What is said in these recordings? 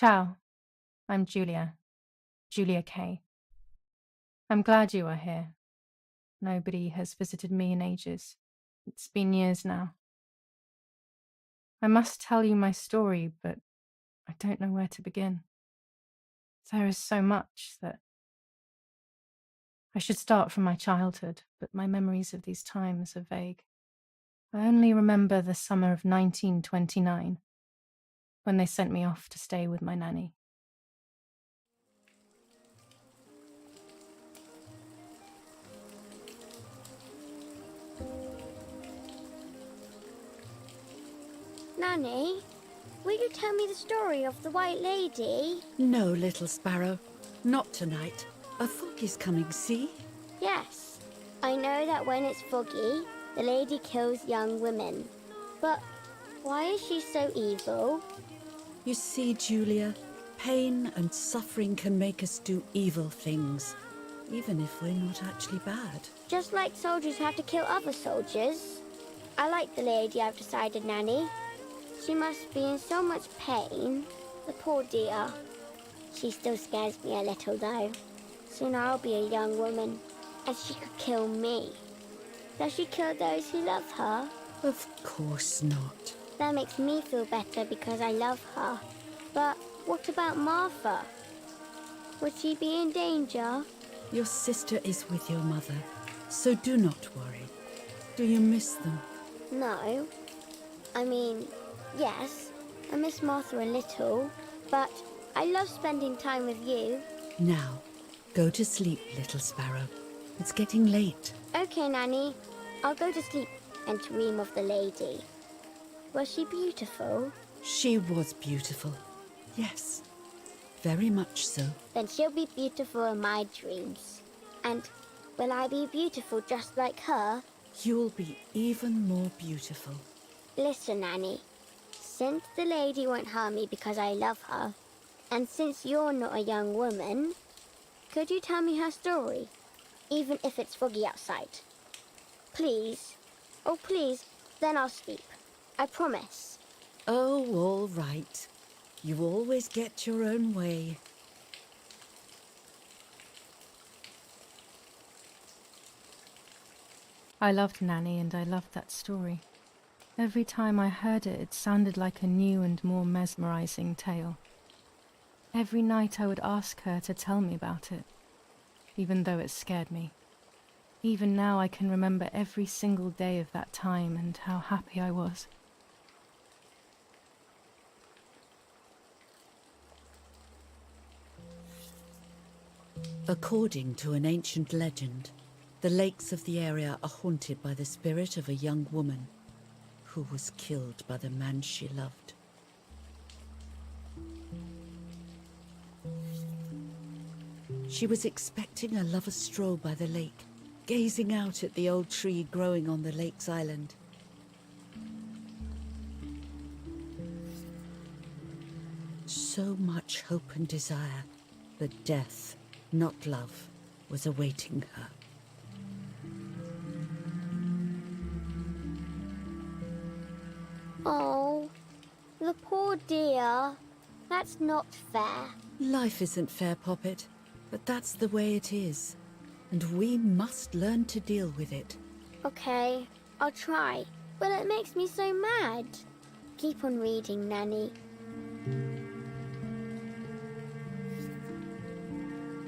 Ciao, I'm Julia K. I'm glad you are here. Nobody has visited me in ages. It's been years now. I must tell you my story, but I don't know where to begin. There is so much that I should start from my childhood, but my memories of these times are vague. I only remember the summer of 1929, when they sent me off to stay with my nanny. Nanny, will you tell me the story of the White Lady? No, little sparrow. Not tonight. A foggy's coming, see? Yes, I know that when it's foggy, the lady kills young women. But why is she so evil? You see, Julia, pain and suffering can make us do evil things, even if we're not actually bad. Just like soldiers have to kill other soldiers. I like the lady, I've decided, Nanny. She must be in so much pain. The poor dear. She still scares me a little, though. Soon I'll be a young woman, and she could kill me. Does she kill those who love her? Of course not. That makes me feel better because I love her. But what about Martha? Would she be in danger? Your sister is with your mother, so do not worry. Do you miss them? No. I mean, yes, I miss Martha a little, but I love spending time with you. Now, go to sleep, little sparrow. It's getting late. Okay, Nanny. I'll go to sleep and dream of the lady. Was she beautiful? She was beautiful. Yes, very much so. Then she'll be beautiful in my dreams. And will I be beautiful just like her? You'll be even more beautiful. Listen, Nanny. Since the lady won't harm me because I love her, and since you're not a young woman, could you tell me her story, even if it's foggy outside? Please. Oh, please. Then I'll sleep. I promise. Oh, all right. You always get your own way. I loved Nanny and I loved that story. Every time I heard it, it sounded like a new and more mesmerizing tale. Every night I would ask her to tell me about it, even though it scared me. Even now I can remember every single day of that time and how happy I was. According to an ancient legend, the lakes of the area are haunted by the spirit of a young woman who was killed by the man she loved. She was expecting a lover's stroll by the lake, gazing out at the old tree growing on the lake's island. So much hope and desire, but death, not love, was awaiting her. Oh, the poor dear. That's not fair. Life isn't fair, Poppet, but that's the way it is. And we must learn to deal with it. Okay, I'll try. But it makes me so mad. Keep on reading, Nanny.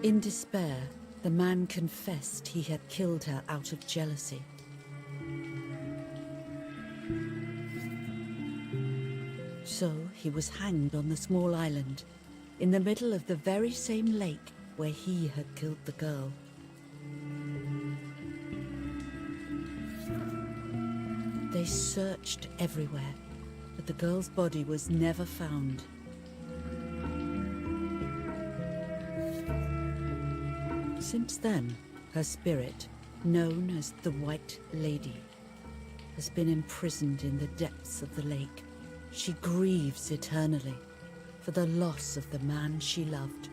In despair, the man confessed he had killed her out of jealousy. So he was hanged on the small island, in the middle of the very same lake where he had killed the girl. They searched everywhere, but the girl's body was never found. Since then, her spirit, known as the White Lady, has been imprisoned in the depths of the lake. She grieves eternally for the loss of the man she loved.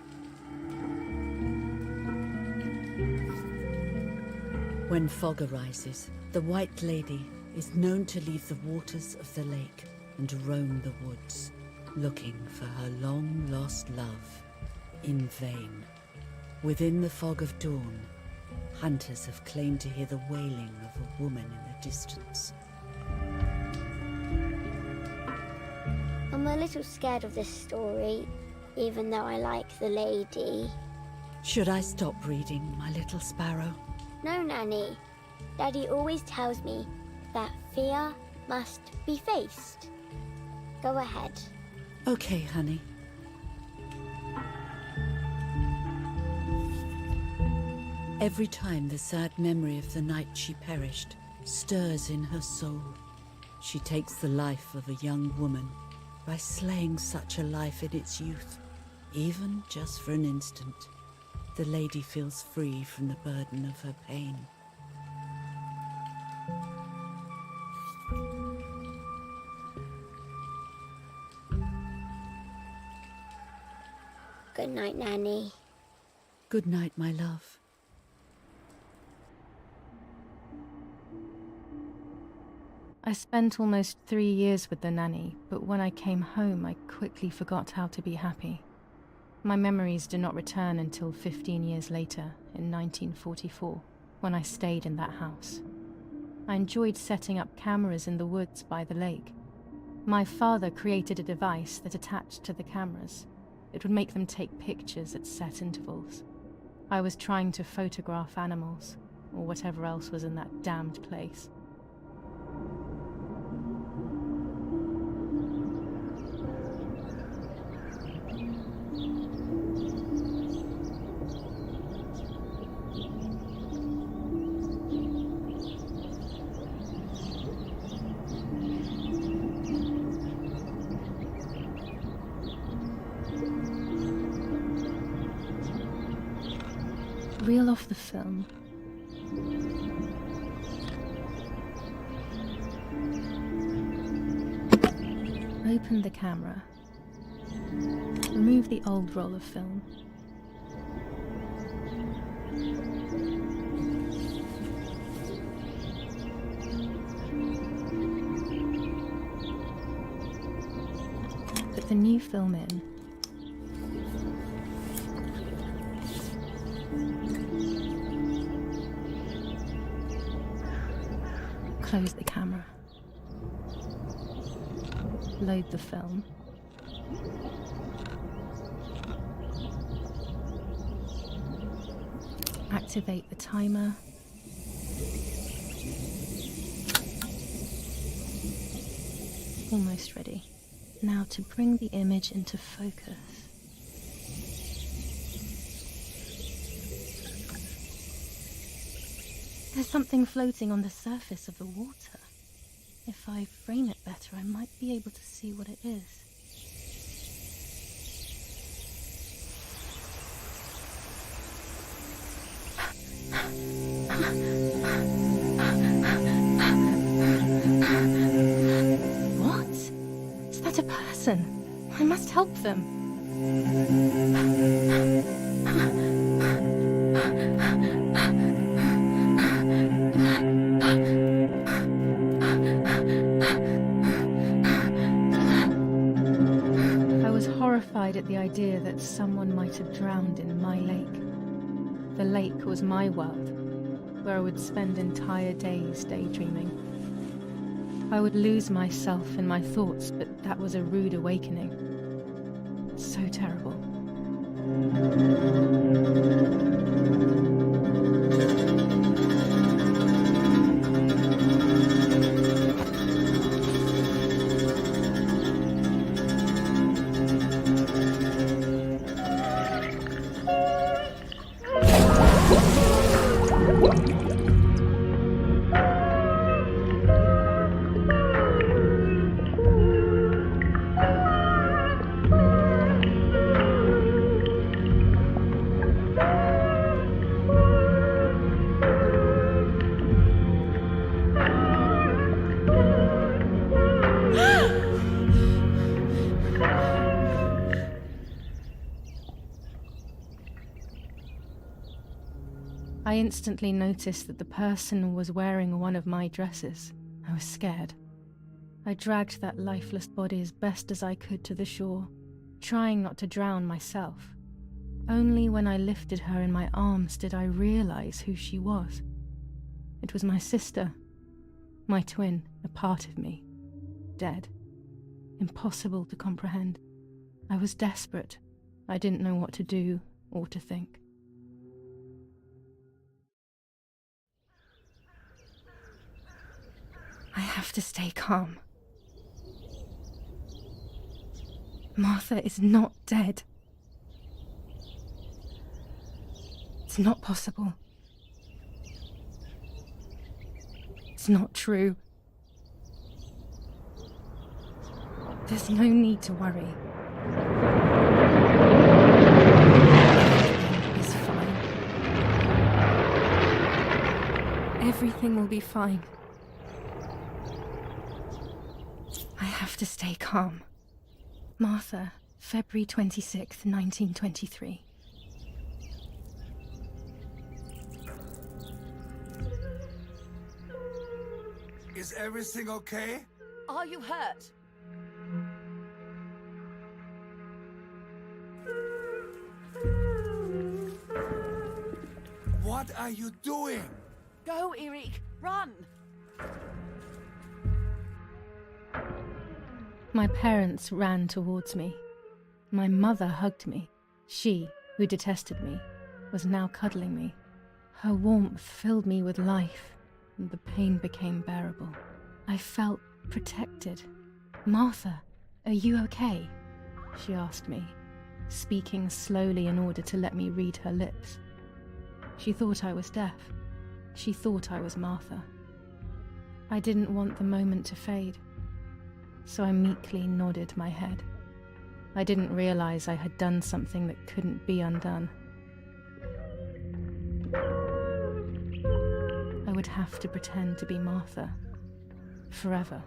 When fog arises, the White Lady is known to leave the waters of the lake and roam the woods. looking for her long-lost love in vain. Within the fog of dawn, hunters have claimed to hear the wailing of a woman in the distance. I'm a little scared of this story, even though I like the lady. Should I stop reading, my little sparrow? No, Nanny. Daddy always tells me that fear must be faced. Go ahead. Okay, honey. Every time the sad memory of the night she perished stirs in her soul, she takes the life of a young woman by slaying such a life in its youth. Even just for an instant, the lady feels free from the burden of her pain. Good night, Nanny. Good night, my love. I spent almost 3 years with the nanny, but when I came home, I quickly forgot how to be happy. My memories do not return until 15 years later, in 1944, when I stayed in that house. I enjoyed setting up cameras in the woods by the lake. My father created a device that attached to the cameras. It would make them take pictures at set intervals. I was trying to photograph animals, or whatever else was in that damned place. Reel off the film. Open the camera. Remove the old roll of film. Put the new film in. Close the camera. Load the film. Activate the timer. Almost ready. Now to bring the image into focus. There's something floating on the surface of the water. If I frame it better, I might be able to see what it is. What? Is that a person? I must help them. At the idea that someone might have drowned in my lake. The lake was my world, where I would spend entire days daydreaming. I would lose myself in my thoughts, but that was a rude awakening. So terrible. I instantly noticed that the person was wearing one of my dresses. I was scared. I dragged that lifeless body as best as I could to the shore, trying not to drown myself. Only when I lifted her in my arms did I realize who she was. It was my sister, my twin, a part of me, dead. Impossible to comprehend. I was desperate. I didn't know what to do or to think. I have to stay calm. Martha is not dead. It's not possible. It's not true. There's no need to worry. Everything is fine. Everything will be fine. I have to stay calm. Martha, February 26th, 1923. Is everything okay? Are you hurt? What are you doing? Go, Eric, run! My parents ran towards me. My mother hugged me. She, who detested me, was now cuddling me. Her warmth filled me with life, and the pain became bearable. I felt protected. "Martha, are you okay?" she asked me, speaking slowly in order to let me read her lips. She thought I was deaf. She thought I was Martha. I didn't want the moment to fade, so I meekly nodded my head. I didn't realize I had done something that couldn't be undone. I would have to pretend to be Martha forever.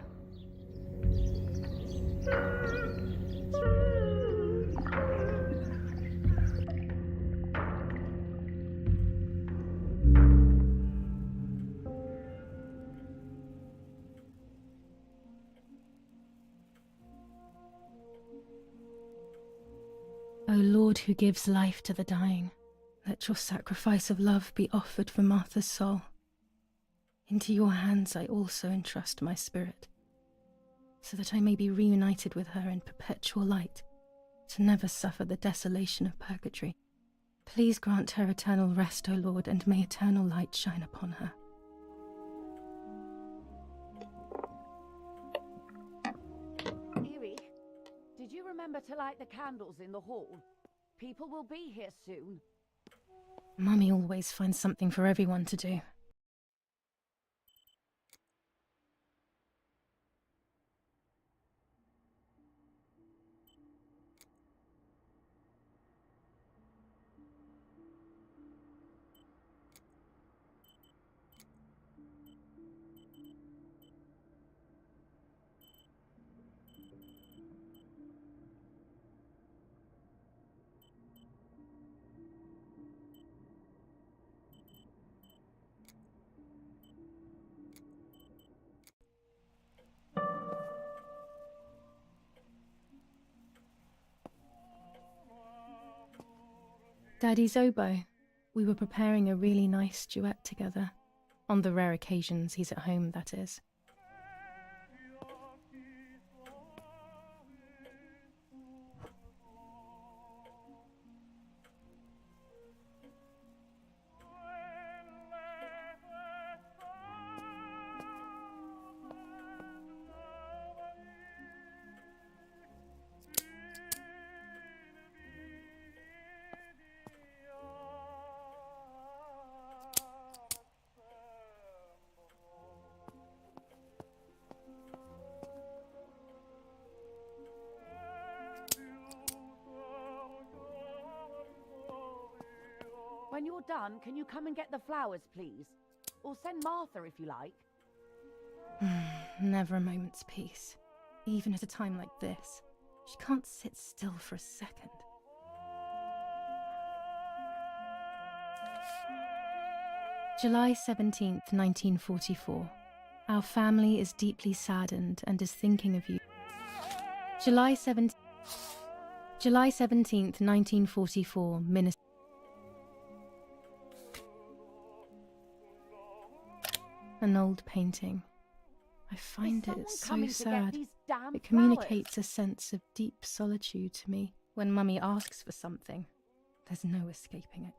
O Lord, who gives life to the dying, let your sacrifice of love be offered for Martha's soul. Into your hands I also entrust my spirit, so that I may be reunited with her in perpetual light, to never suffer the desolation of purgatory. Please grant her eternal rest, O Lord, and may eternal light shine upon her. Eric, did you remember to light the candles in the hall? People will be here soon. Mummy always finds something for everyone to do. Daddy's oboe. We were preparing a really nice duet together. On the rare occasions he's at home, that is. When you're done, can you come and get the flowers, please? Or send Martha if you like. Never a moment's peace. Even at a time like this, she can't sit still for a second. July 17th, 1944. Our family is deeply saddened and is thinking of you. July 17th, 1944, Minnesota. An old painting. I find it so sad. It communicates a sense of deep solitude to me. When Mummy asks for something, there's no escaping it.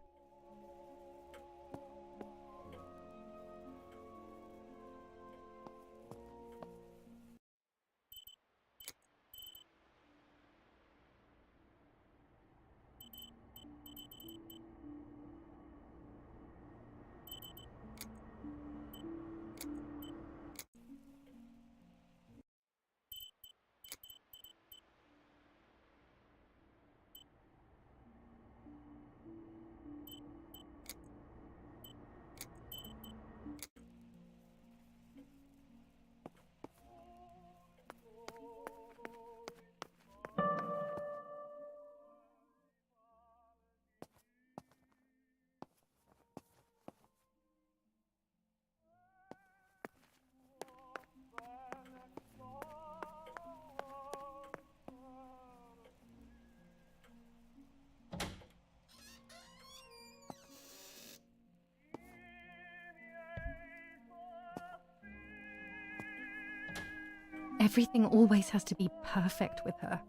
Everything always has to be perfect with her.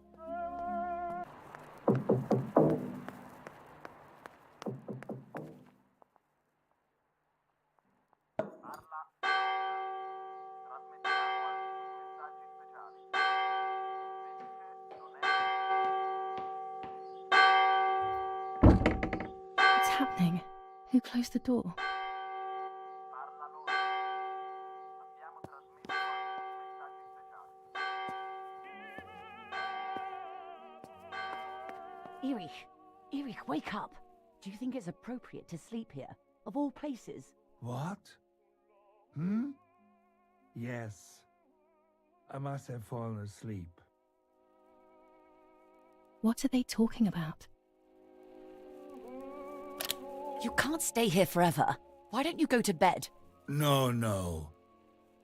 What's happening? Who closed the door? Erich, wake up. Do you think it's appropriate to sleep here, of all places? What? Yes. I must have fallen asleep. What are they talking about? You can't stay here forever. Why don't you go to bed? No.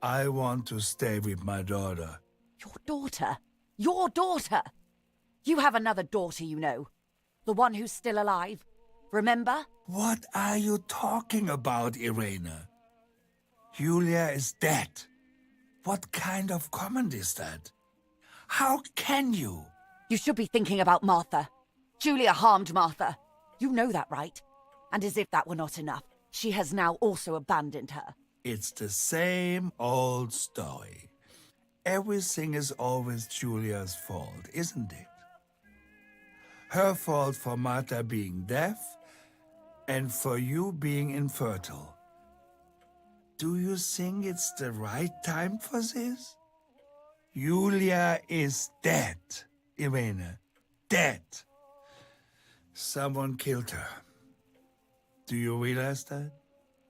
I want to stay with my daughter. Your daughter? Your daughter? You have another daughter, you know. The one who's still alive. Remember? What are you talking about, Irene? Julia is dead. What kind of comment is that? How can you? You should be thinking about Martha. Julia harmed Martha. You know that, right? And as if that were not enough, she has now also abandoned her. It's the same old story. Everything is always Julia's fault, isn't it? Her fault for Martha being deaf and for you being infertile. Do you think it's the right time for this? Julia is dead, Irene. Dead. Someone killed her. Do you realize that?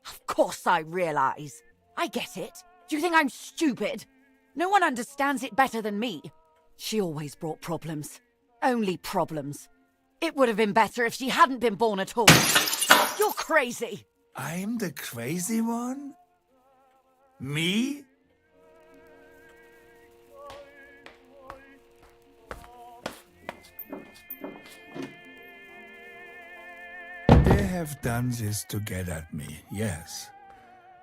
Of course I realize. I get it. Do you think I'm stupid? No one understands it better than me. She always brought problems. Only problems. It would have been better if she hadn't been born at all. You're crazy. I'm the crazy one? Me? They have done this to get at me, yes.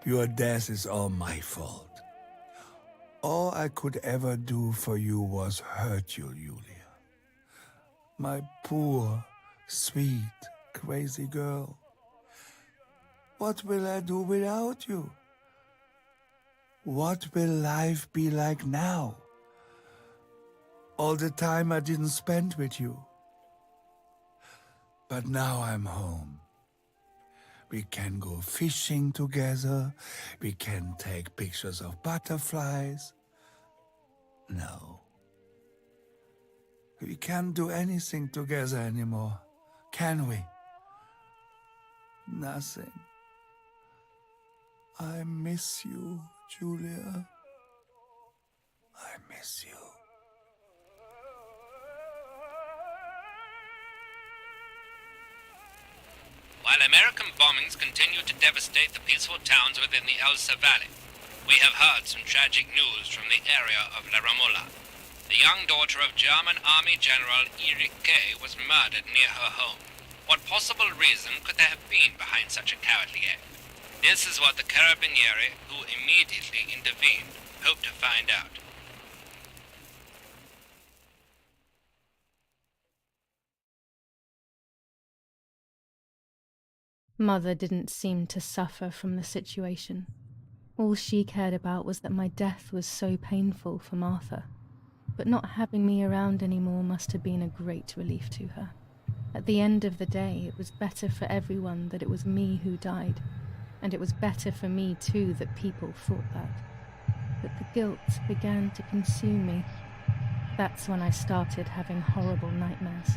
Your death is all my fault. All I could ever do for you was hurt you, Julia. My poor, sweet, crazy girl. What will I do without you? What will life be like now? All the time I didn't spend with you. But now I'm home. We can go fishing together. We can take pictures of butterflies. No. We can't do anything together anymore, can we? Nothing. I miss you, Julia. I miss you. While American bombings continue to devastate the peaceful towns within the Elsa Valley, We have heard some tragic news from the area of La Ramola. The young daughter of German Army General K was murdered near her home. What possible reason could there have been behind such a cowardly act? This is what the Carabinieri, who immediately intervened, hope to find out. Mother didn't seem to suffer from the situation. All she cared about was that my death was so painful for Martha. But not having me around anymore must have been a great relief to her. At the end of the day, it was better for everyone that it was me who died, and it was better for me too that people thought that. But the guilt began to consume me. That's when I started having horrible nightmares.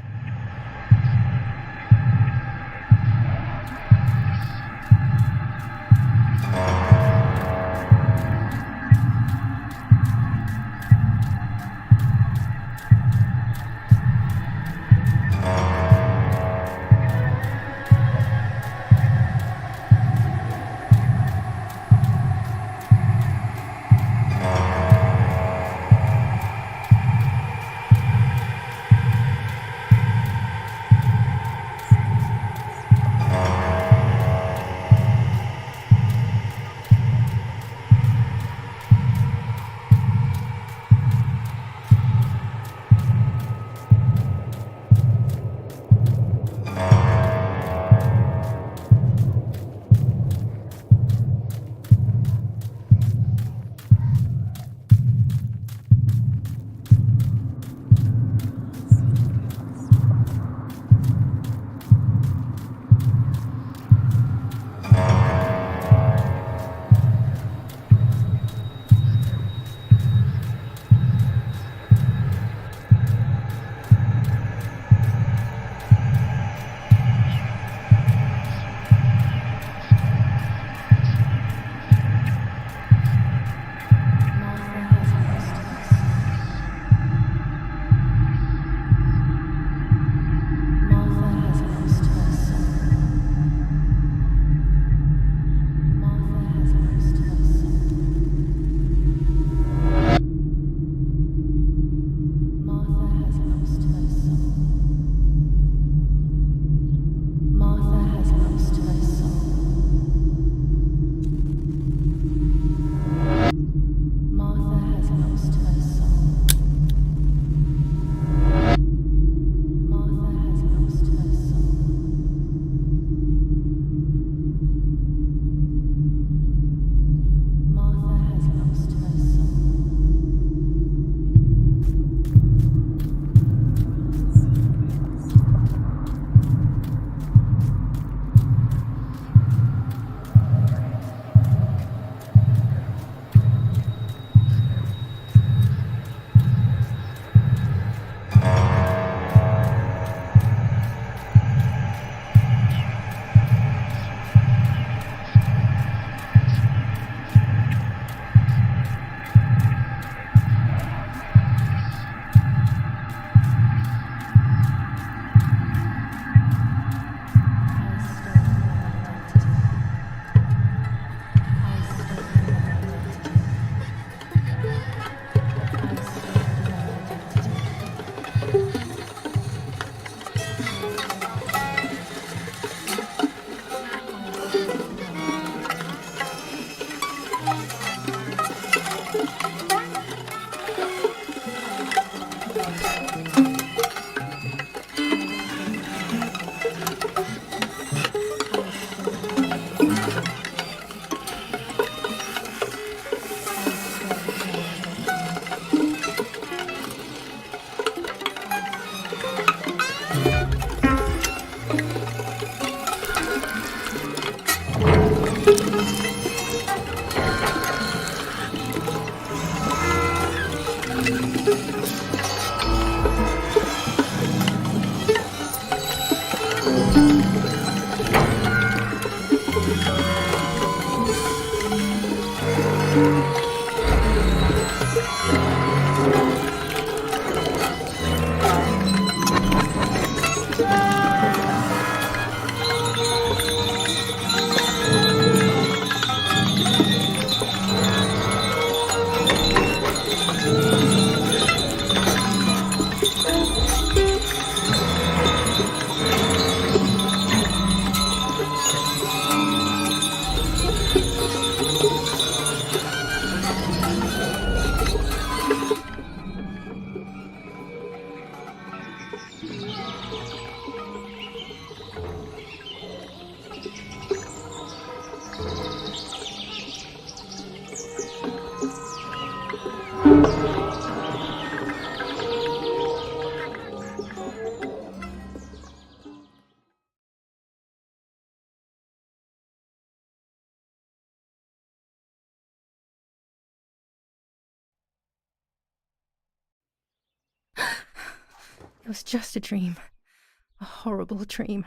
It was just a dream. A horrible dream.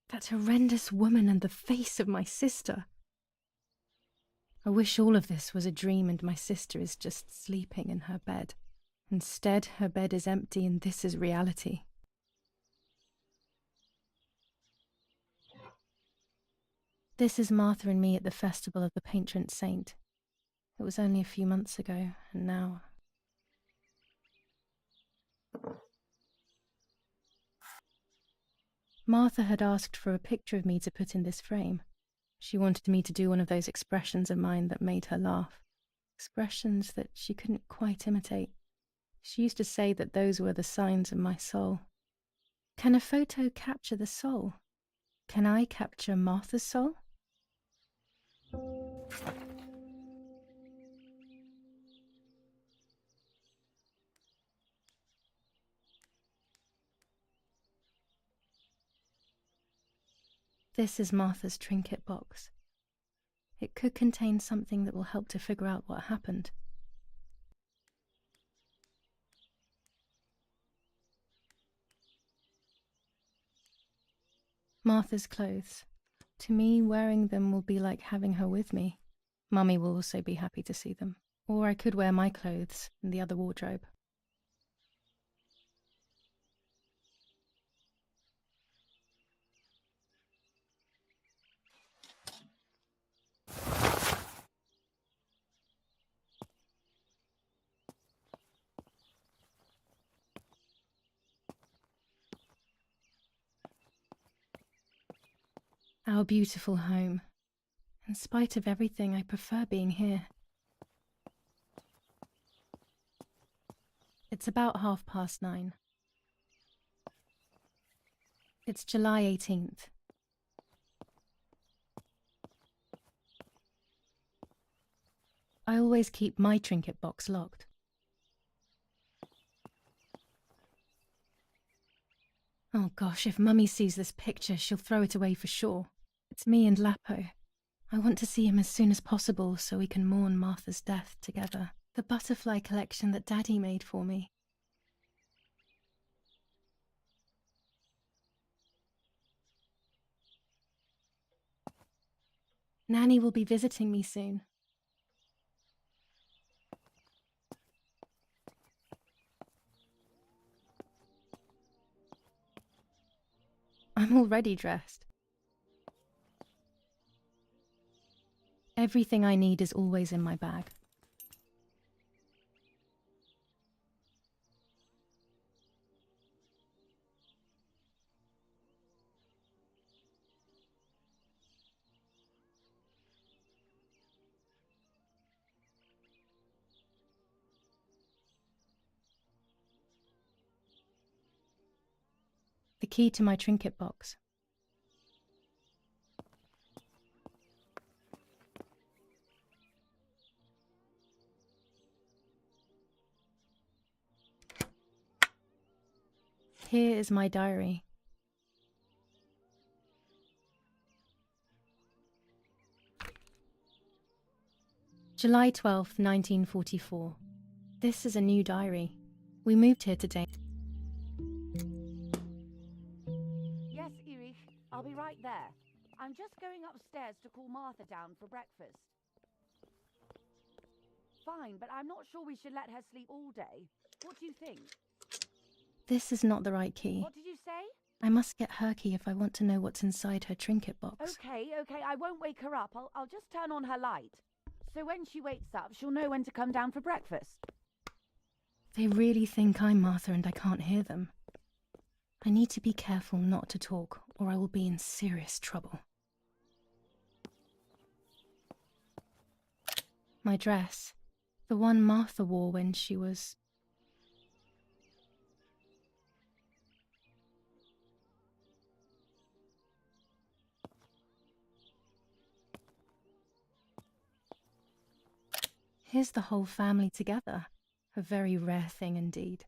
That horrendous woman and the face of my sister. I wish all of this was a dream and my sister is just sleeping in her bed. Instead, her bed is empty and this is reality. This is Martha and me at the festival of the patron saint. It was only a few months ago, and now... Martha had asked for a picture of me to put in this frame. She wanted me to do one of those expressions of mine that made her laugh. Expressions that she couldn't quite imitate. She used to say that those were the signs of my soul. Can a photo capture the soul? Can I capture Martha's soul? This is Martha's trinket box. It could contain something that will help to figure out what happened. Martha's clothes. To me, wearing them will be like having her with me. Mummy will also be happy to see them. Or I could wear my clothes in the other wardrobe. Our beautiful home. In spite of everything, I prefer being here. It's about 9:30. It's July 18th. I always keep my trinket box locked. Oh gosh, if Mummy sees this picture, she'll throw it away for sure. It's me and Lapo. I want to see him as soon as possible so we can mourn Martha's death together. The butterfly collection that Daddy made for me. Nanny will be visiting me soon. I'm already dressed. Everything I need is always in my bag. The key to my trinket box. Here is my diary. July 12th, 1944. This is a new diary. We moved here today. Yes, Erich, I'll be right there. I'm just going upstairs to call Martha down for breakfast. Fine, but I'm not sure we should let her sleep all day. What do you think? This is not the right key. What did you say? I must get her key if I want to know what's inside her trinket box. Okay, I won't wake her up. I'll just turn on her light. So when she wakes up, she'll know when to come down for breakfast. They really think I'm Martha and I can't hear them. I need to be careful not to talk, or I will be in serious trouble. My dress. The one Martha wore when she was... Here's the whole family together. A very rare thing indeed.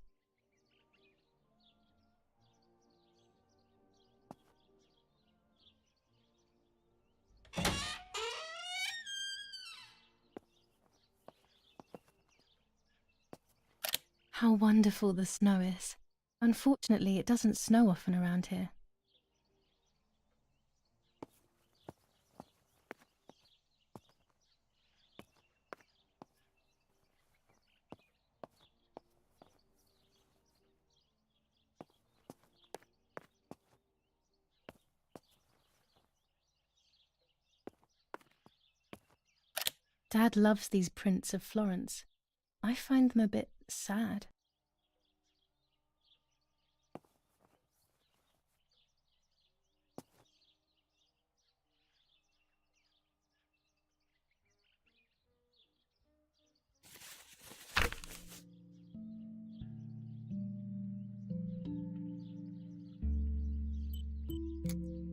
How wonderful the snow is. Unfortunately, it doesn't snow often around here. Dad loves these prints of Florence. I find them a bit sad.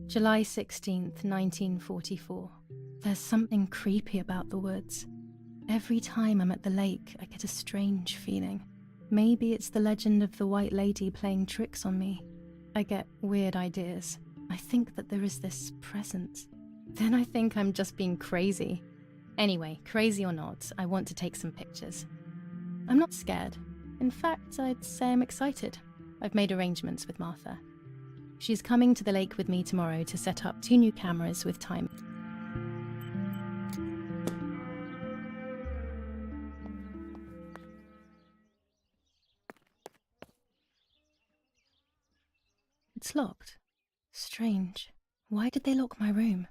July 16th, 1944. There's something creepy about the woods. Every time I'm at the lake, I get a strange feeling. Maybe it's the legend of the White Lady playing tricks on me. I get weird ideas. I think that there is this presence. Then I think I'm just being crazy. Anyway, crazy or not, I want to take some pictures. I'm not scared. In fact, I'd say I'm excited. I've made arrangements with Martha. She's coming to the lake with me tomorrow to set up 2 new cameras with time. It's locked. Strange. Why did they lock my room?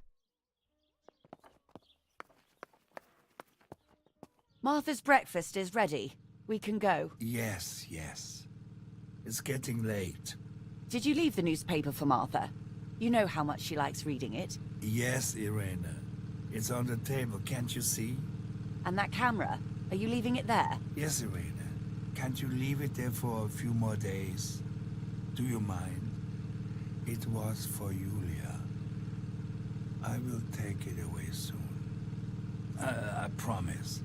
Martha's breakfast is ready. We can go. Yes, yes. It's getting late. Did you leave the newspaper for Martha? You know how much she likes reading it. Yes, Irena. It's on the table, can't you see? And that camera, are you leaving it there? Yes, Irena. Can't you leave it there for a few more days? Do you mind? It was for Julia. I will take it away soon. I promise.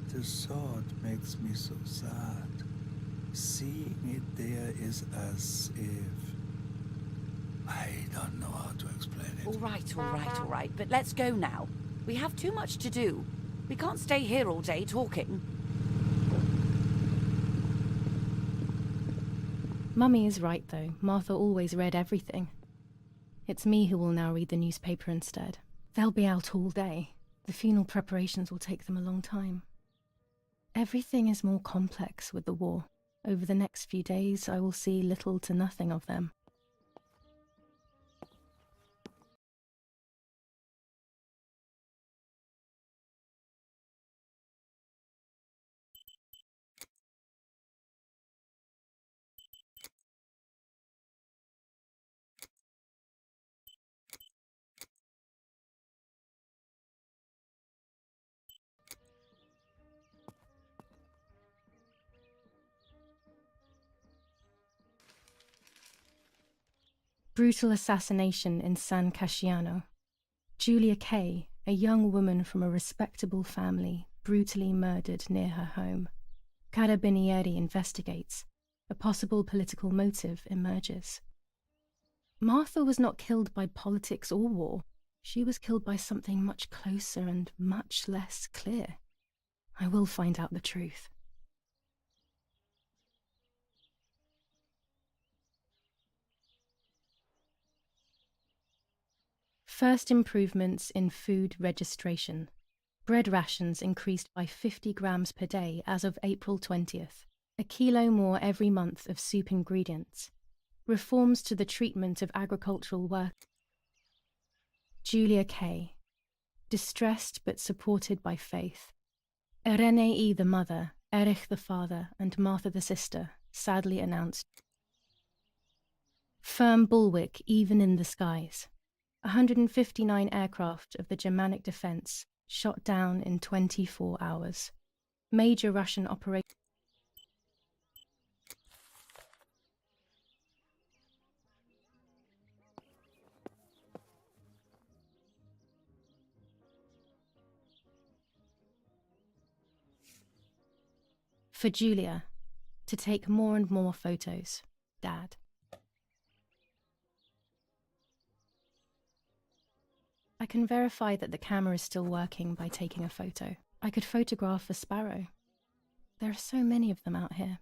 The thought makes me so sad. Seeing it there is as if... I don't know how to explain it. All right, but let's go now. We have too much to do. We can't stay here all day talking. Mummy is right, though. Martha always read everything. It's me who will now read the newspaper instead. They'll be out all day. The funeral preparations will take them a long time. Everything is more complex with the war. Over the next few days, I will see little to nothing of them. Brutal assassination in San Casciano. Giulia Kay, a young woman from a respectable family, brutally murdered near her home. Carabinieri investigates. A possible political motive emerges. Martha was not killed by politics or war. She was killed by something much closer and much less clear. I will find out the truth. First improvements in food registration. Bread rations increased by 50 grams per day as of April 20th. A kilo more every month of soup ingredients. Reforms to the treatment of agricultural work. Giulia Kay. Distressed but supported by faith. Irenei the mother, Erich the father, and Martha the sister sadly announced. Firm bulwark even in the skies. 159 aircraft of the Germanic defense shot down in 24 hours. Major Russian operation. For Julia, to take more and more photos. Dad. I can verify that the camera is still working by taking a photo. I could photograph a sparrow. There are so many of them out here.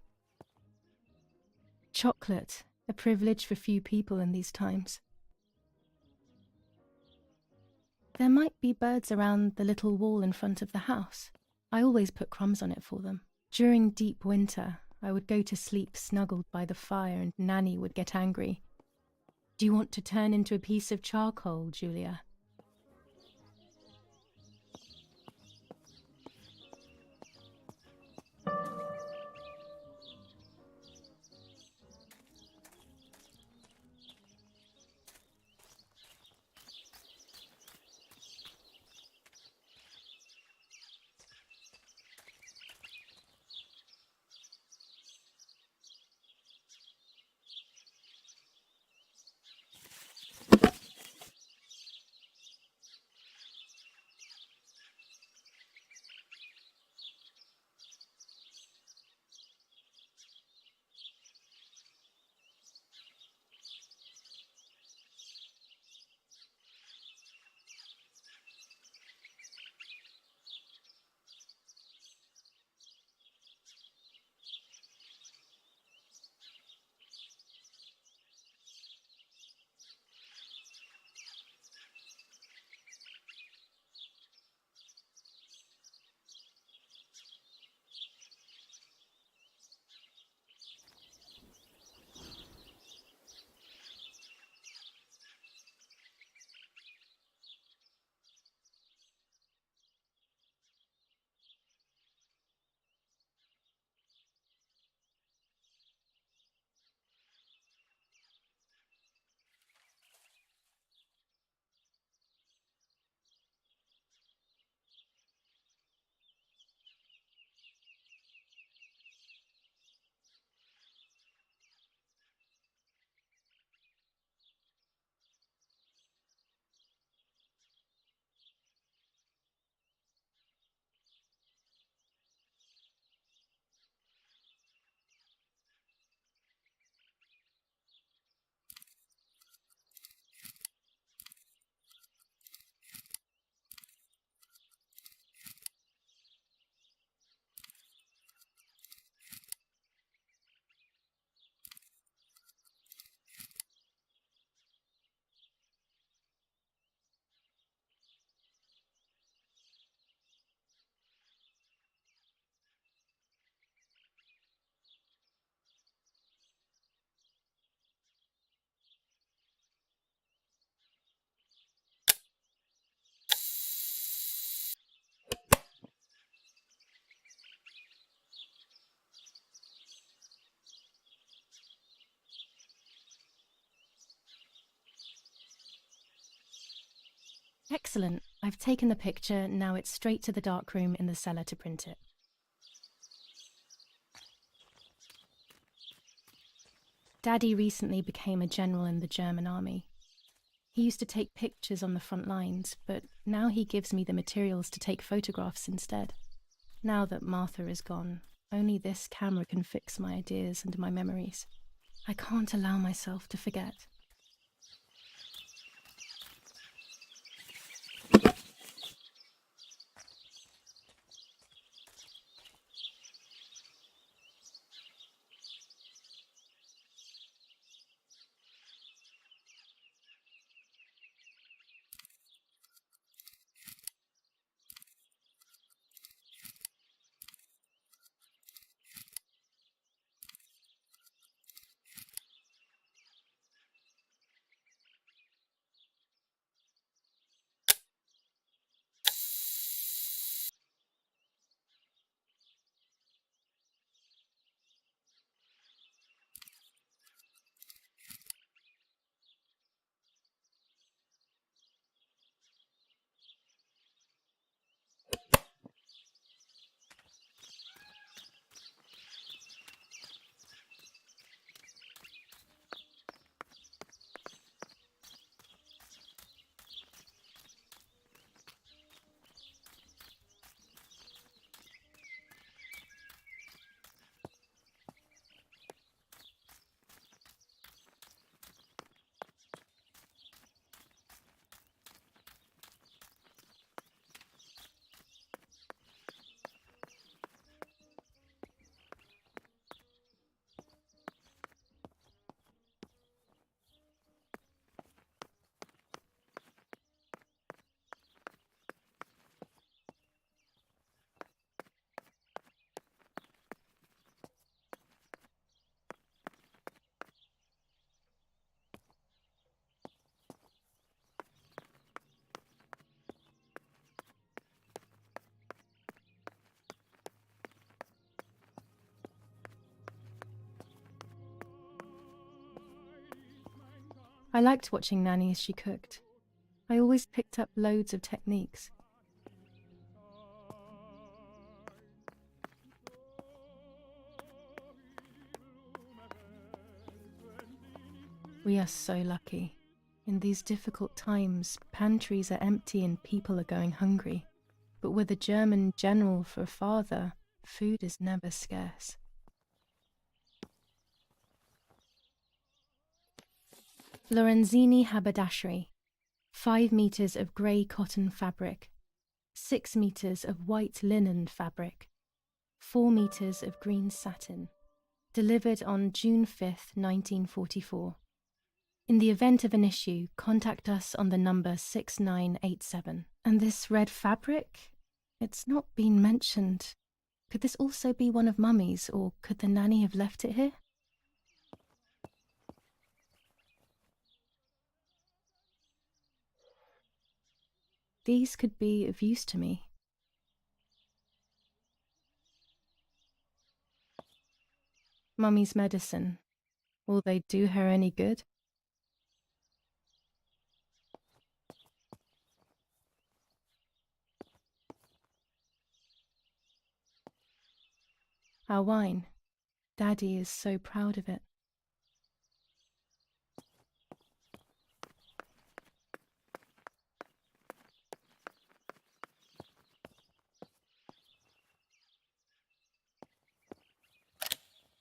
Chocolate, a privilege for few people in these times. There might be birds around the little wall in front of the house. I always put crumbs on it for them. During deep winter, I would go to sleep snuggled by the fire and Nanny would get angry. "Do you want to turn into a piece of charcoal, Julia?" Excellent. I've taken the picture, now it's straight to the darkroom in the cellar to print it. Daddy recently became a general in the German army. He used to take pictures on the front lines, but now he gives me the materials to take photographs instead. Now that Martha is gone, only this camera can fix my ideas and my memories. I can't allow myself to forget. I liked watching Nanny as she cooked. I always picked up loads of techniques. We are so lucky. In these difficult times, pantries are empty and people are going hungry. But with a German general for a father, food is never scarce. Lorenzini haberdashery. 5 meters of grey cotton fabric. 6 meters of white linen fabric. 4 meters of green satin. Delivered on June 5th, 1944. In the event of an issue, contact us on the number 6987. And this red fabric? It's not been mentioned. Could this also be one of Mummy's, or could the nanny have left it here? These could be of use to me. Mummy's medicine. Will they do her any good? Our wine. Daddy is so proud of it.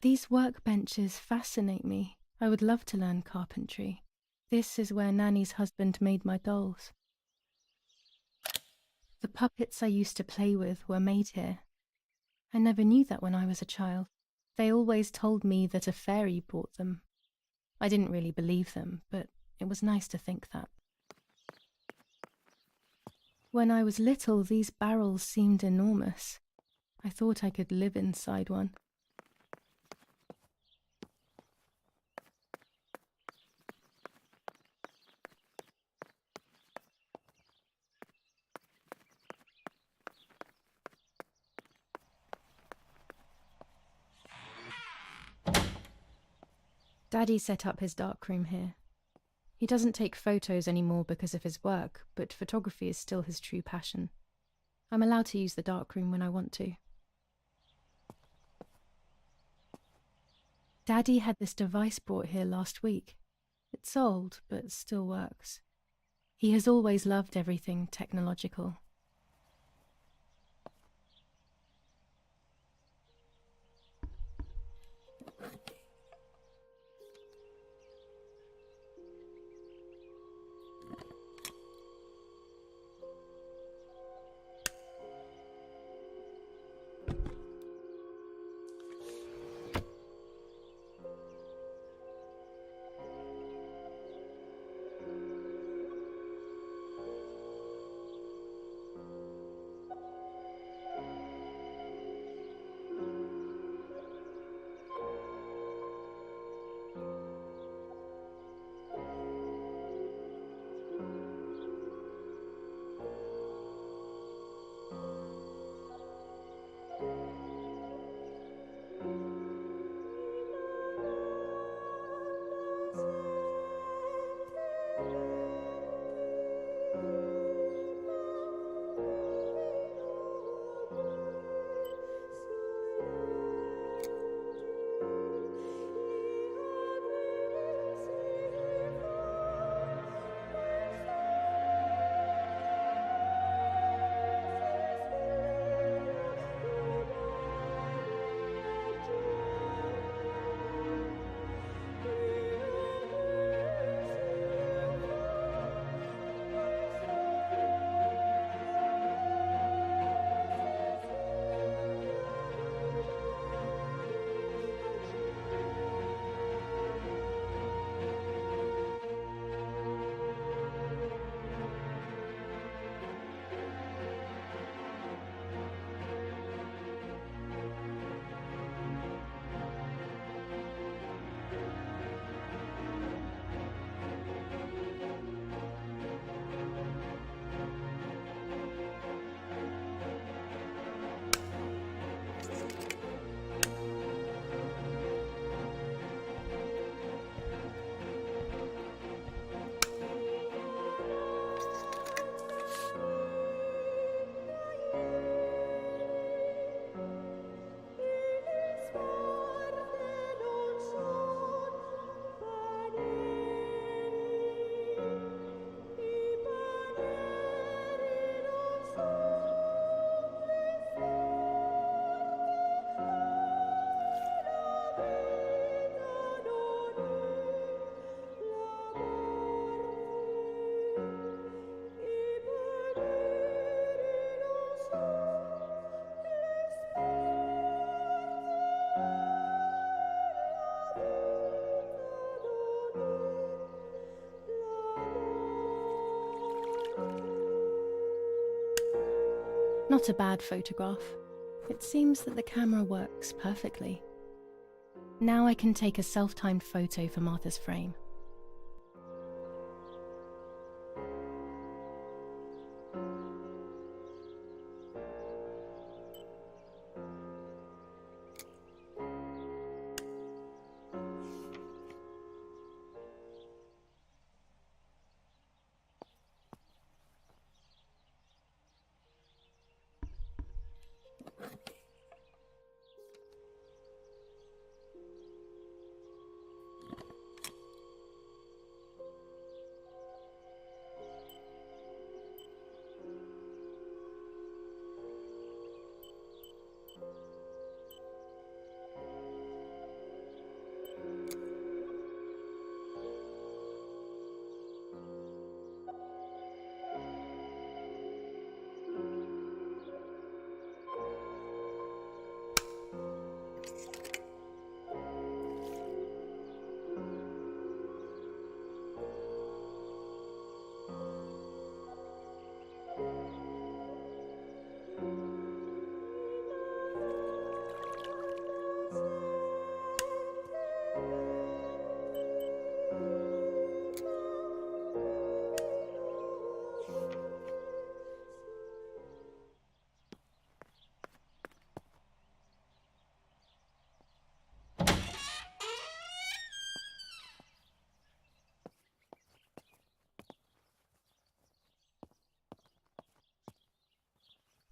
These workbenches fascinate me. I would love to learn carpentry. This is where Nanny's husband made my dolls. The puppets I used to play with were made here. I never knew that when I was a child. They always told me that a fairy brought them. I didn't really believe them, but it was nice to think that. When I was little, these barrels seemed enormous. I thought I could live inside one. Daddy set up his darkroom here. He doesn't take photos anymore because of his work, but photography is still his true passion. I'm allowed to use the darkroom when I want to. Daddy had this device brought here last week. It's old, but still works. He has always loved everything technological. Not a bad photograph. It seems that the camera works perfectly. Now I can take a self-timed photo for Martha's frame.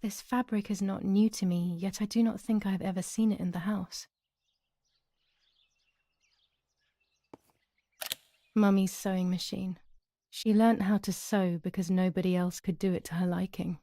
This fabric is not new to me, yet I do not think I have ever seen it in the house. Mummy's sewing machine. She learnt how to sew because nobody else could do it to her liking.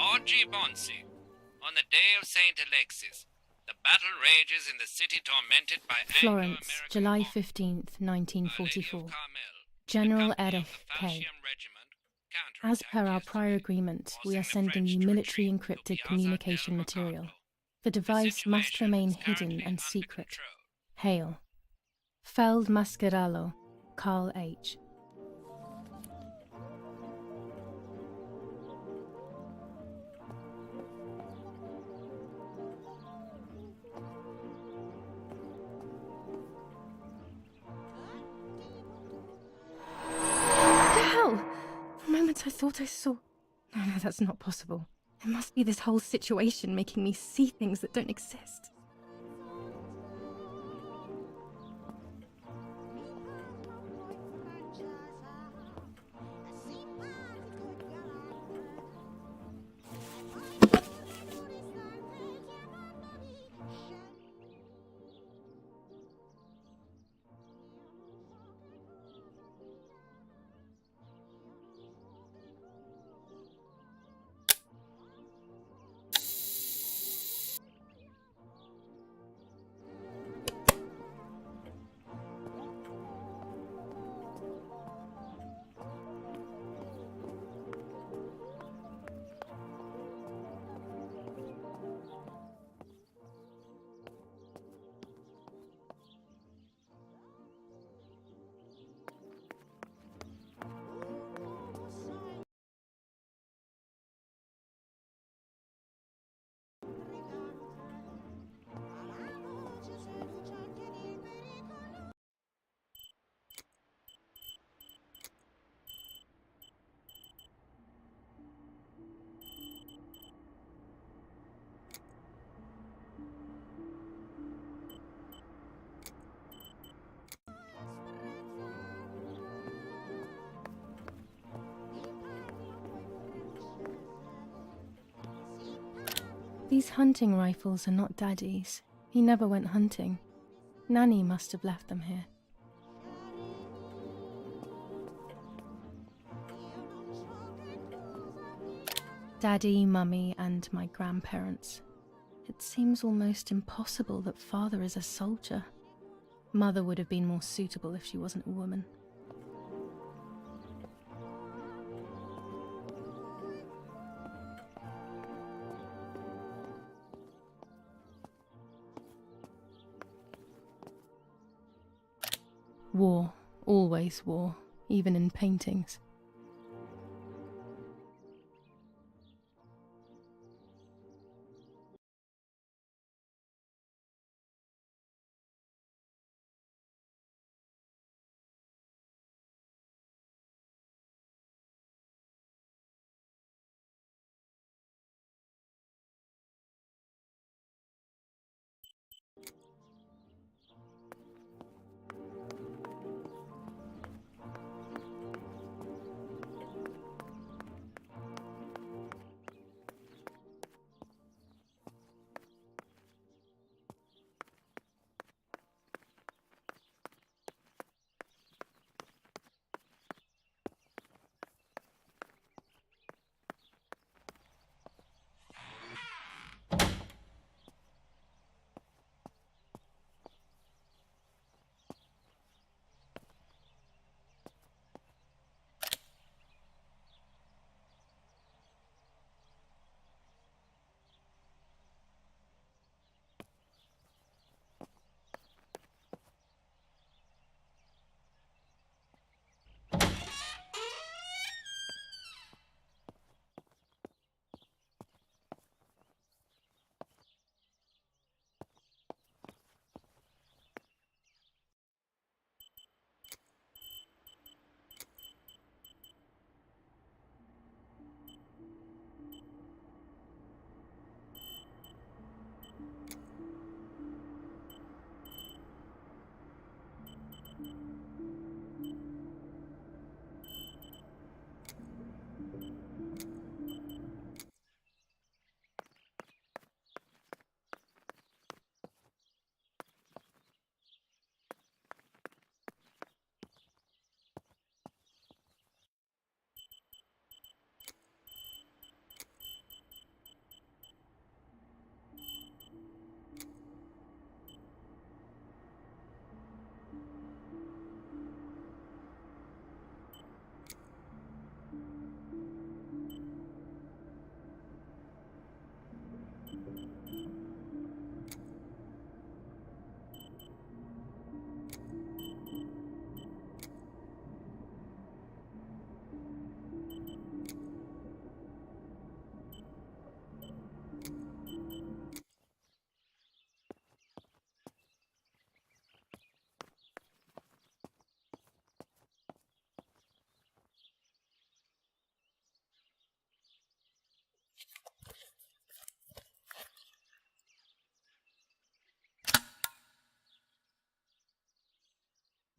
Oggi Bonsi, on the day of Saint Alexis, the battle rages in the city tormented by Florence, July 15th, 1944. General Erich K. As per our prior agreement, we are sending you military encrypted communication material. The device must remain hidden and secret. Hail. Feldmaskerallo, Carl H. I thought I saw... No, that's not possible. It must be this whole situation making me see things that don't exist. These hunting rifles are not Daddy's. He never went hunting. Nanny must have left them here. Daddy, Mummy, and my grandparents. It seems almost impossible that Father is a soldier. Mother would have been more suitable if she wasn't a woman. War, always war, even in paintings.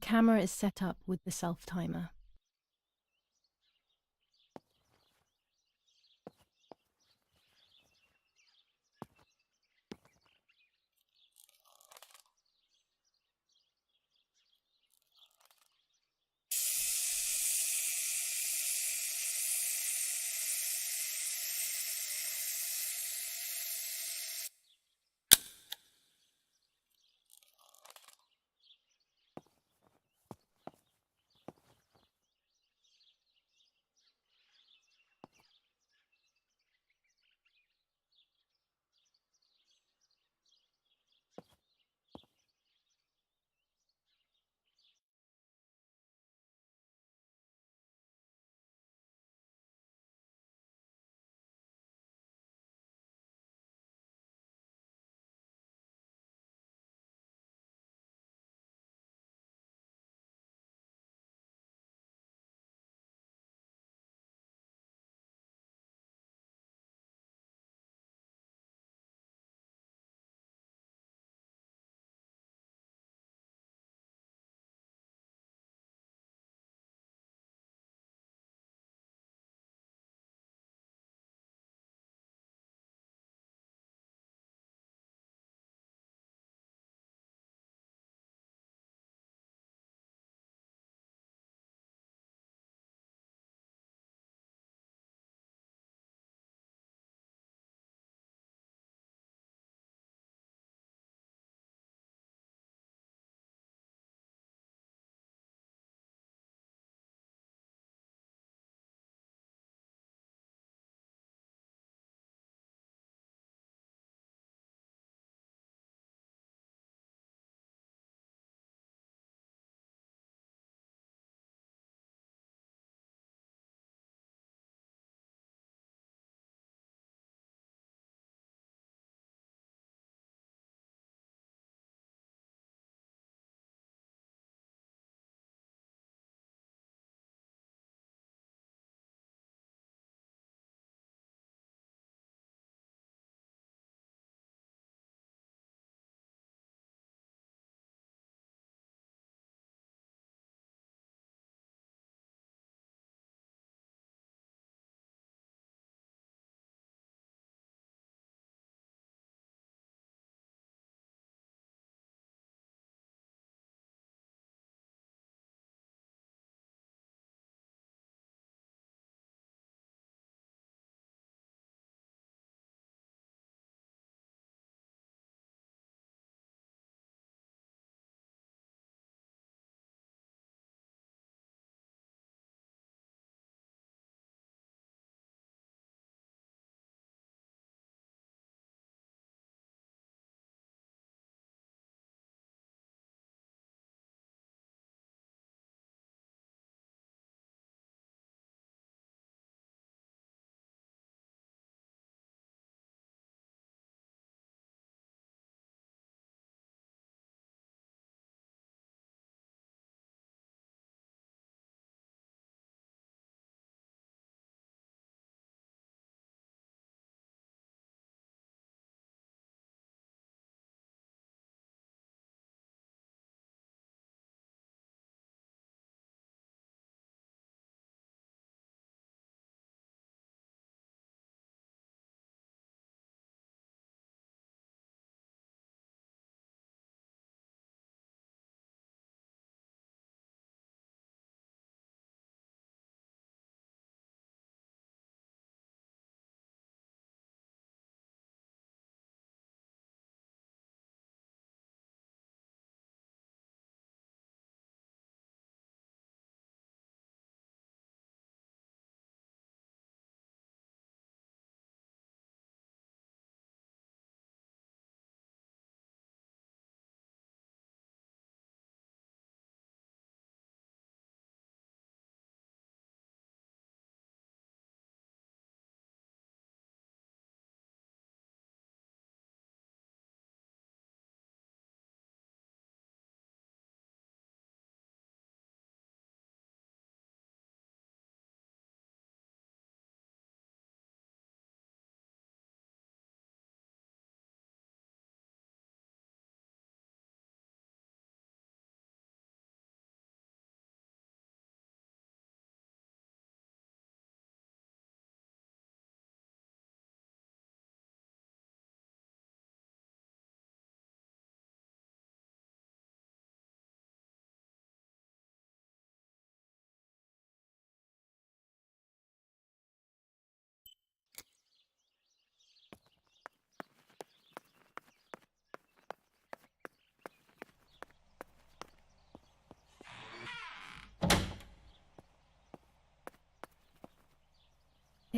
Camera is set up with the self-timer.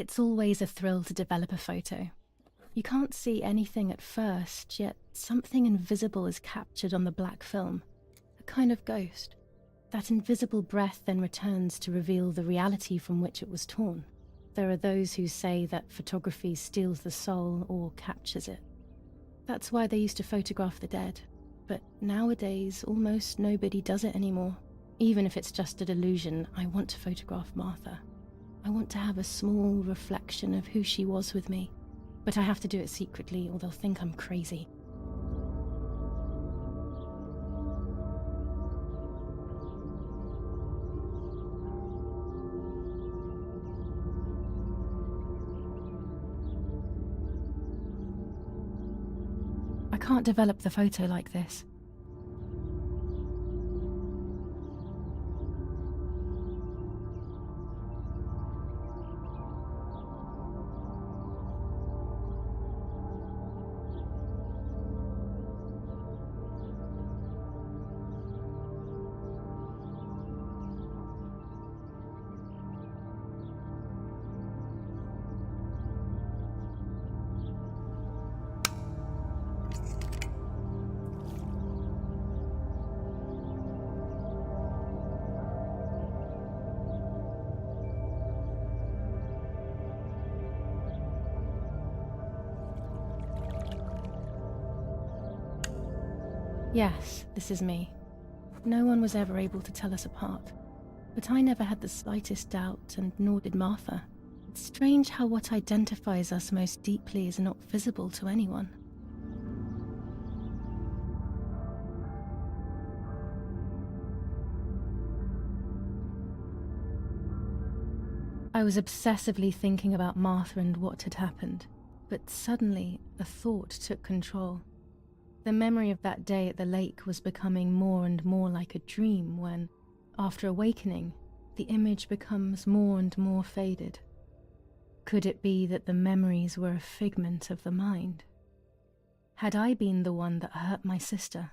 It's always a thrill to develop a photo. You can't see anything at first, yet something invisible is captured on the black film, a kind of ghost. That invisible breath then returns to reveal the reality from which it was torn. There are those who say that photography steals the soul or captures it. That's why they used to photograph the dead, but nowadays almost nobody does it anymore. Even if it's just a delusion, I want to photograph Martha. I want to have a small reflection of who she was with me, but I have to do it secretly or they'll think I'm crazy. I can't develop the photo like this. Yes, this is me. No one was ever able to tell us apart. But I never had the slightest doubt, and nor did Martha. It's strange how what identifies us most deeply is not visible to anyone. I was obsessively thinking about Martha and what had happened, but suddenly a thought took control. The memory of that day at the lake was becoming more and more like a dream when, after awakening, the image becomes more and more faded. Could it be that the memories were a figment of the mind? Had I been the one that hurt my sister?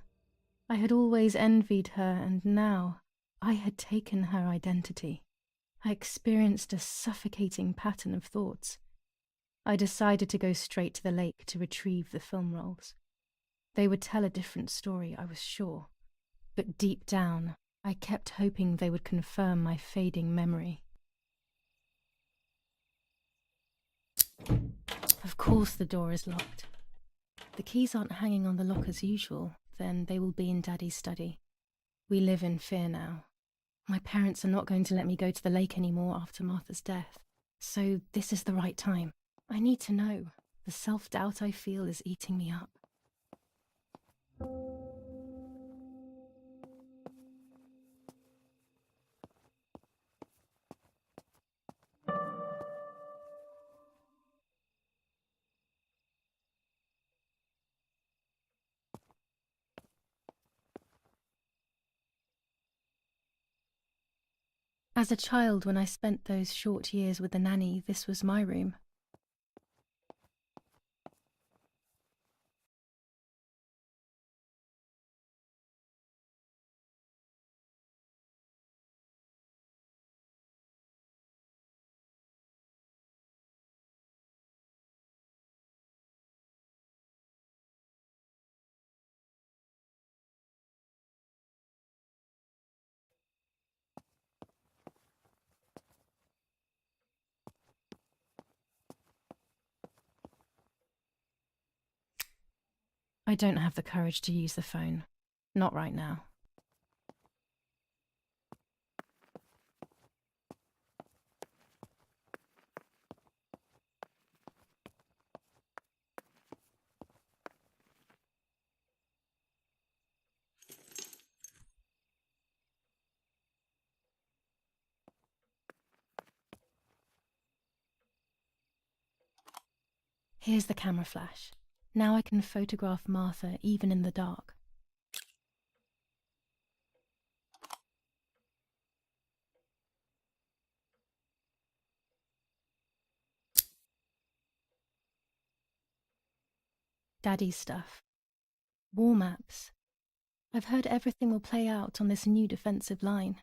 I had always envied her, and now I had taken her identity. I experienced a suffocating pattern of thoughts. I decided to go straight to the lake to retrieve the film rolls. They would tell a different story, I was sure. But deep down, I kept hoping they would confirm my fading memory. Of course the door is locked. The keys aren't hanging on the lock as usual, then they will be in Daddy's study. We live in fear now. My parents are not going to let me go to the lake anymore after Martha's death. So this is the right time. I need to know. The self-doubt I feel is eating me up. As a child, when I spent those short years with the nanny, this was my room. I don't have the courage to use the phone. Not right now. Here's the camera flash. Now I can photograph Martha even in the dark. Daddy's stuff. War maps. I've heard everything will play out on this new defensive line.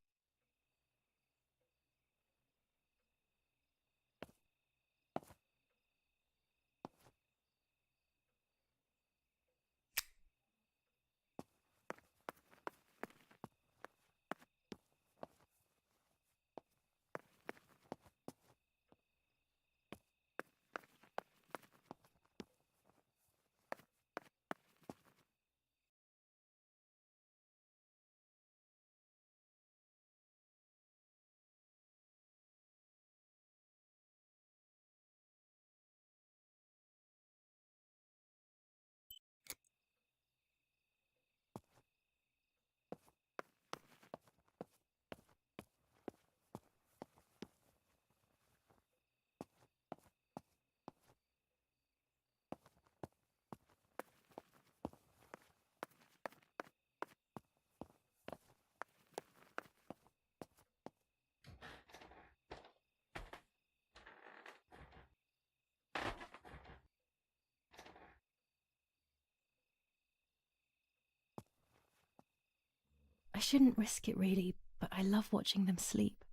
I shouldn't risk it really, but I love watching them sleep.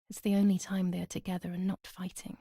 It's the only time they are together and not fighting.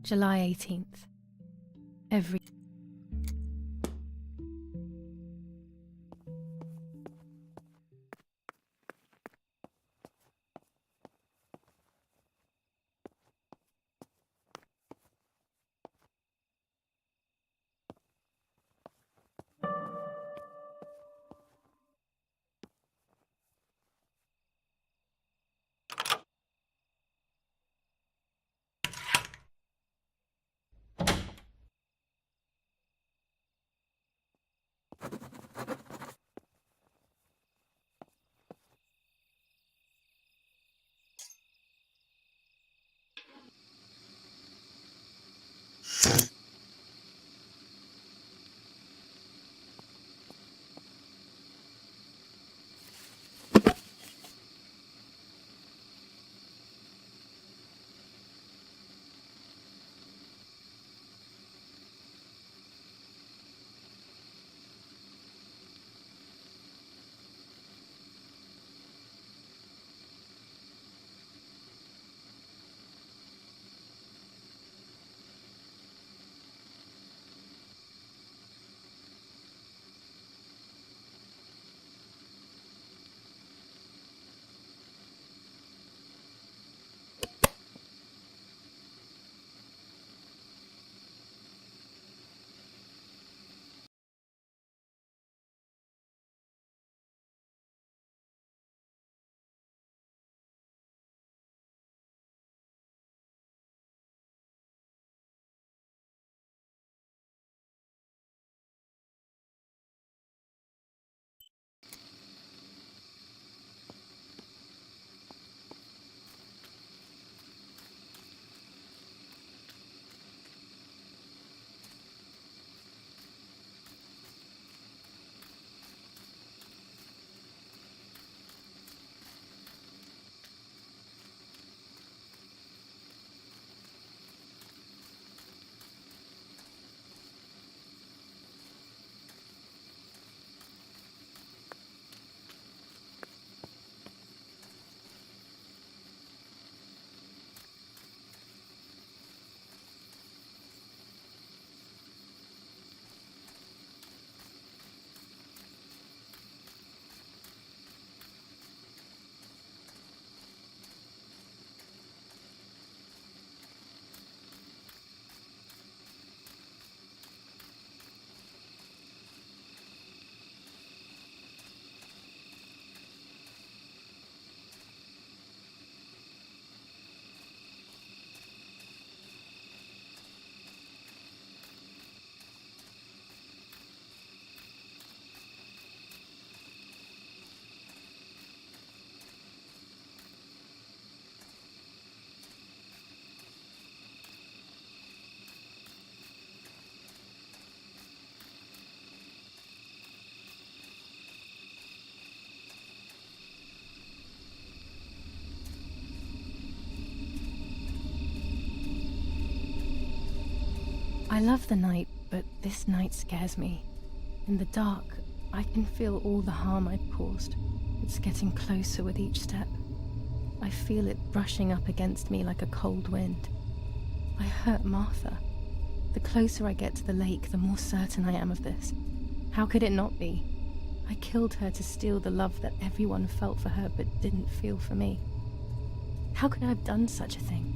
July 18th. Every I love the night, but this night scares me. In the dark, I can feel all the harm I've caused. It's getting closer with each step. I feel it brushing up against me like a cold wind. I hurt Martha. The closer I get to the lake, the more certain I am of this. How could it not be? I killed her to steal the love that everyone felt for her but didn't feel for me. How could I have done such a thing?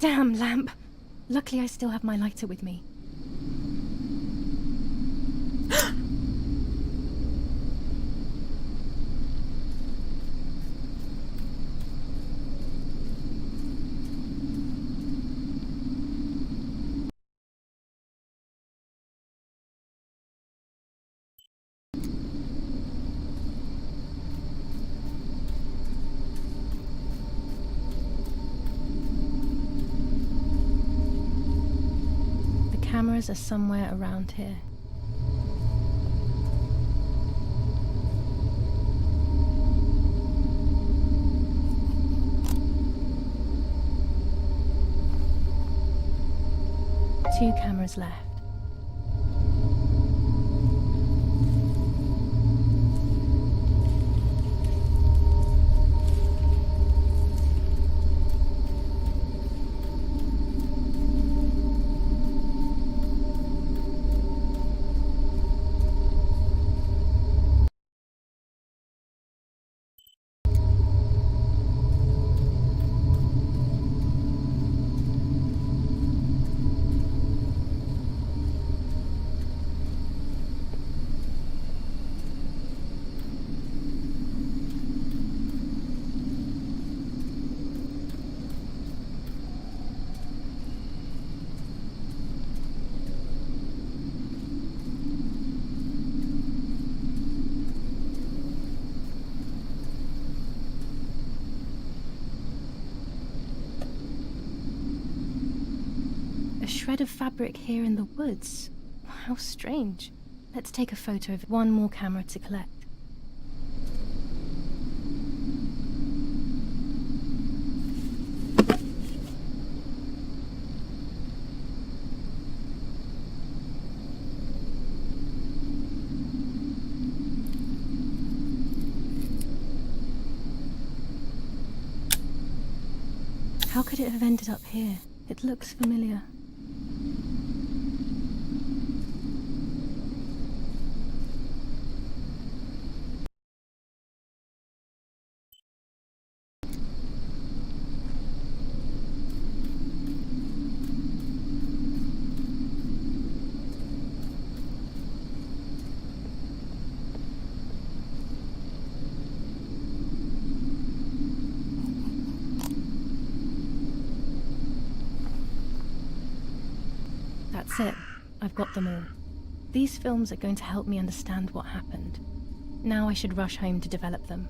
Damn lamp. Luckily I still have my lighter with me. Cameras are somewhere around here. Two cameras left. A shred of fabric here in the woods. How strange. Let's take a photo of it. One more camera to collect. How could it have ended up here? It looks familiar. That's it. I've got them all. These films are going to help me understand what happened. Now I should rush home to develop them.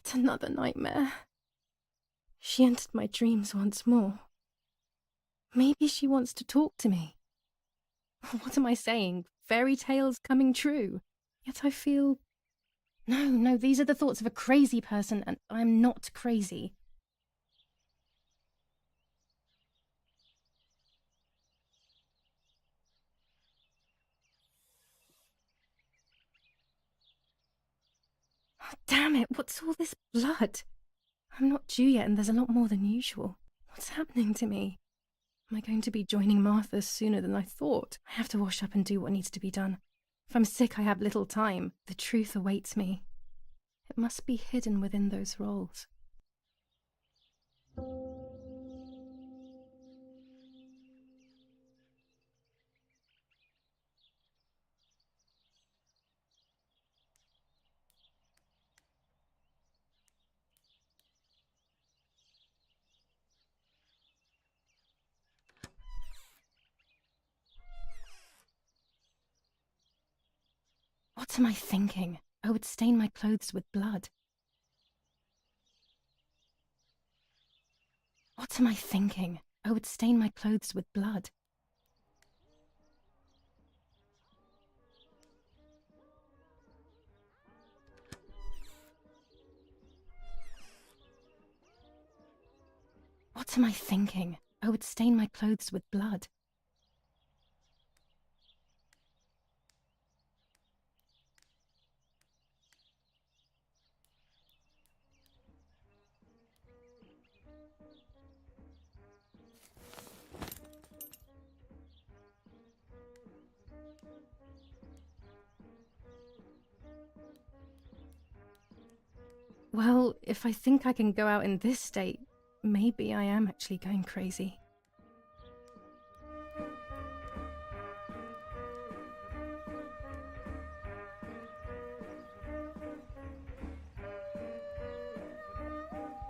Yet another nightmare. She entered my dreams once more. Maybe she wants to talk to me. What am I saying? Fairy tales coming true. Yet I feel... No, these are the thoughts of a crazy person, and I'm not crazy. Oh, damn it, what's all this blood? I'm not due yet, and there's a lot more than usual. What's happening to me? Am I going to be joining Martha sooner than I thought? I have to wash up and do what needs to be done. If I'm sick, I have little time. The truth awaits me. It must be hidden within those rolls. What am I thinking? I would stain my clothes with blood. What am I thinking? I would stain my clothes with blood. What am I thinking? I would stain my clothes with blood. Well, if I think I can go out in this state, maybe I am actually going crazy.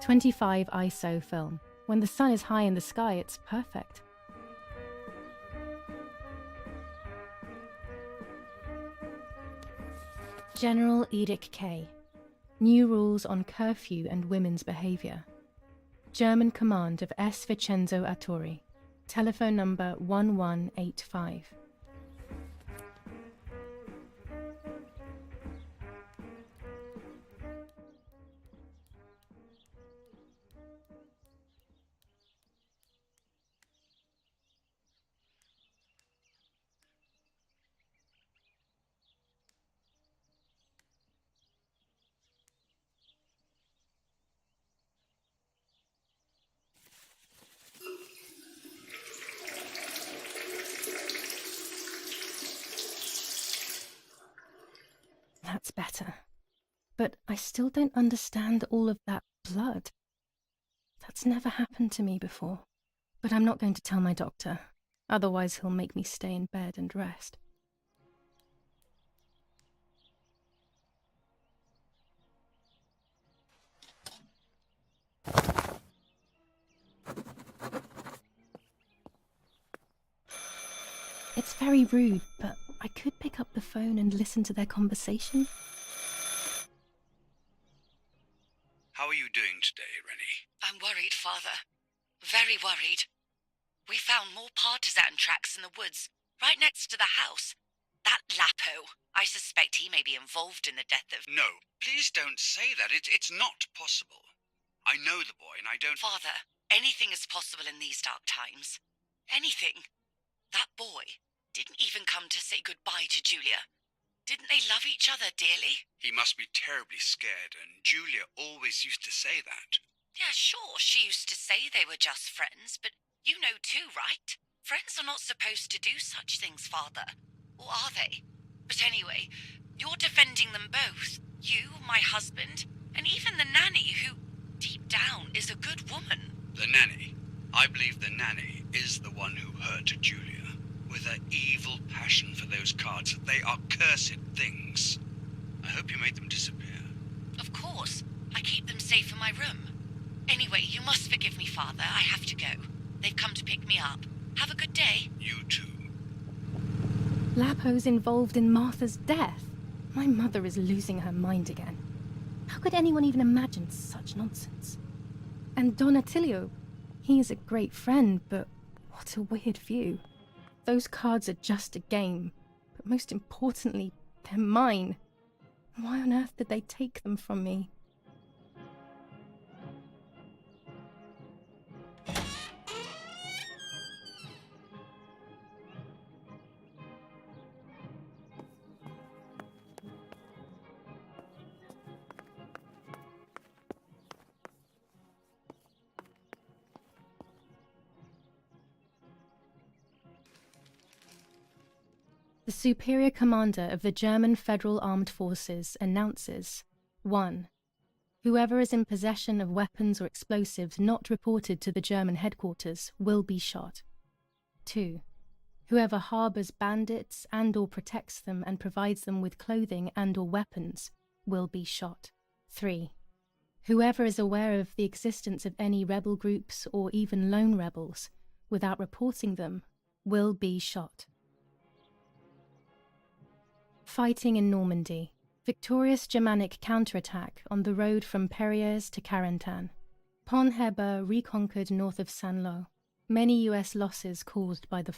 .25 ISO film. When the sun is high in the sky, it's perfect. General Edict K. New rules on curfew and women's behaviour. German command of S. Vincenzo Arturi. Telephone number 1185. That's better. But I still don't understand all of that blood. That's never happened to me before. But I'm not going to tell my doctor. Otherwise he'll make me stay in bed and rest. It's very rude, but I could pick up the phone and listen to their conversation. How are you doing today, Rennie? I'm worried, Father. Very worried. We found more partisan tracks in the woods, right next to the house. That Lapo, I suspect he may be involved in the death of... No, please don't say that. It's not possible. I know the boy and I don't... Father, anything is possible in these dark times. Anything. That boy didn't even come to say goodbye to Julia. Didn't they love each other dearly? He must be terribly scared, and Julia always used to say that. Yeah, sure, she used to say they were just friends, but you know too, right? Friends are not supposed to do such things, Father. Or are they? But anyway, you're defending them both. You, my husband, and even the nanny, who, deep down, is a good woman. The nanny. I believe the nanny is the one who hurt Julia. With her evil passion for those cards. They are cursed things. I hope you made them disappear. Of course. I keep them safe in my room. Anyway, you must forgive me, Father. I have to go. They've come to pick me up. Have a good day. You too. Lapo's involved in Martha's death. My mother is losing her mind again. How How could anyone even imagine such nonsense? And Don Attilio, he is a great friend, but what a weird view. Those cards are just a game, but most importantly, they're mine. Why on earth did they take them from me? The Superior Commander of the German Federal Armed Forces announces 1. Whoever is in possession of weapons or explosives not reported to the German headquarters will be shot. 2. Whoever harbors bandits and/or protects them and provides them with clothing and/or weapons will be shot. 3. Whoever is aware of the existence of any rebel groups or even lone rebels without reporting them will be shot. Fighting in Normandy. Victorious Germanic counterattack on the road from Perriers to Carentan. Pont Heber reconquered north of Saint-Lô. Many US losses caused by the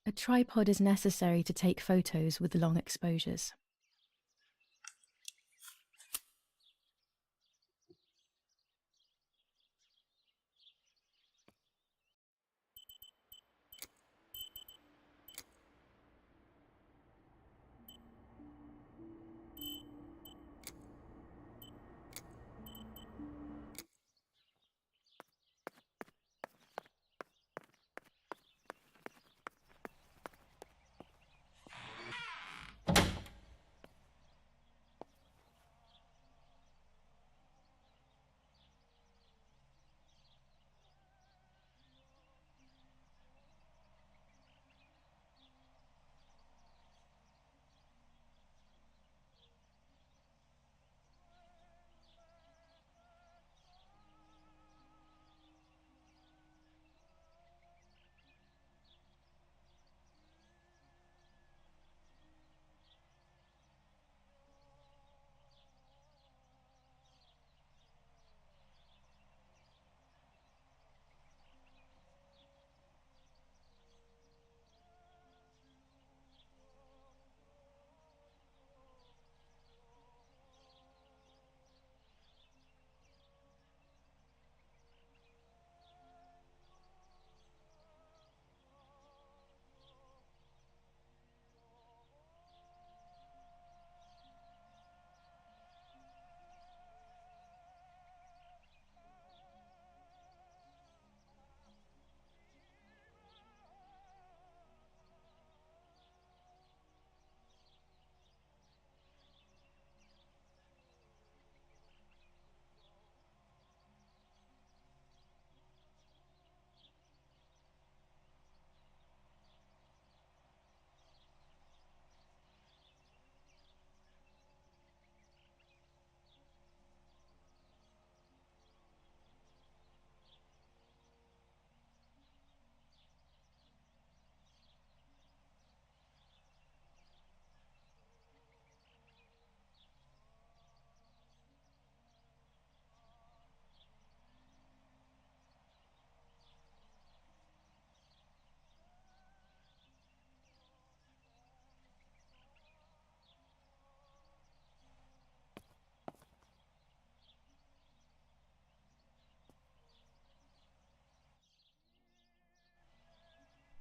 A tripod is necessary to take photos with long exposures.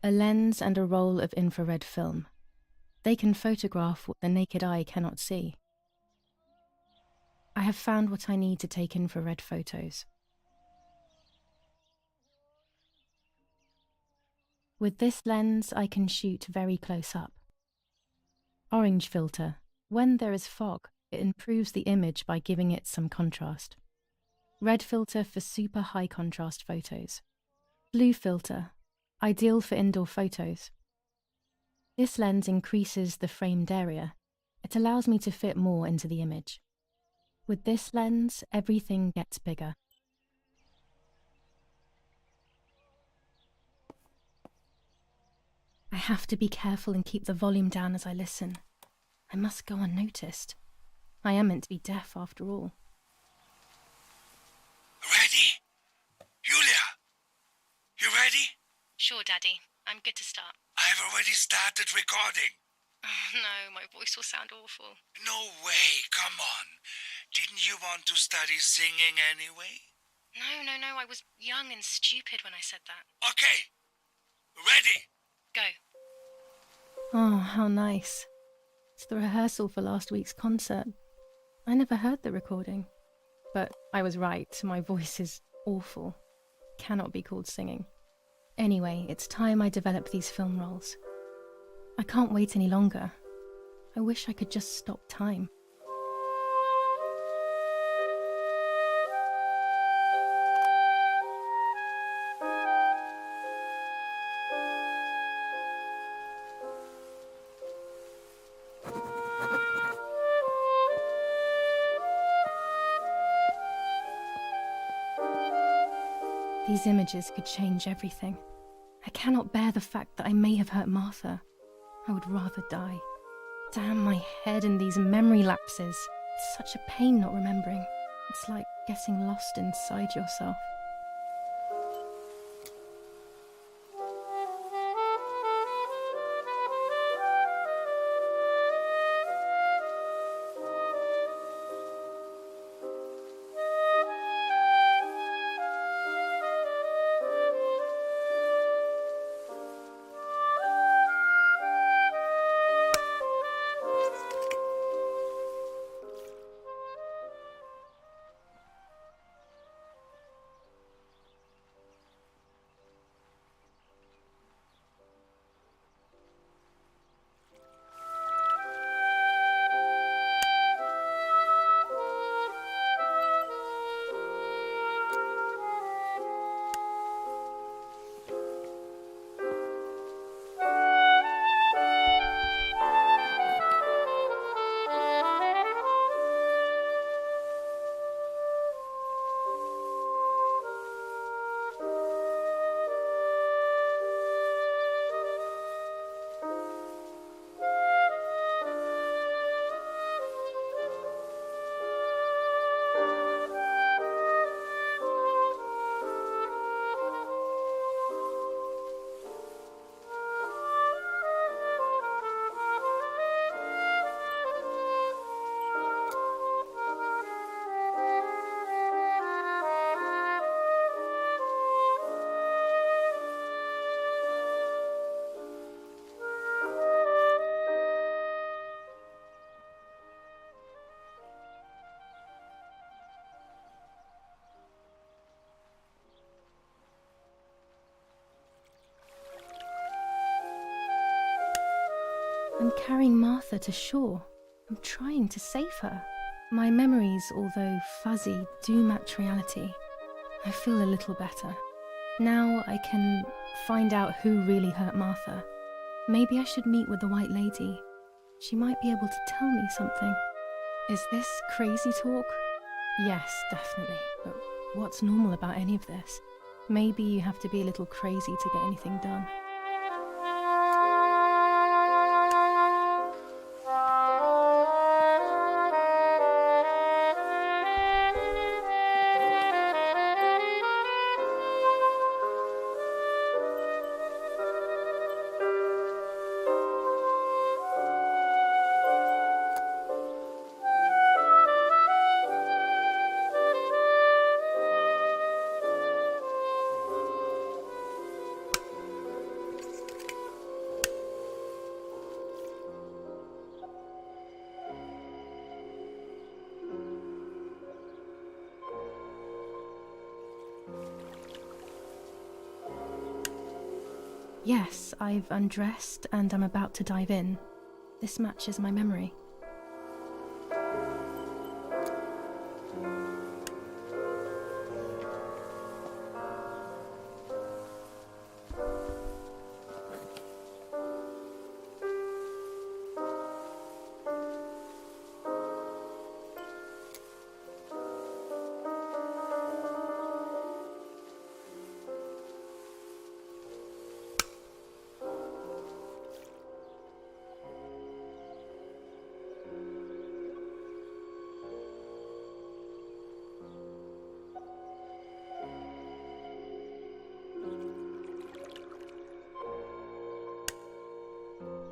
A lens and a roll of infrared film. They can photograph what the naked eye cannot see. I have found what I need to take infrared photos. With this lens, I can shoot very close up. Orange filter. When there is fog, it improves the image by giving it some contrast. Red filter for super high contrast photos. Blue filter, ideal for indoor photos. This lens increases the framed area. It allows me to fit more into the image. With this lens, everything gets bigger. I have to be careful and keep the volume down as I listen. I must go unnoticed. I am meant to be deaf after all. Ready? Julia? You ready? Sure, Daddy. I'm good to start. I've already started recording. Oh, no, my voice will sound awful. No way, come on. Didn't you want to study singing anyway? No, I was young and stupid when I said that. Okay, ready? Go. Oh, how nice. It's the rehearsal for last week's concert. I never heard the recording. But I was right, my voice is awful. Cannot be called singing. Anyway, it's time I develop these film roles. I can't wait any longer. I wish I could just stop time. These images could change everything. I cannot bear the fact that I may have hurt Martha. I would rather die. Damn my head and these memory lapses. It's such a pain not remembering. It's like getting lost inside yourself. I'm carrying Martha to shore. I'm trying to save her. My memories, although fuzzy, do match reality. I feel a little better. Now I can find out who really hurt Martha. Maybe I should meet with the White Lady. She might be able to tell me something. Is this crazy talk? Yes, definitely. But what's normal about any of this? Maybe you have to be a little crazy to get anything done. Yes, I've undressed and I'm about to dive in. This matches my memory.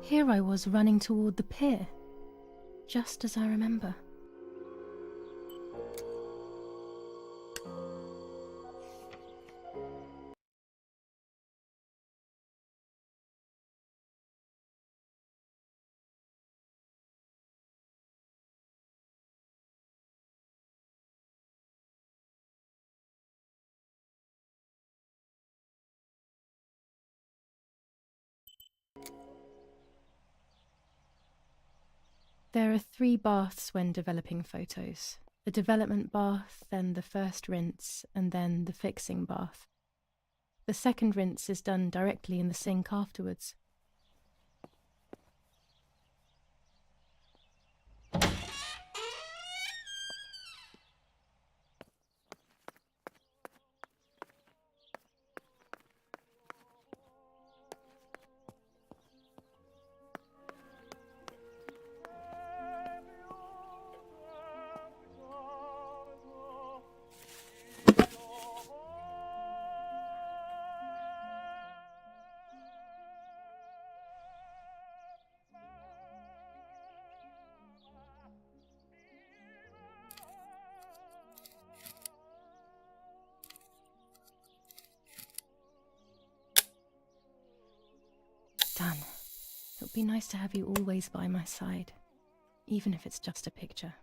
Here I was running toward the pier, just as I remember. There are 3 baths when developing photos. The development bath, then the first rinse, and then the fixing bath. The second rinse is done directly in the sink afterwards. Done. It would be nice to have you always by my side, even if it's just a picture.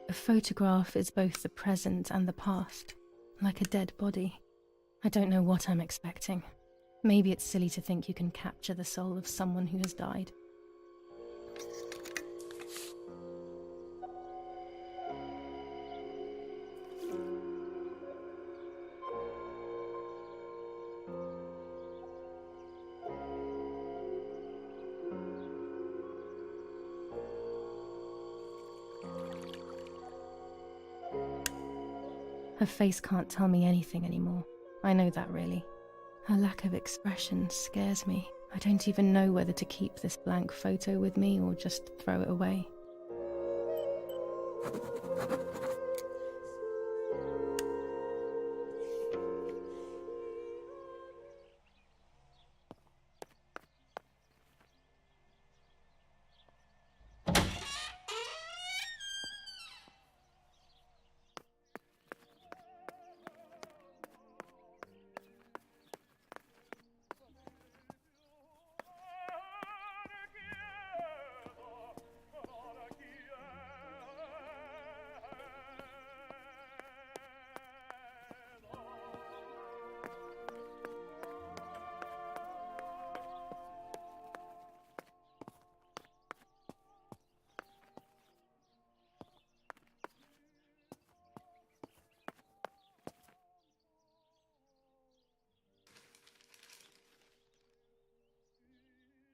A photograph is both the present and the past, like a dead body. I don't know what I'm expecting. Maybe it's silly to think you can capture the soul of someone who has died. Her face can't tell me anything anymore. I know that, really. Her lack of expression scares me. I don't even know whether to keep this blank photo with me or just throw it away.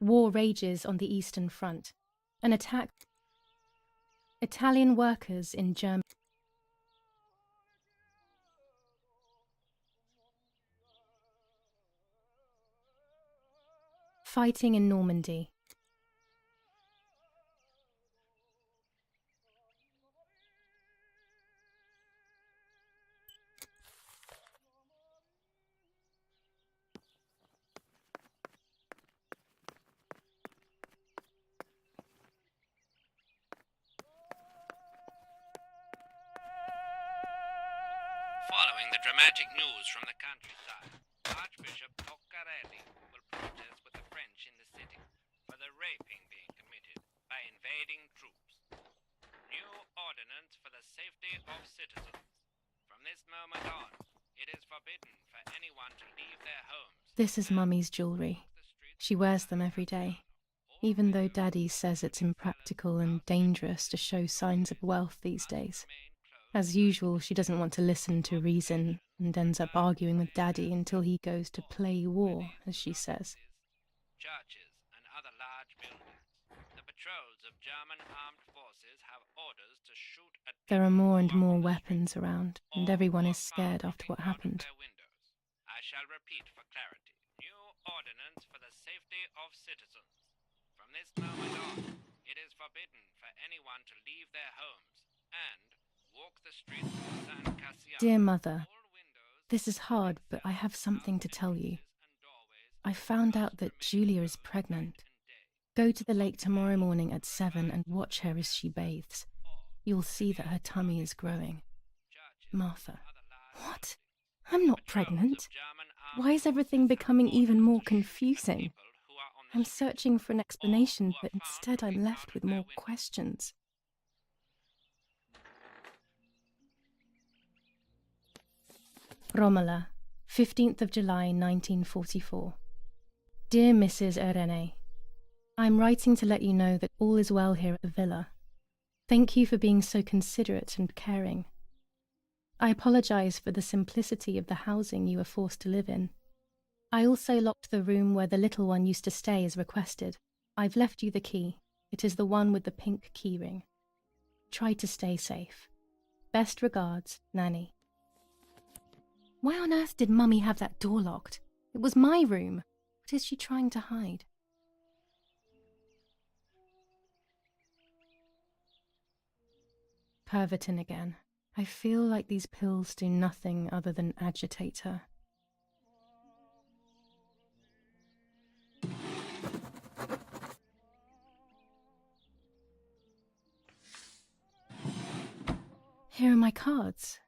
War rages on the Eastern Front. An attack. Italian workers in Germany. Fighting in Normandy. Following the dramatic news from the countryside, Archbishop Boccarelli will protest with the French in the city for the raping being committed by invading troops. New ordinance for the safety of citizens. From this moment on, it is forbidden for anyone to leave their homes. This is Mummy's jewellery. She wears them every day, even though Daddy says it's impractical and dangerous to show signs of wealth these days. As usual, she doesn't want to listen to reason and ends up arguing with Daddy until he goes to play war, as she says. Churches and other large buildings. The patrols of German armed forces have orders to shoot at There are people more and who are more on the weapons around, and or everyone who is are scared found after what peeping out of happened. their windows. I shall repeat for clarity. New ordinance for the safety of citizens. From this moment on, it is forbidden for anyone to leave their homes and walk the streets of San Cassiano. Dear Mother, All windows, this is hard, but I have something to tell you. I found out that Julia is pregnant. Go to the lake tomorrow morning at 7 and watch her as she bathes. You'll see that her tummy is growing. Martha. What? I'm not pregnant. Why is everything becoming even more confusing? I'm searching for an explanation, but instead I'm left with more questions. Romola, 15th of July 1944. Dear Mrs. Irene, I'm writing to let you know that all is well here at the villa. Thank you for being so considerate and caring. I apologise for the simplicity of the housing you were forced to live in. I also locked the room where the little one used to stay as requested. I've left you the key. It is the one with the pink keyring. Try to stay safe. Best regards, Nanny. Why on earth did Mummy have that door locked? It was my room. What is she trying to hide? Pervertin again. I feel like these pills do nothing other than agitate her. Here are my cards.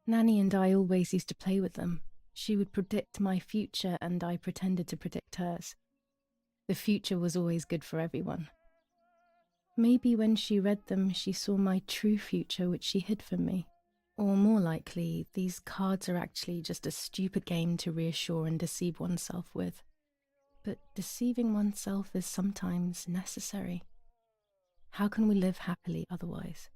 Nanny and I always used to play with them. She would predict my future and I pretended to predict hers. The future was always good for everyone. Maybe when she read them, she saw my true future which she hid from me. Or more likely, these cards are actually just a stupid game to reassure and deceive oneself with. But deceiving oneself is sometimes necessary. How can we live happily otherwise?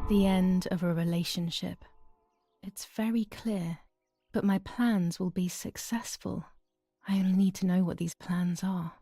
The end of a relationship. It's very clear, but my plans will be successful. I only need to know what these plans are.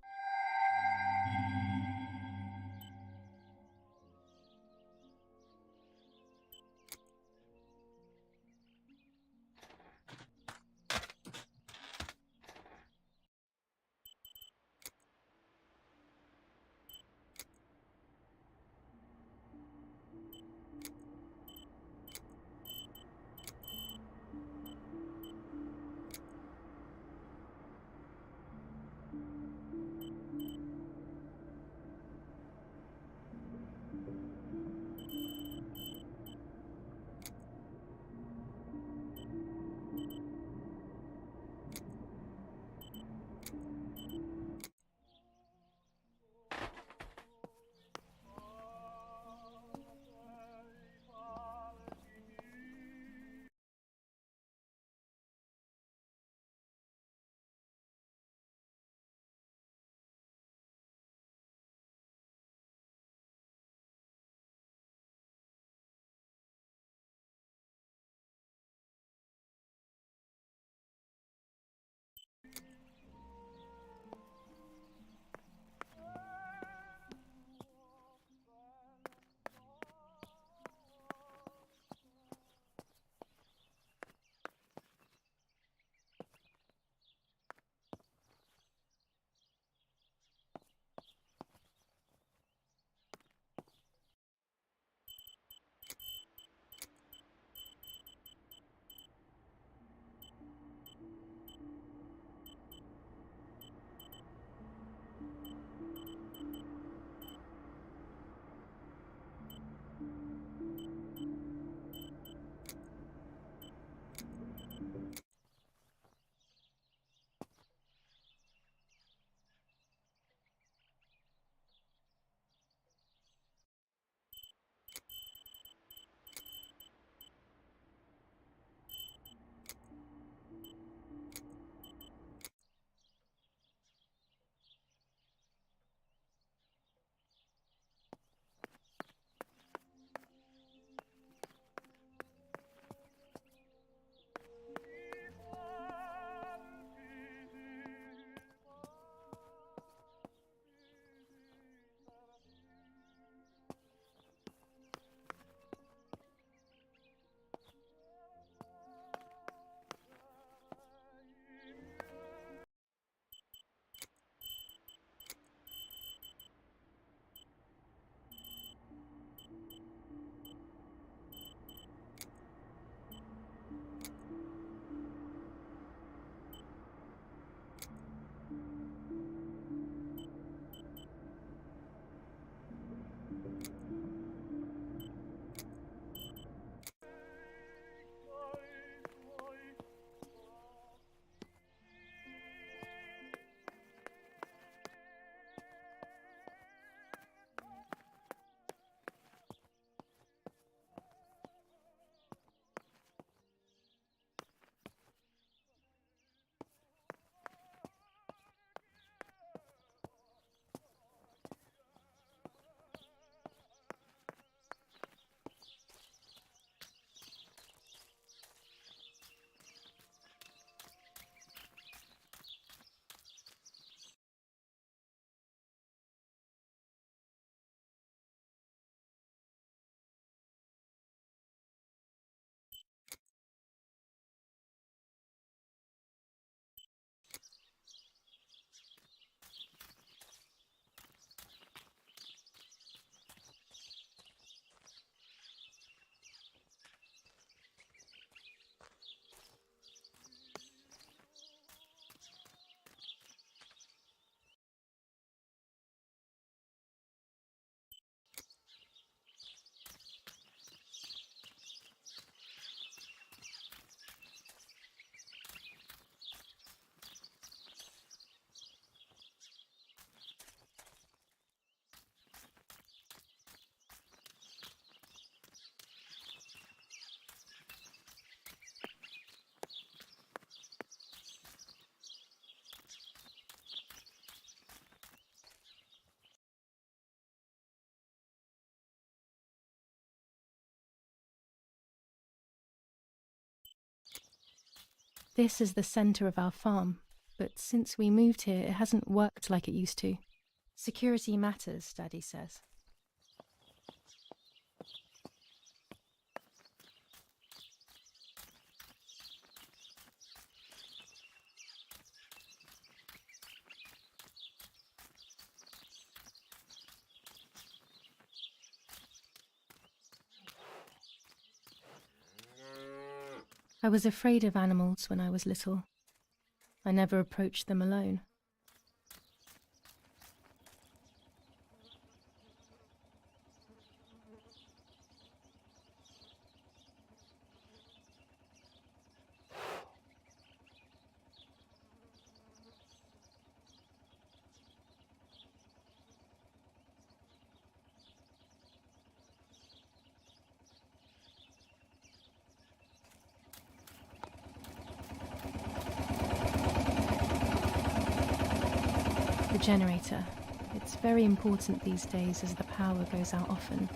This is the centre of our farm, but since we moved here, it hasn't worked like it used to. Security matters, Daddy says. I was afraid of animals when I was little. I never approached them alone. The generator. It's very important these days as the power goes out often.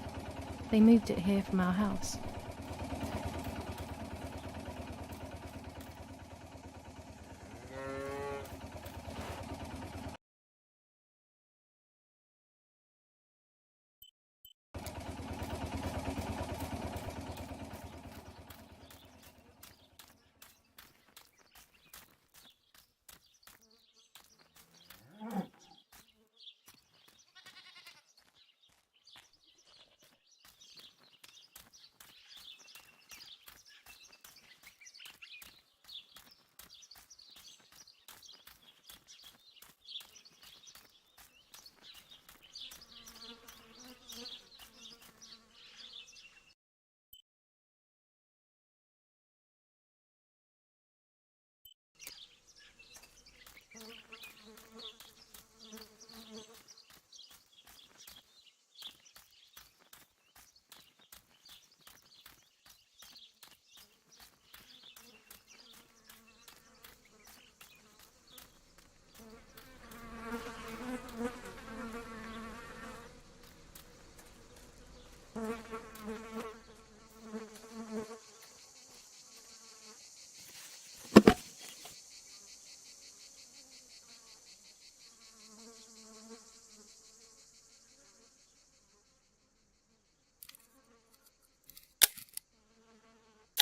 They moved it here from our house.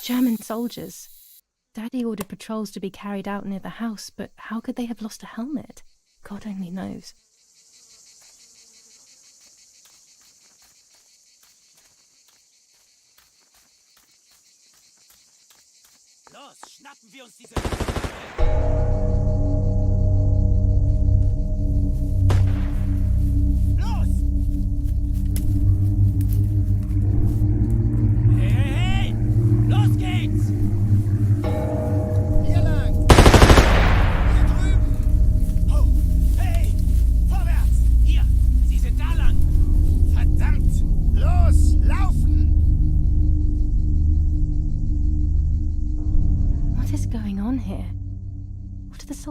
German soldiers. Daddy ordered patrols to be carried out near the house, but how could they have lost a helmet? God only knows. Los, schnappen wir uns diese...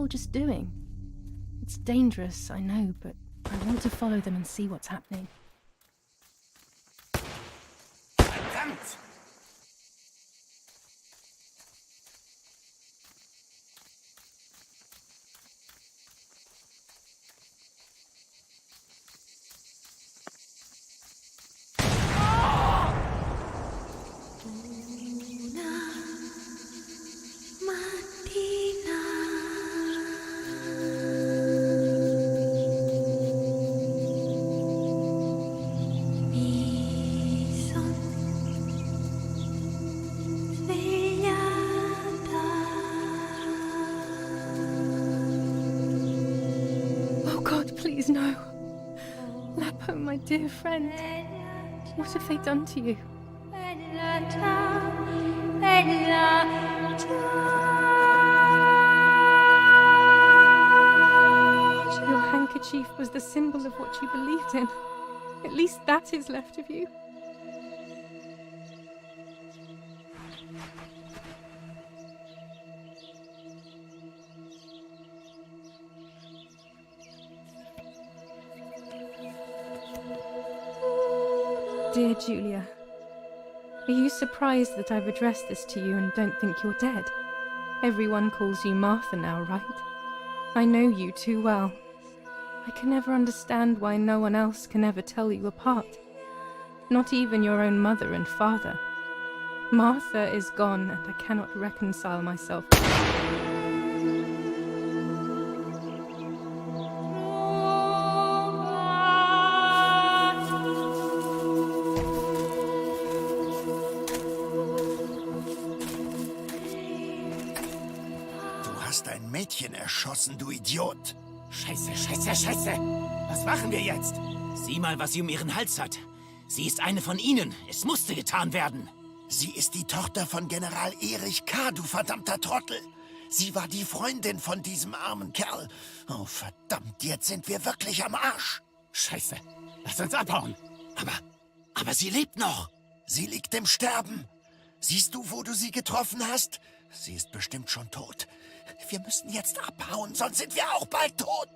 Just doing? It's dangerous, I know, but I want to follow them and see what's happening. Verdammt! Please, no. Lapo, my dear friend. What have they done to you? Your handkerchief was the symbol of what you believed in. At least that is left of you. Dear Julia, are you surprised that I've addressed this to you and don't think you're dead? Everyone calls you Martha now, right? I know you too well. I can never understand why no one else can ever tell you apart. Not even your own mother and father. Martha is gone, and I cannot reconcile myself. Du hast ein Mädchen erschossen, du Idiot. Scheiße, scheiße, scheiße. Was machen wir jetzt? Sieh mal, was sie um ihren Hals hat. Sie ist eine von ihnen. Es musste getan werden. Sie ist die Tochter von General Erich K., du verdammter Trottel. Sie war die Freundin von diesem armen Kerl. Oh, verdammt, jetzt sind wir wirklich am Arsch. Scheiße, lass uns abhauen. Aber sie lebt noch. Sie liegt im Sterben. Siehst du, wo du sie getroffen hast? Sie ist bestimmt schon tot. Wir müssen jetzt abhauen, sonst sind wir auch bald tot.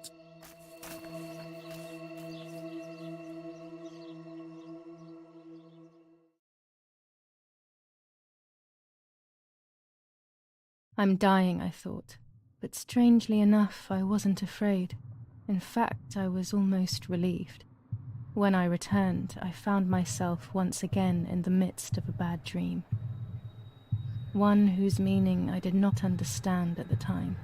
I'm dying, I thought, but strangely enough, I wasn't afraid. In fact, I was almost relieved. When I returned, I found myself once again in the midst of a bad dream. One whose meaning I did not understand at the time.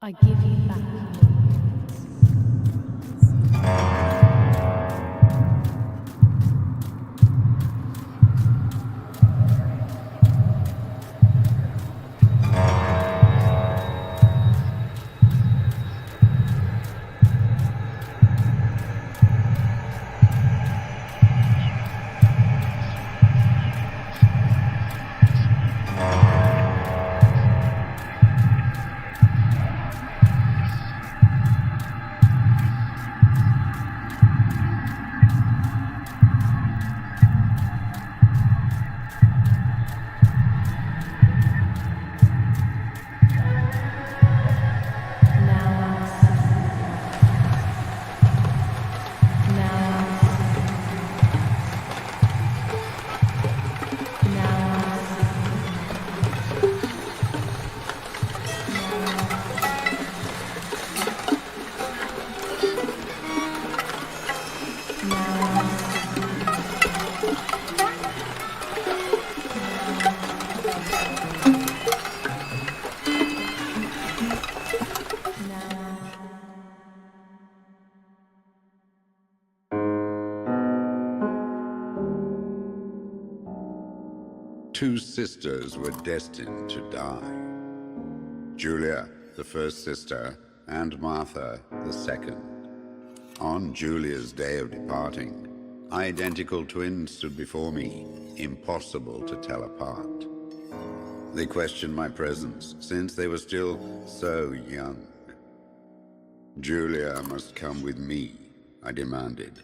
I give you back. Two sisters were destined to die. Julia, the first sister, and Martha, the second. On Julia's day of departing, Identical twins stood before me, impossible to tell apart. They questioned my presence, since they were still so young. Julia must come with me, I demanded.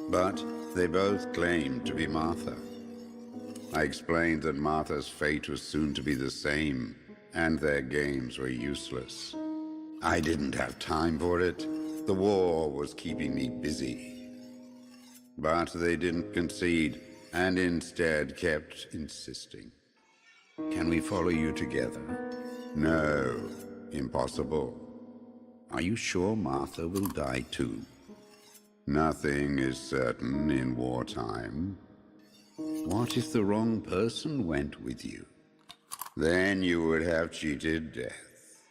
But they both claimed to be Martha. I explained that Martha's fate was soon to be the same, and their games were useless. I didn't have time for it. The war was keeping me busy. But they didn't concede, and instead kept insisting. Can we follow you together? No, impossible. Are you sure Martha will die too? Nothing is certain in wartime. What if the wrong person went with you? Then you would have cheated death.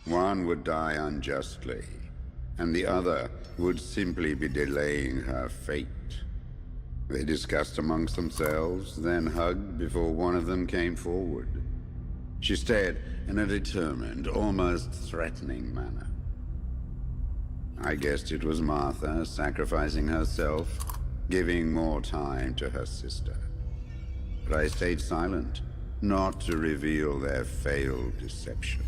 One would die unjustly, and the other would simply be delaying her fate. They discussed amongst themselves, then hugged before one of them came forward. She stared in a determined, almost threatening manner. I guessed it was Martha sacrificing herself, giving more time to her sister. But I stayed silent, not to reveal their failed deception.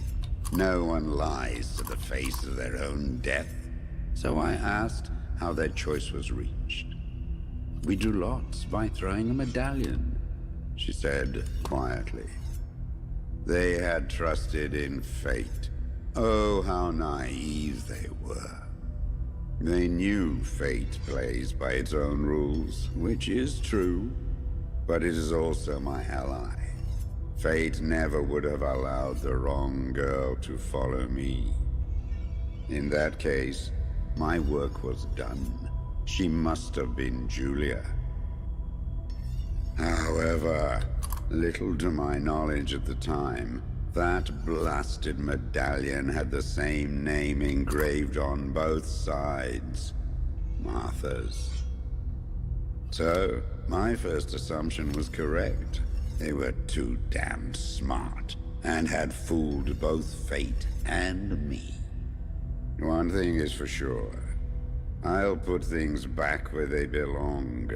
No one lies to the face of their own death, so I asked how their choice was reached. We drew lots by throwing a medallion, she said quietly. They had trusted in fate. Oh, how naive they were. They knew fate plays by its own rules, which is true, but it is also my ally. Fate never would have allowed the wrong girl to follow me. In that case, my work was done. She must have been Julia. However, little to my knowledge at the time, that blasted medallion had the same name engraved on both sides. Martha's. So, my first assumption was correct. They were too damn smart, and had fooled both fate and me. One thing is for sure. I'll put things back where they belong.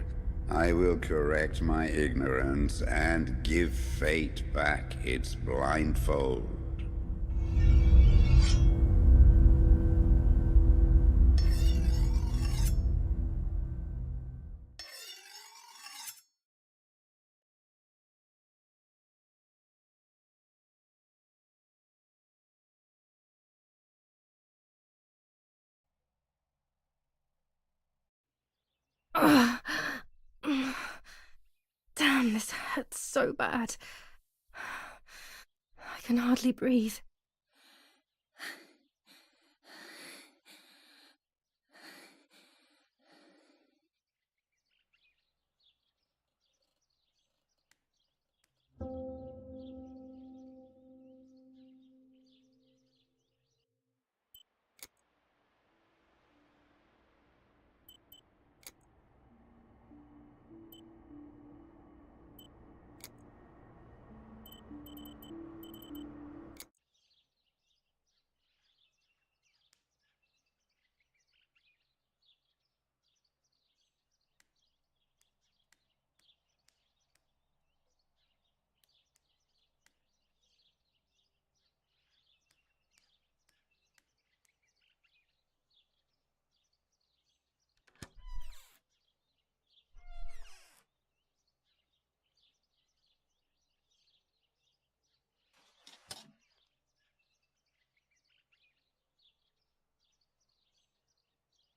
I will correct my ignorance and give fate back its blindfold. Damn, this hurts so bad. I can hardly breathe.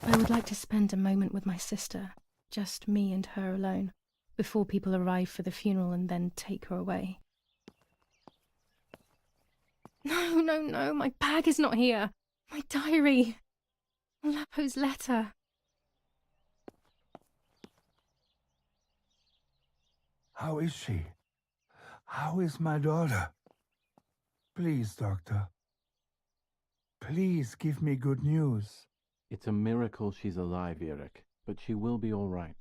I would like to spend a moment with my sister, just me and her alone, before people arrive for the funeral and then take her away. No, no, no, my bag is not here. My diary. Lapo's letter. How is she? How is my daughter? Please, doctor. Please give me good news. It's a miracle she's alive, Eric, but she will be all right.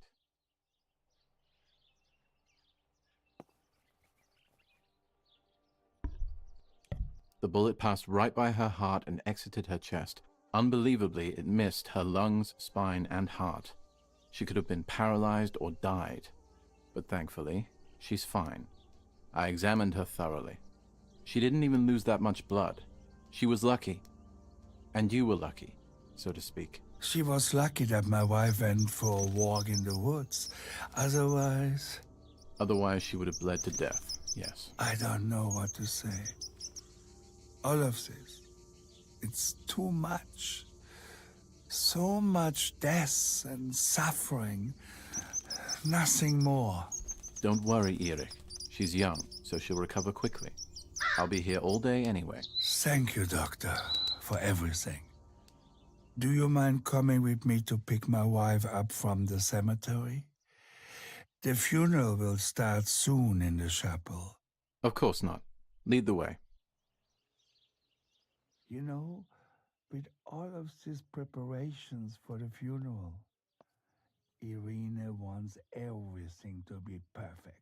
The bullet passed right by her heart and exited her chest. Unbelievably, it missed her lungs, spine, and heart. She could have been paralyzed or died. But thankfully, she's fine. I examined her thoroughly. She didn't even lose that much blood. She was lucky. And you were lucky, so to speak. She was lucky that my wife went for a walk in the woods. Otherwise... Otherwise, she would have bled to death, yes. I don't know what to say. All of this. It's too much. So much death and suffering. Nothing more. Don't worry, Erik. She's young, so she'll recover quickly. I'll be here all day anyway. Thank you, Doctor, for everything. Do you mind coming with me to pick my wife up from the cemetery? The funeral will start soon in the chapel. Of course not. Lead the way. You know, with all of these preparations for the funeral, Irene wants everything to be perfect.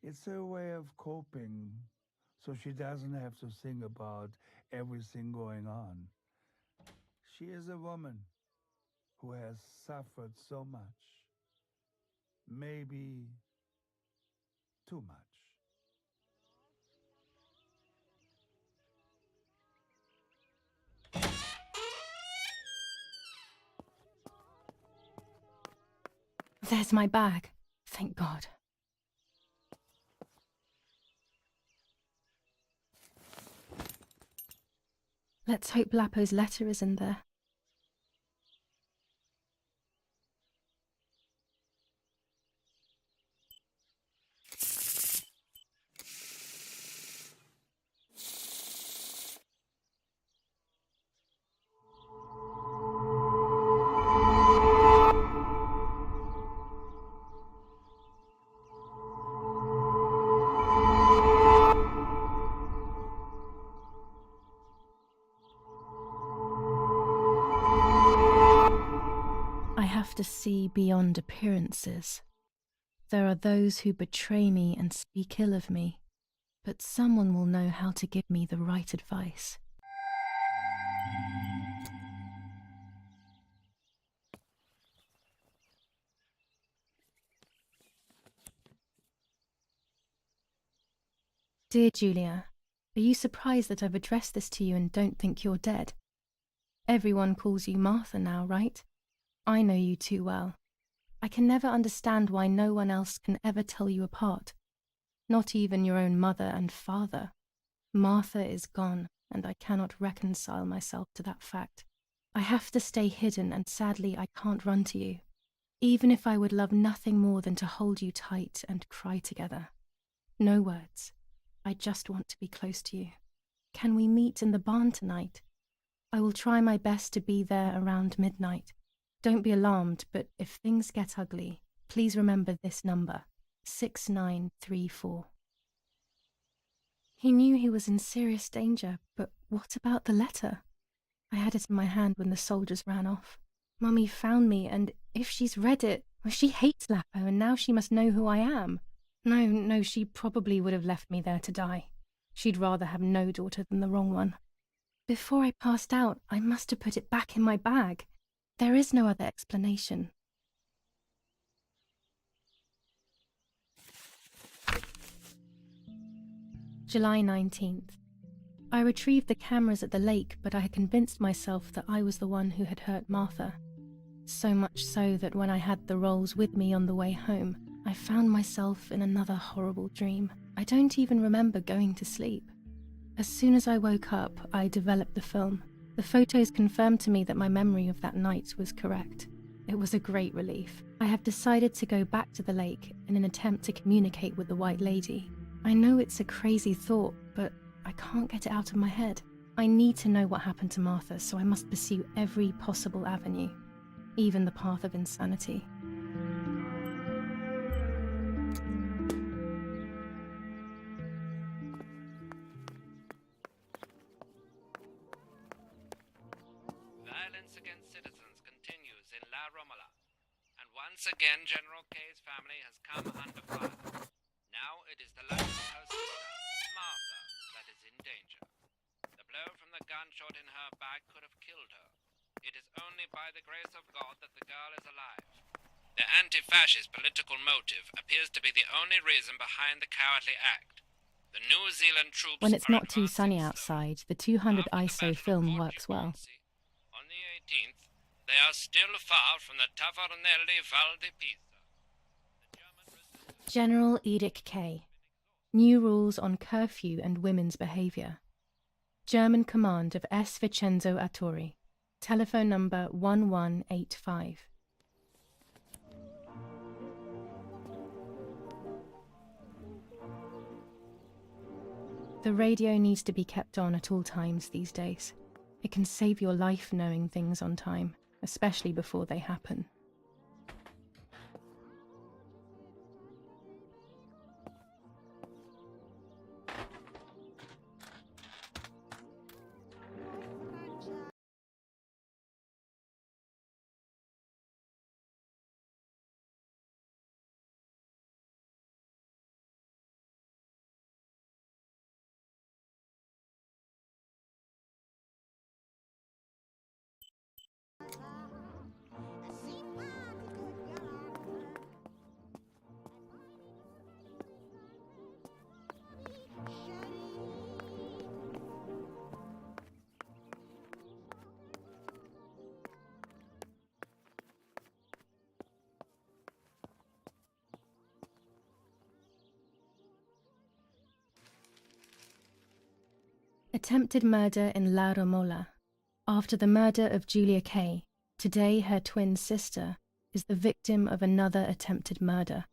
It's her way of coping, so she doesn't have to think about everything going on. She is a woman who has suffered so much. Maybe too much. There's my bag. Thank God. Let's hope Lapo's letter is in there. I have to see beyond appearances. There are those who betray me and speak ill of me, but someone will know how to give me the right advice. Dear Julia, are you surprised that I've addressed this to you and don't think you're dead? Everyone calls you Martha now, right? I know you too well. I can never understand why no one else can ever tell you apart. Not even your own mother and father. Martha is gone, and I cannot reconcile myself to that fact. I have to stay hidden, and sadly I can't run to you. Even if I would love nothing more than to hold you tight and cry together. No words. I just want to be close to you. Can we meet in the barn tonight? I will try my best to be there around midnight. Don't be alarmed, but if things get ugly, please remember this number, 6934. He knew he was in serious danger, but what about the letter? I had it in my hand when the soldiers ran off. Mummy found me, and if she's read it, well, she hates Lapo, and now she must know who I am. No, she probably would have left me there to die. She'd rather have no daughter than the wrong one. Before I passed out, I must have put it back in my bag. There is no other explanation. July 19th. I retrieved the cameras at the lake, but I had convinced myself that I was the one who had hurt Martha. So much so that when I had the rolls with me on the way home, I found myself in another horrible dream. I don't even remember going to sleep. As soon as I woke up, I developed the film. The photos confirmed to me that my memory of that night was correct. It was a great relief. I have decided to go back to the lake in an attempt to communicate with the White Lady. I know it's a crazy thought, but I can't get it out of my head. I need to know what happened to Martha, so I must pursue every possible avenue, even the path of insanity. Violence against citizens continues in La Romola, and once again General K's family has come under fire. Now it is the life of her sister, Martha, that is in danger. The blow from the gunshot in her back could have killed her. It is only by the grace of God that the girl is alive. The anti-fascist political motive appears to be the only reason behind the cowardly act. The New Zealand troops When it's are not too sunny outside, the 200 ISO film works well. On the 18th, they are still far from the Tavernelli Val di Pisa. General Edict K. New rules on curfew and women's behaviour. German command of S. Vincenzo Attori. Telephone number 1185. The radio needs to be kept on at all times these days. It can save your life knowing things on time, especially before they happen. Attempted murder in La Romola. After the murder of Julia Kay, today her twin sister is the victim of another attempted murder.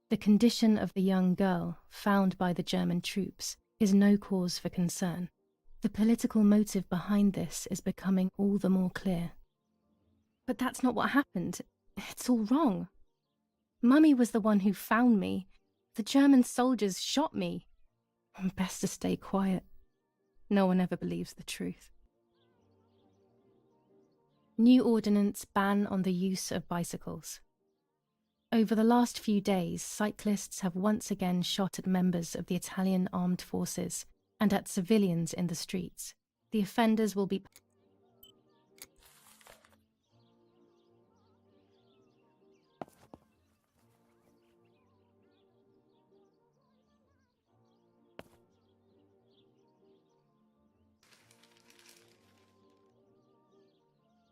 The condition of the young girl, found by the German troops, is no cause for concern. The political motive behind this is becoming all the more clear. But that's not what happened. It's all wrong. Mummy was the one who found me. The German soldiers shot me. Best to stay quiet. No one ever believes the truth. New ordinance ban on the use of bicycles. Over the last few days, cyclists have once again shot at members of the Italian armed forces and at civilians in the streets. The offenders will be...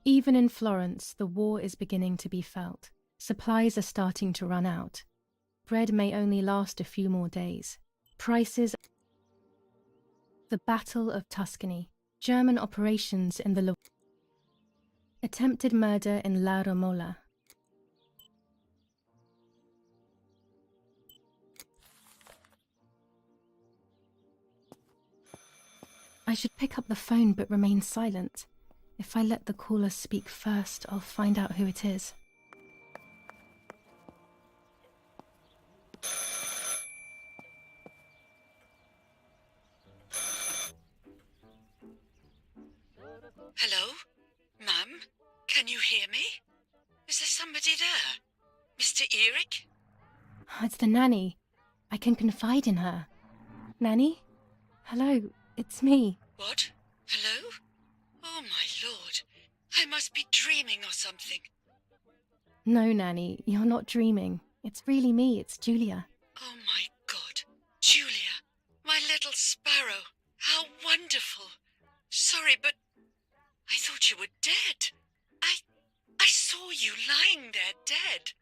Even in Florence, the war is beginning to be felt. Supplies are starting to run out. Bread may only last a few more days. Prices... The Battle of Tuscany. German operations in the... Attempted murder in La Romola. I should pick up the phone but remain silent. If I let the caller speak first, I'll find out who it is. Hello? Ma'am? Can you hear me? Is there somebody there? Mr. Eric? It's the nanny. I can confide in her. Nanny? Hello, it's me. What? Hello? Oh my lord. I must be dreaming or something. No, Nanny, you're not dreaming. It's really me, it's Julia. Oh my God. Julia, my little sparrow. How wonderful. Sorry, but I thought you were dead. I saw you lying there dead.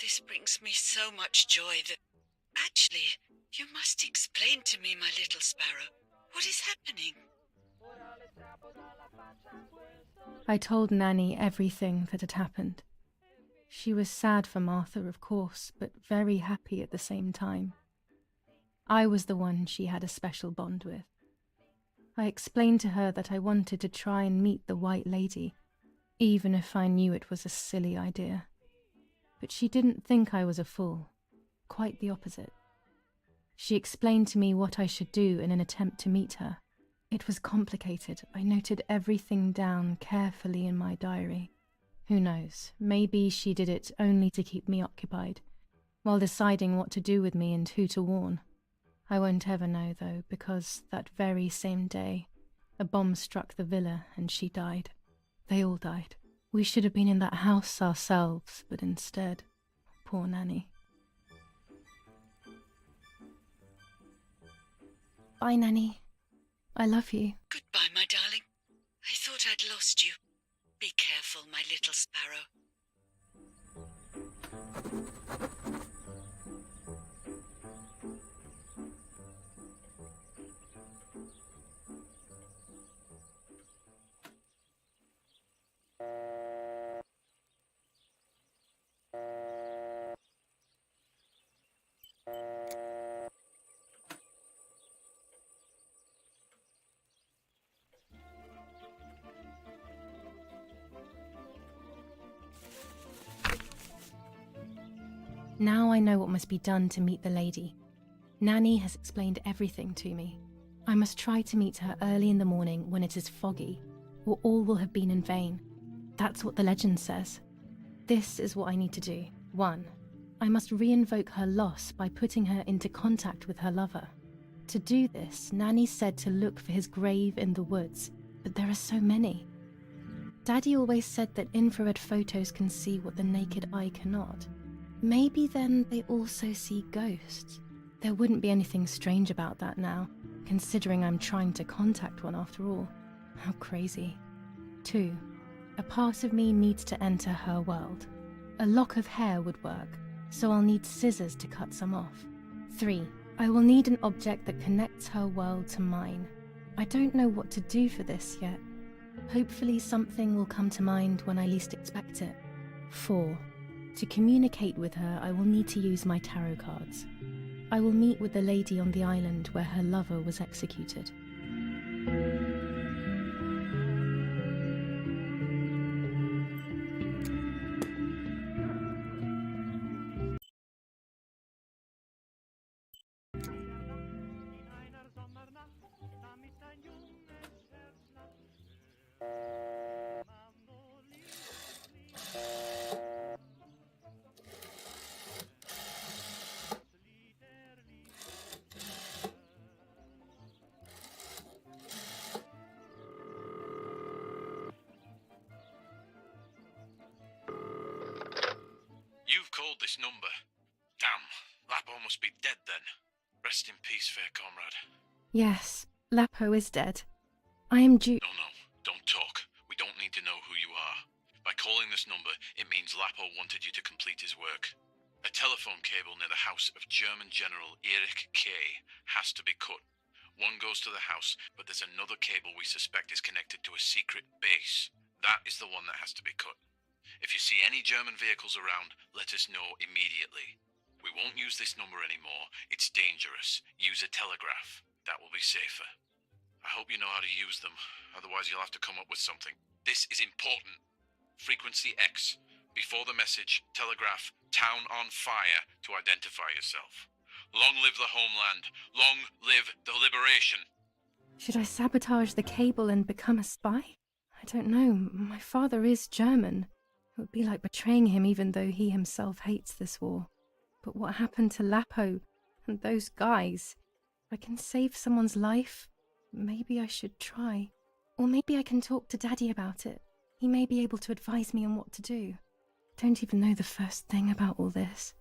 This brings me so much joy that... Actually, you must explain to me, my little sparrow. What is happening? I told Nanny everything that had happened. She was sad for Martha, of course, but very happy at the same time. I was the one she had a special bond with. I explained to her that I wanted to try and meet the White Lady, even if I knew it was a silly idea. But she didn't think I was a fool. Quite the opposite. She explained to me what I should do in an attempt to meet her. It was complicated. I noted everything down carefully in my diary. Who knows, maybe she did it only to keep me occupied, while deciding what to do with me and who to warn. I won't ever know, though, because that very same day, a bomb struck the villa and she died. They all died. We should have been in that house ourselves, but instead, poor Nanny. Bye, Nanny. I love you. Goodbye, my darling. I thought I'd lost you. Be careful, my little sparrow. Now I know what must be done to meet the lady. Nanny has explained everything to me. I must try to meet her early in the morning when it is foggy, or all will have been in vain. That's what the legend says. This is what I need to do. 1. I must re-invoke her loss by putting her into contact with her lover. To do this, Nanny said to look for his grave in the woods, but there are so many. Daddy always said that infrared photos can see what the naked eye cannot. Maybe then they also see ghosts. There wouldn't be anything strange about that now, considering I'm trying to contact one after all. How crazy. 2. A part of me needs to enter her world. A lock of hair would work, so I'll need scissors to cut some off. 3. I will need an object that connects her world to mine. I don't know what to do for this yet. Hopefully something will come to mind when I least expect it. 4. To communicate with her, I will need to use my tarot cards. I will meet with the lady on the island where her lover was executed. You've called this number. Damn, Lapo must be dead then. Rest in peace, fair comrade. Yes, Lapo is dead. I am due. No, don't talk. We don't need to know who you are. By calling this number, it means Lapo wanted you to complete his work. A telephone cable near the house of German General Erich K. has to be cut. One goes to the house, but there's another cable we suspect is connected to a secret base. That is the one that has to be cut. If you see any German vehicles around, let us know immediately. We won't use this number anymore. It's dangerous. Use a telegraph. That will be safer. I hope you know how to use them. Otherwise, you'll have to come up with something. This is important. Frequency X. Before the message, telegraph town on fire to identify yourself. Long live the homeland. Long live the liberation. Should I sabotage the cable and become a spy? I don't know. My father is German. It would be like betraying him even though he himself hates this war. But what happened to Lapo and those guys? If I can save someone's life, maybe I should try. Or maybe I can talk to Daddy about it. He may be able to advise me on what to do. I don't even know the first thing about all this.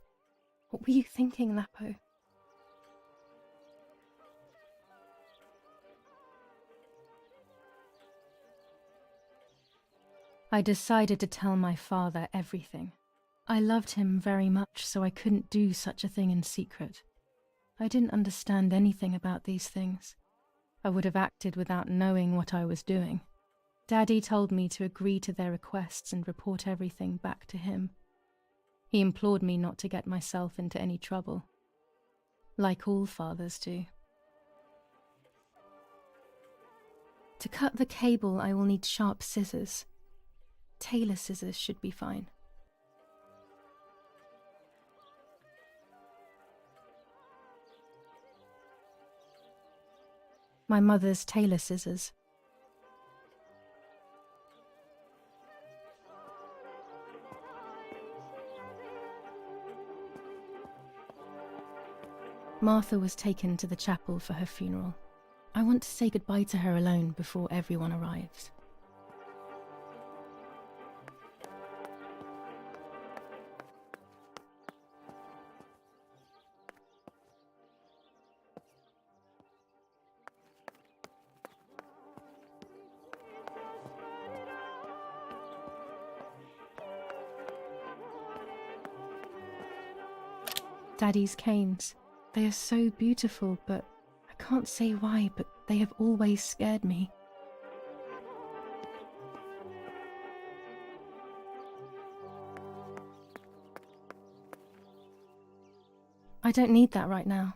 What were you thinking, Lapo? I decided to tell my father everything. I loved him very much, so I couldn't do such a thing in secret. I didn't understand anything about these things. I would have acted without knowing what I was doing. Daddy told me to agree to their requests and report everything back to him. He implored me not to get myself into any trouble, like all fathers do. To cut the cable, I will need sharp scissors. Tailor scissors should be fine. My mother's tailor scissors. Martha was taken to the chapel for her funeral. I want to say goodbye to her alone before everyone arrives. Daddy's canes. They are so beautiful, but I can't say why, but they have always scared me. I don't need that right now.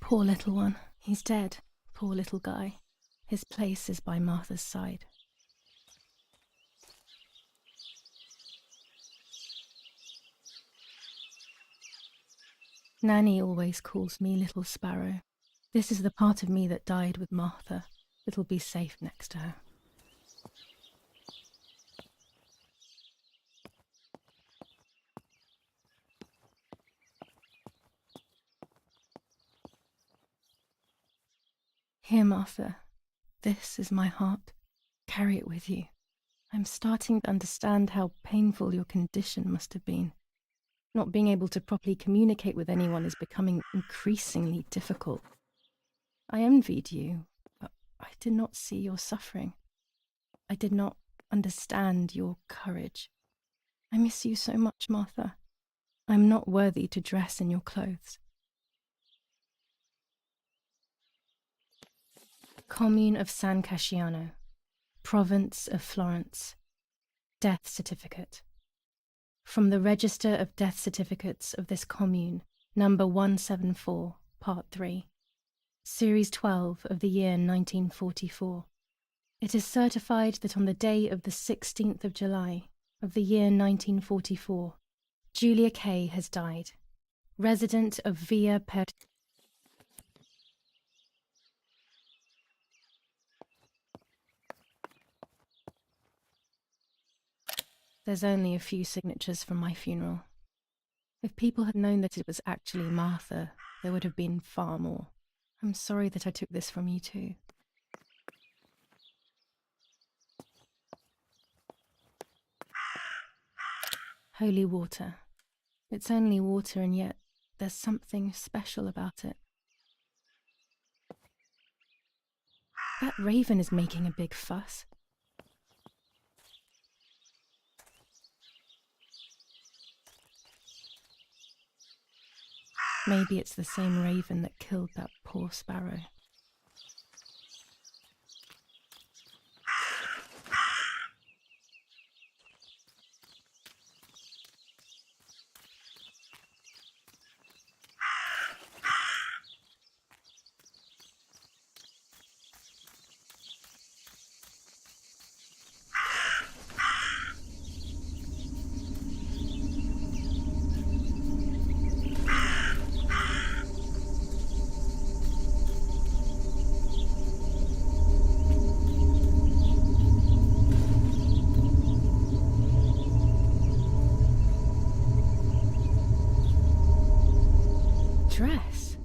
Poor little one. He's dead. Poor little guy. His place is by Martha's side. Nanny always calls me Little Sparrow. This is the part of me that died with Martha. It'll be safe next to her. Here, Martha. This is my heart. Carry it with you. I'm starting to understand how painful your condition must have been. Not being able to properly communicate with anyone is becoming increasingly difficult. I envied you, but I did not see your suffering. I did not understand your courage. I miss you so much, Martha. I'm not worthy to dress in your clothes. Commune of San Casciano, Province of Florence. Death certificate. From the Register of Death Certificates of this commune, number 174, part 3, series 12 of the year 1944. It is certified that on the day of the 16th of July of the year 1944, Julia K. has died, resident of Via Per... There's only a few signatures from my funeral. If people had known that it was actually Martha, there would have been far more. I'm sorry that I took this from you too. Holy water. It's only water, and yet there's something special about it. That raven is making a big fuss. Maybe it's the same raven that killed that poor sparrow. Dress.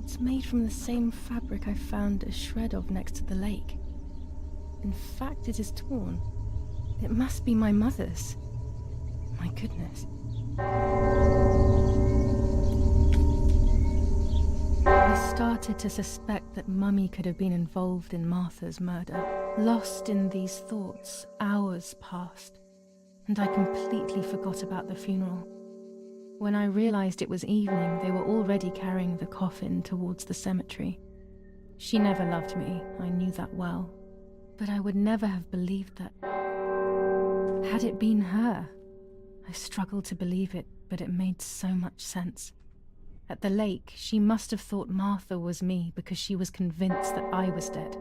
It's made from the same fabric I found a shred of next to the lake. In fact, it is torn. It must be my mother's. My goodness. I started to suspect that Mummy could have been involved in Martha's murder. Lost in these thoughts, hours passed, and I completely forgot about the funeral. When I realized it was evening, they were already carrying the coffin towards the cemetery. She never loved me, I knew that well, but I would never have believed that. Had it been her? I struggled to believe it, but it made so much sense. At the lake, she must have thought Martha was me because she was convinced that I was dead.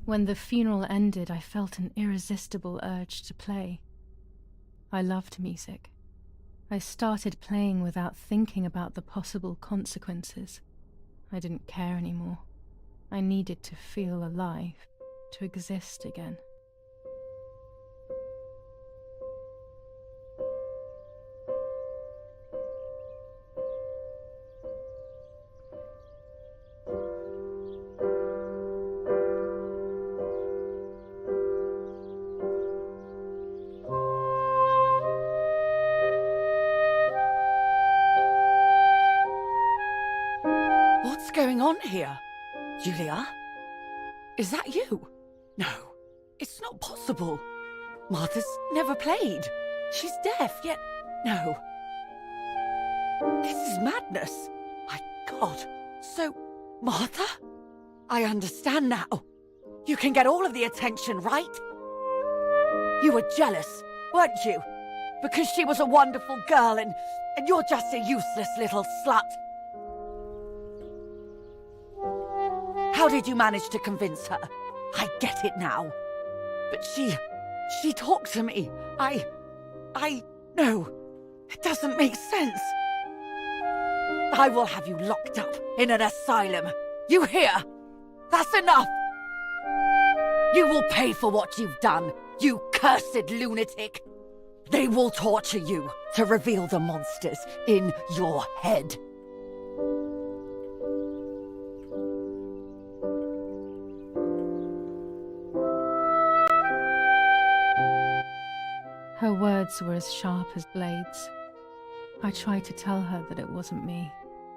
When the funeral ended, I felt an irresistible urge to play. I loved music. I started playing without thinking about the possible consequences. I didn't care anymore. I needed to feel alive, to exist again. What's going on here? Julia? Is that you? No, It's not possible. Martha's never played. She's deaf, yet no. This is madness. My God. So, Martha? I understand now. You can get all of the attention, right? You were jealous, weren't you? Because she was a wonderful girl and you're just a useless little slut. How did you manage to convince her? I get it now. But she talked to me. No, it doesn't make sense. I will have you locked up in an asylum. You hear? That's enough. You will pay for what you've done, you cursed lunatic. They will torture you to reveal the monsters in your head. Her words were as sharp as blades. I tried to tell her that it wasn't me.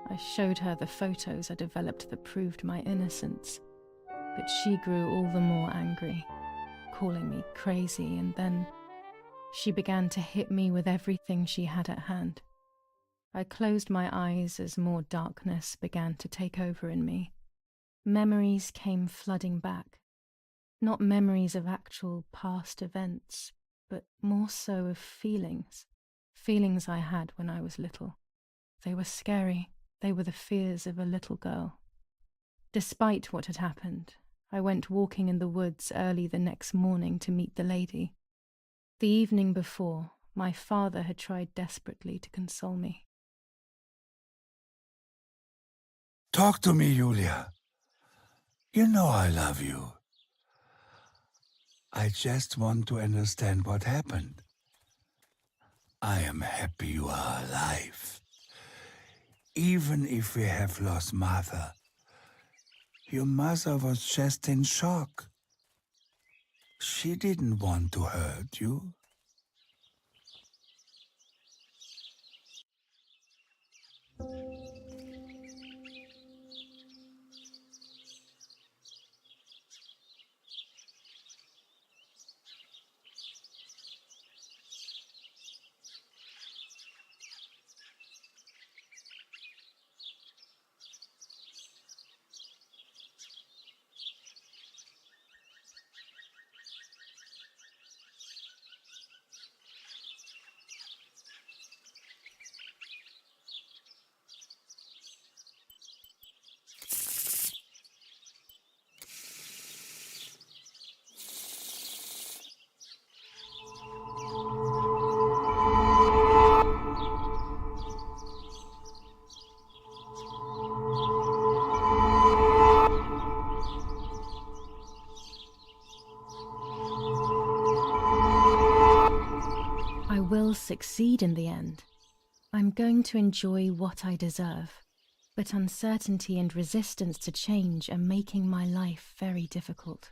I showed her the photos I developed that proved my innocence. But she grew all the more angry, calling me crazy, and then she began to hit me with everything she had at hand. I closed my eyes as more darkness began to take over in me. Memories came flooding back. Not memories of actual past events, but more so of feelings. Feelings I had when I was little. They were scary. They were the fears of a little girl. Despite what had happened, I went walking in the woods early the next morning to meet the lady. The evening before, my father had tried desperately to console me. Talk to me, Julia. You know I love you. I just want to understand what happened. I am happy you are alive. Even if we have lost Mother, your mother was just in shock. She didn't want to hurt you. I will succeed in the end. I'm going to enjoy what I deserve. But uncertainty and resistance to change are making my life very difficult.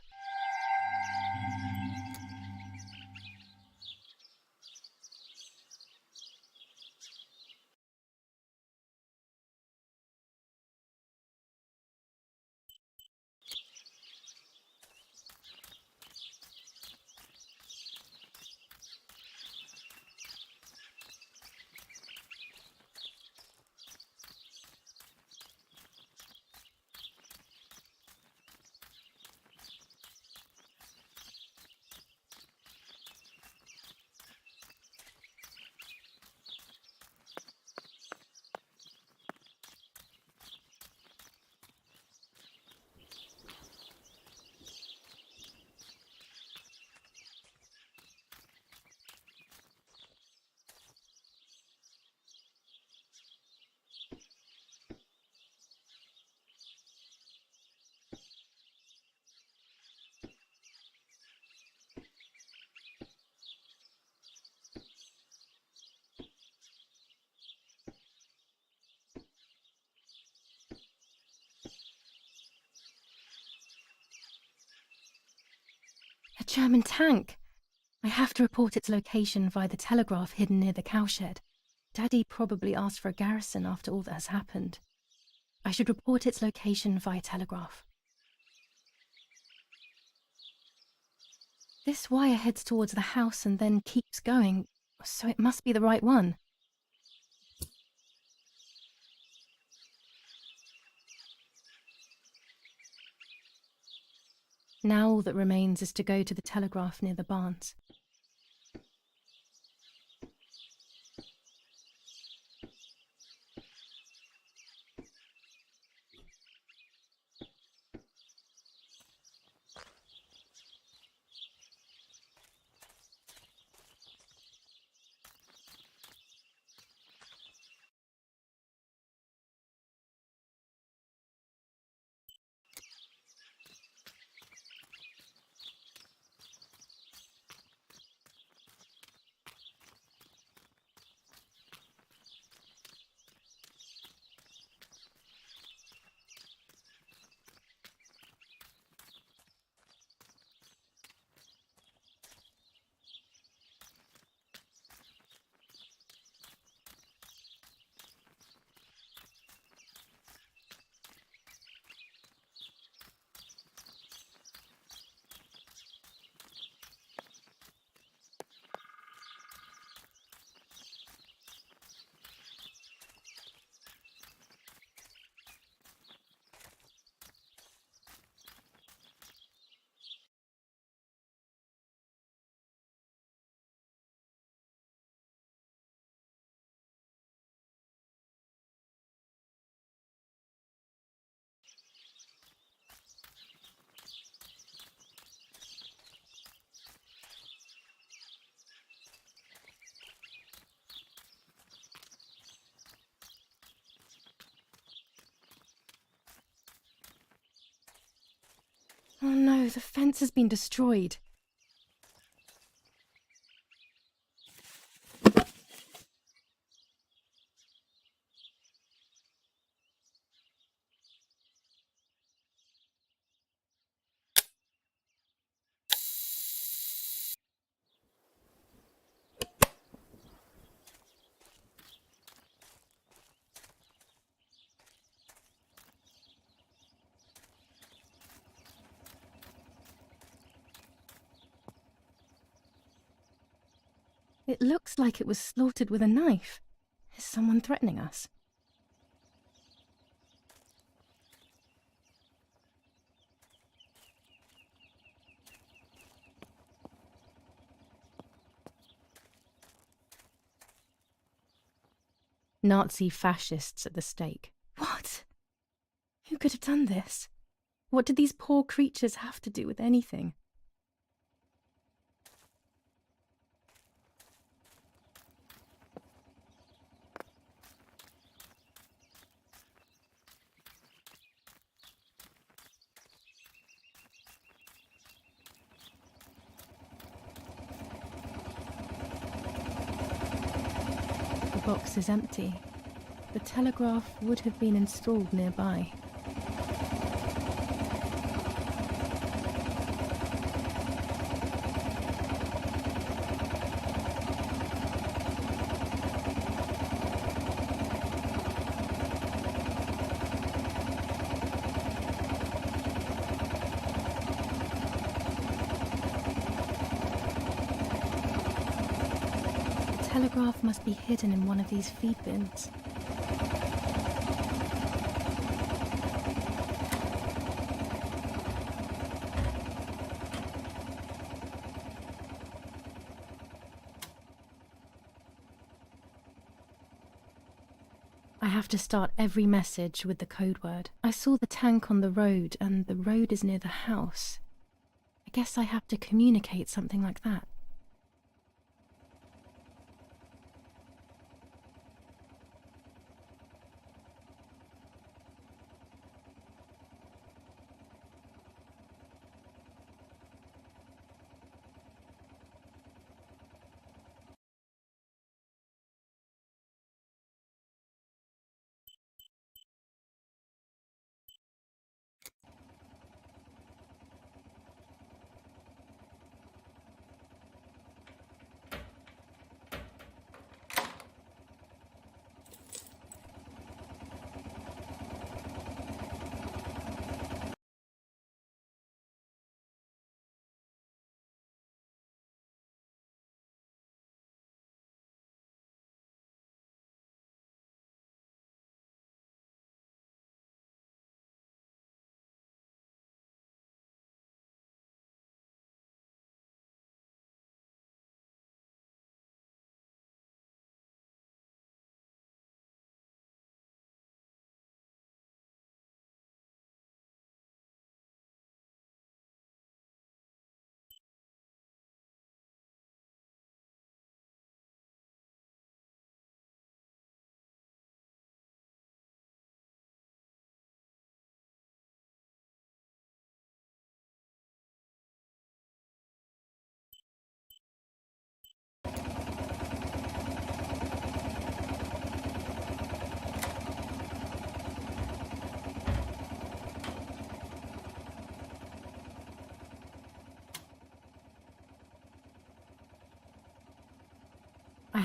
A German tank! I have to report its location via the telegraph hidden near the cowshed. Daddy probably asked for a garrison after all that has happened. I should report its location via telegraph. This wire heads towards the house and then keeps going, so it must be the right one. Now all that remains is to go to the telegraph near the barns. Oh no, the fence has been destroyed. It looks like it was slaughtered with a knife. Is someone threatening us? Nazi fascists at the stake. What? Who could have done this? What did these poor creatures have to do with anything? The box is empty. The telegraph would have been installed nearby. The telegraph must be hidden in one of these feed bins. I have to start every message with the code word. I saw the tank on the road, and the road is near the house. I guess I have to communicate something like that.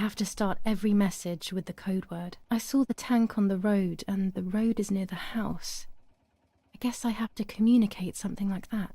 have to start every message with the code word. I saw the tank on the road, and the road is near the house. I guess I have to communicate something like that.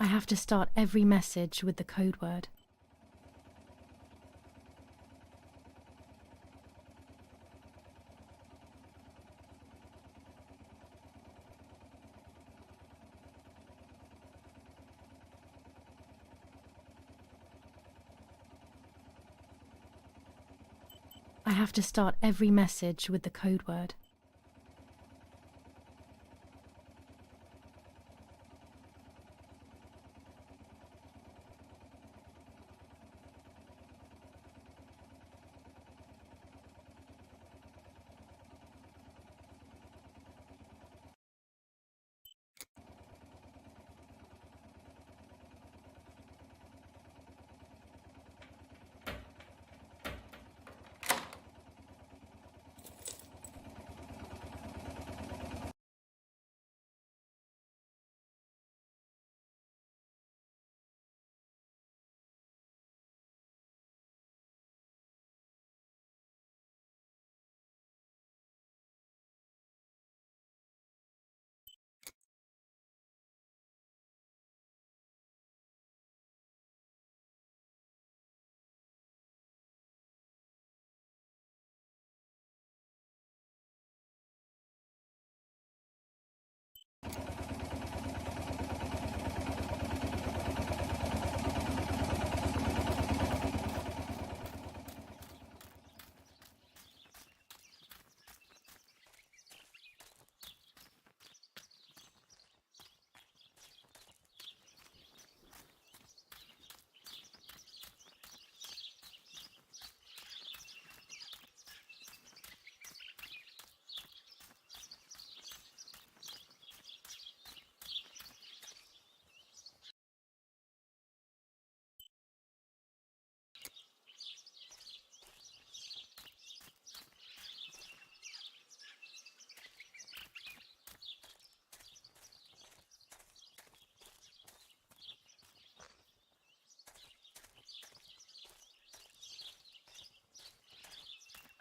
I have to start every message with the code word. I have to start every message with the code word.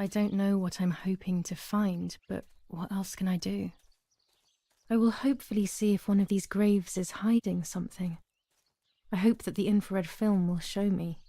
I don't know what I'm hoping to find, but what else can I do? I will hopefully see if one of these graves is hiding something. I hope that the infrared film will show me.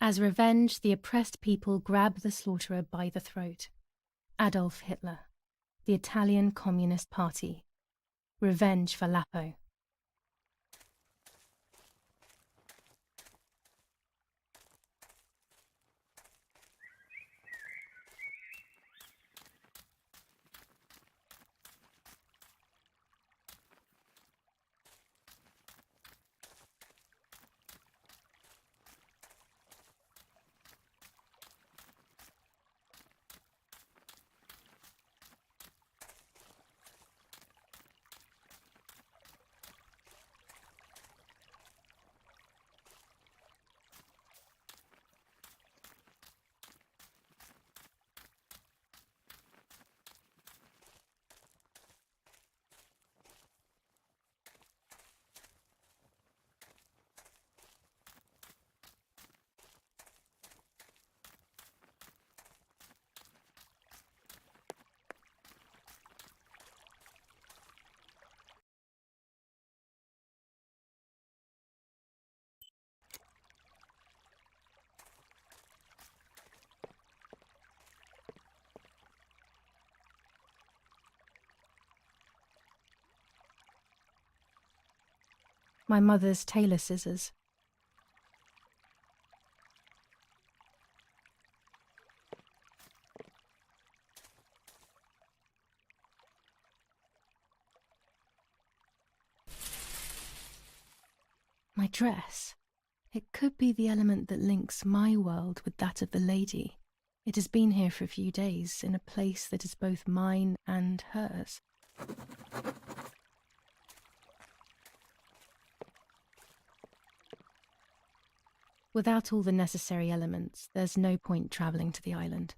As revenge, the oppressed people grab the slaughterer by the throat. Adolf Hitler, the Italian Communist Party. Revenge for Lapo. My mother's tailor scissors. My dress. It could be the element that links my world with that of the lady. It has been here for a few days, in a place that is both mine and hers. Without all the necessary elements, there's no point travelling to the island.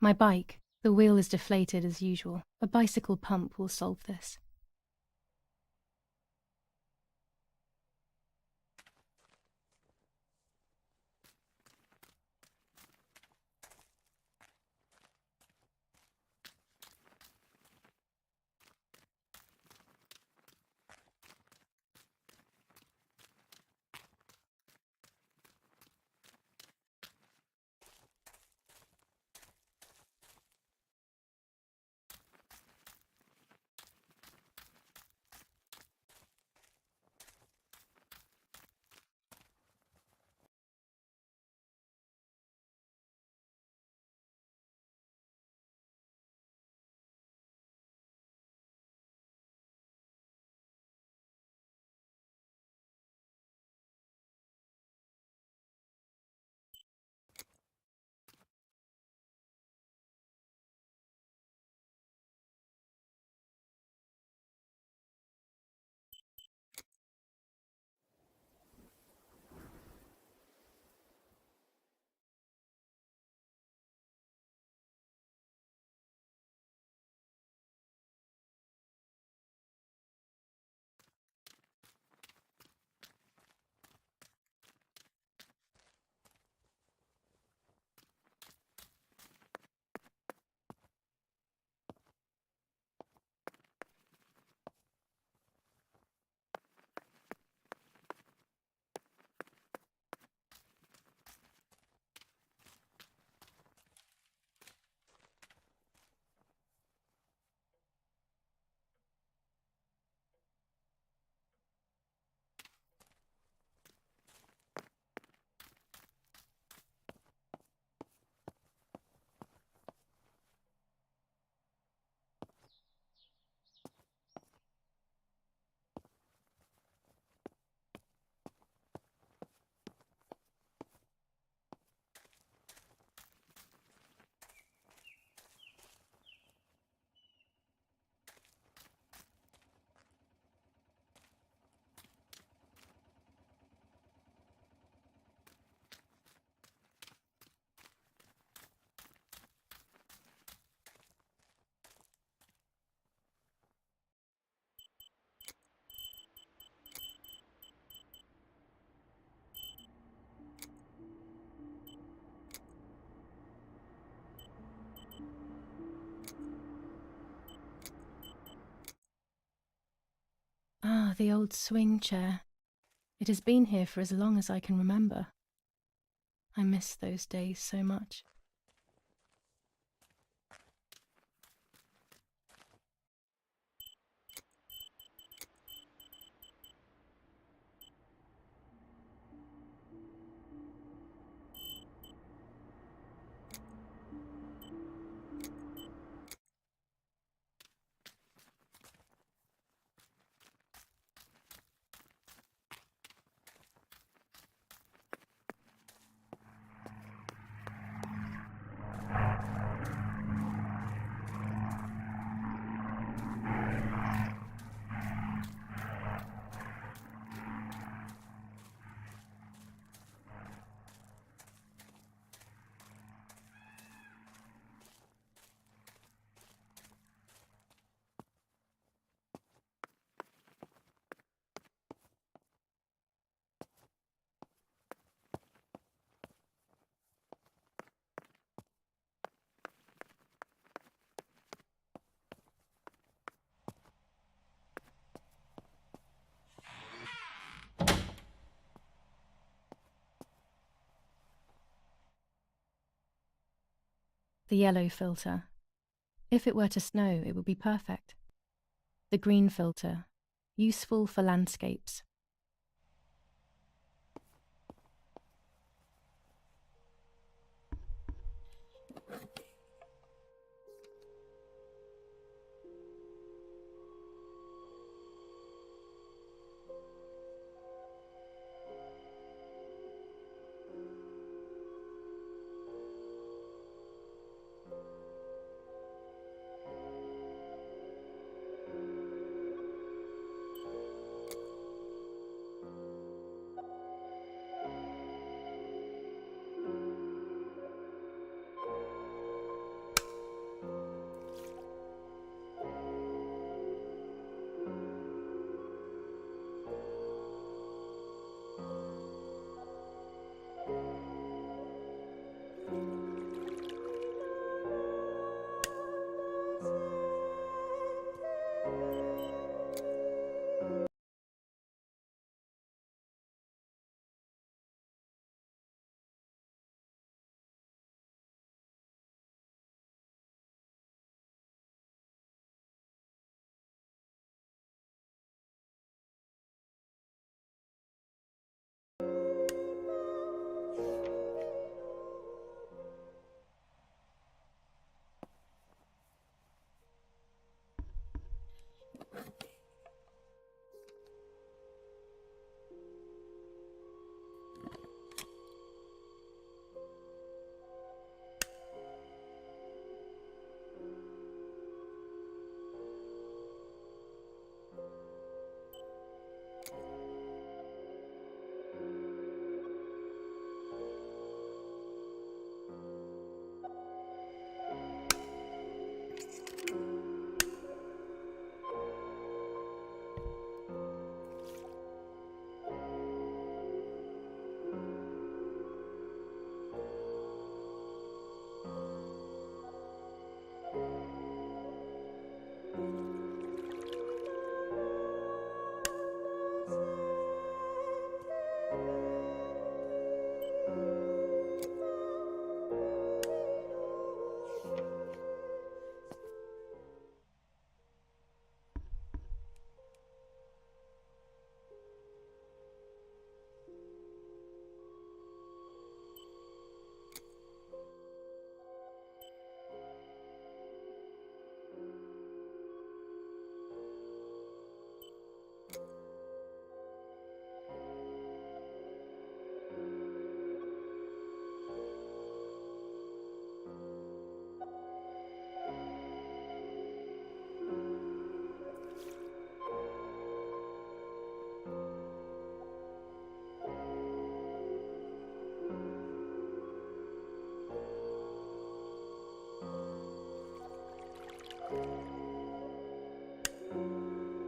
My bike. The wheel is deflated as usual. A bicycle pump will solve this. Ah, the old swing chair. It has been here for as long as I can remember. I miss those days so much. The yellow filter. If it were to snow, it would be perfect. The green filter. Useful for landscapes.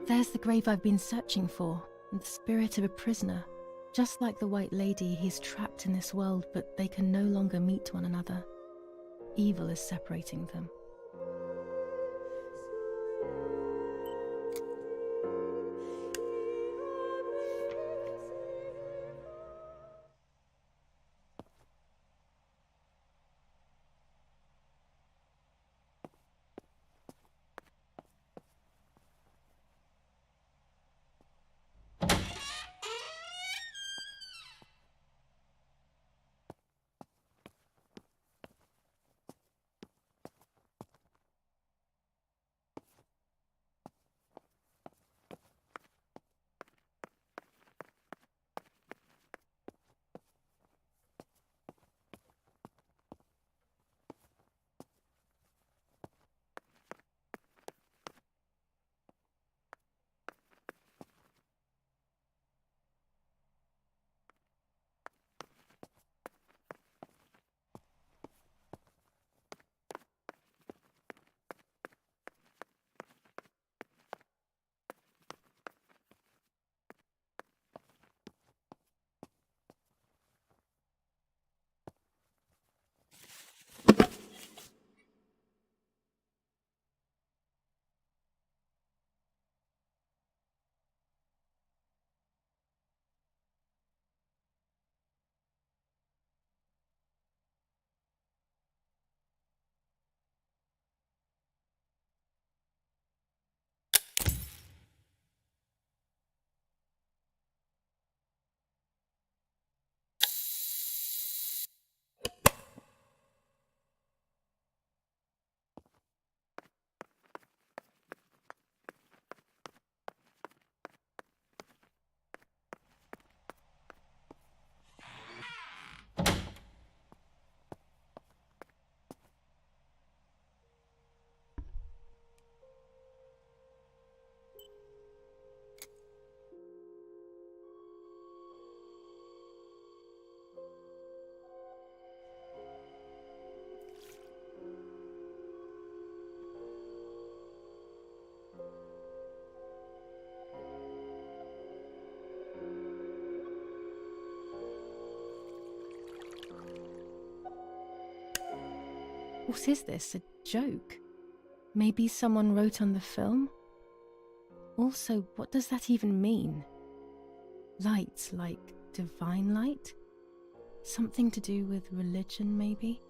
There's the grave I've been searching for, and the spirit of a prisoner. Just like the White Lady, he's trapped in this world, but they can no longer meet one another. Evil is separating them. What is this, a joke? Maybe someone wrote on the film? Also, what does that even mean? Light, like divine light? Something to do with religion, maybe?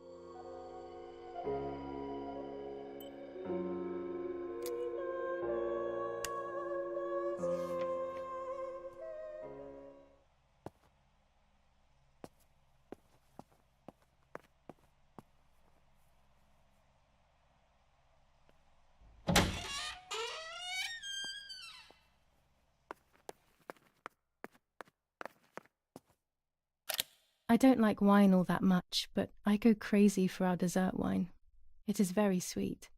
I don't like wine all that much, but I go crazy for our dessert wine. It is very sweet.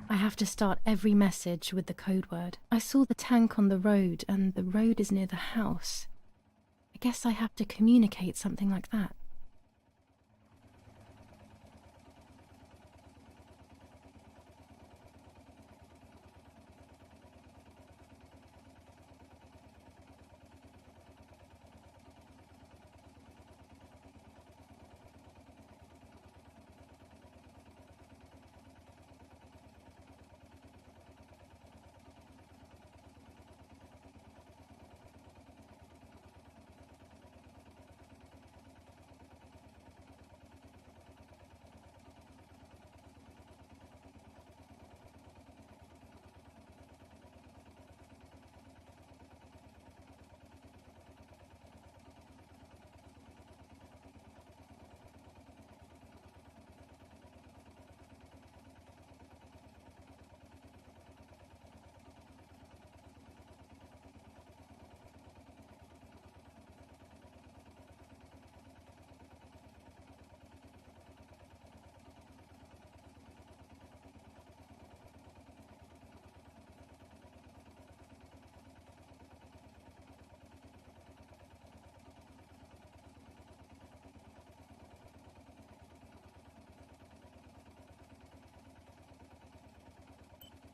I have to start every message with the code word. I saw the tank on the road, and the road is near the house. I guess I have to communicate something like that.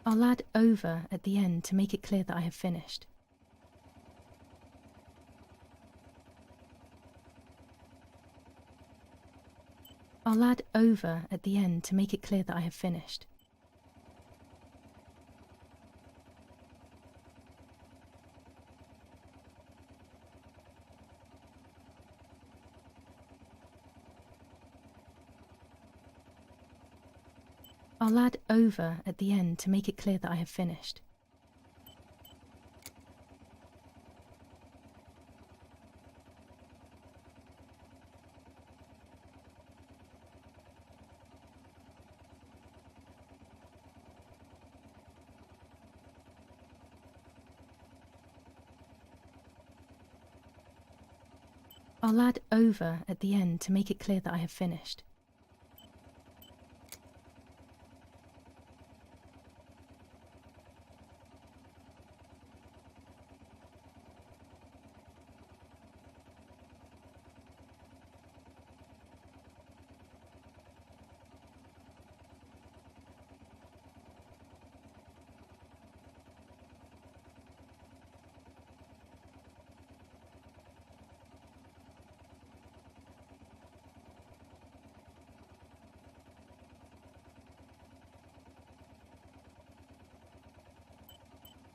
I'll add over at the end to make it clear that I have finished. I'll add over at the end to make it clear that I have finished. I'll add over at the end to make it clear that I have finished. I'll add over at the end to make it clear that I have finished.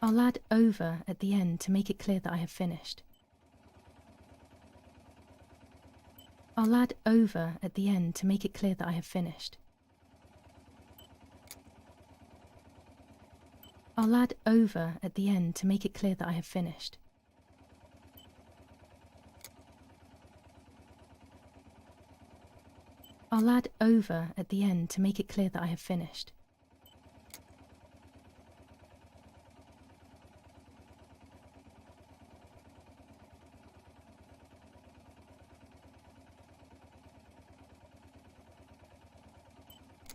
I'll add over at the end to make it clear that I have finished. I'll add over at the end to make it clear that I have finished. I'll add over at the end to make it clear that I have finished. I'll add over at the end to make it clear that I have finished.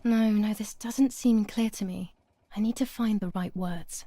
No, this doesn't seem clear to me. I need to find the right words.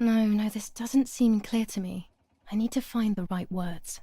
No, this doesn't seem clear to me. I need to find the right words.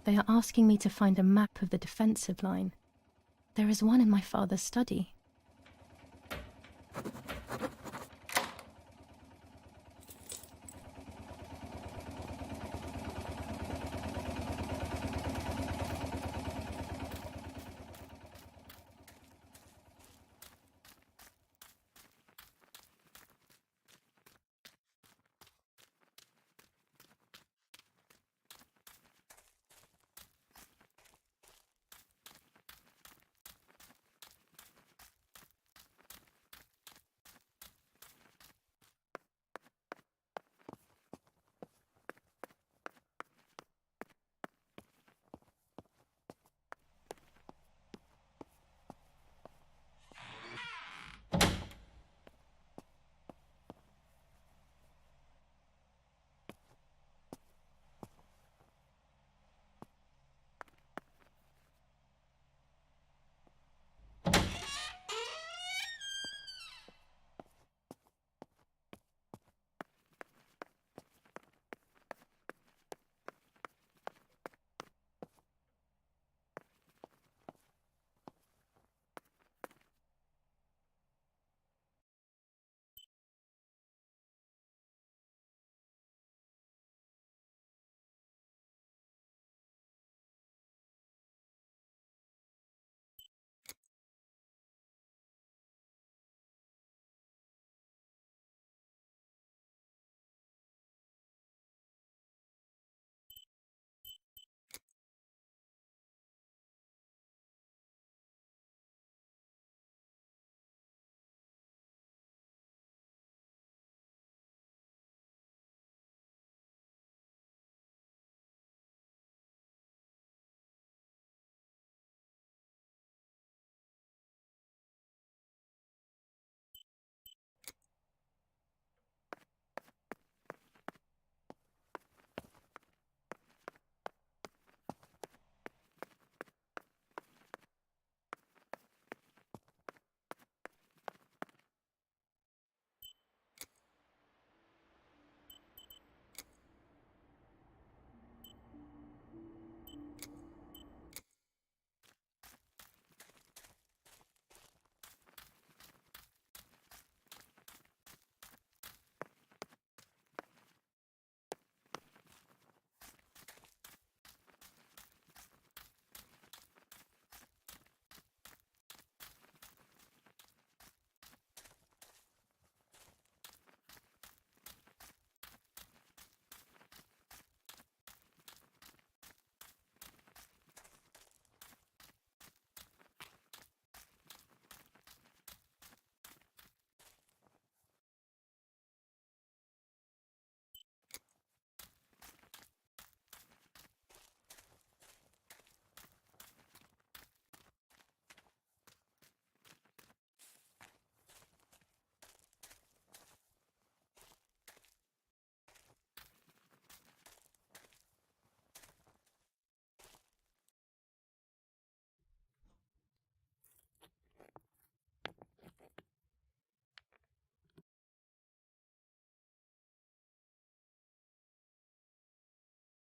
They are asking me to find a map of the defensive line. There is one in my father's study.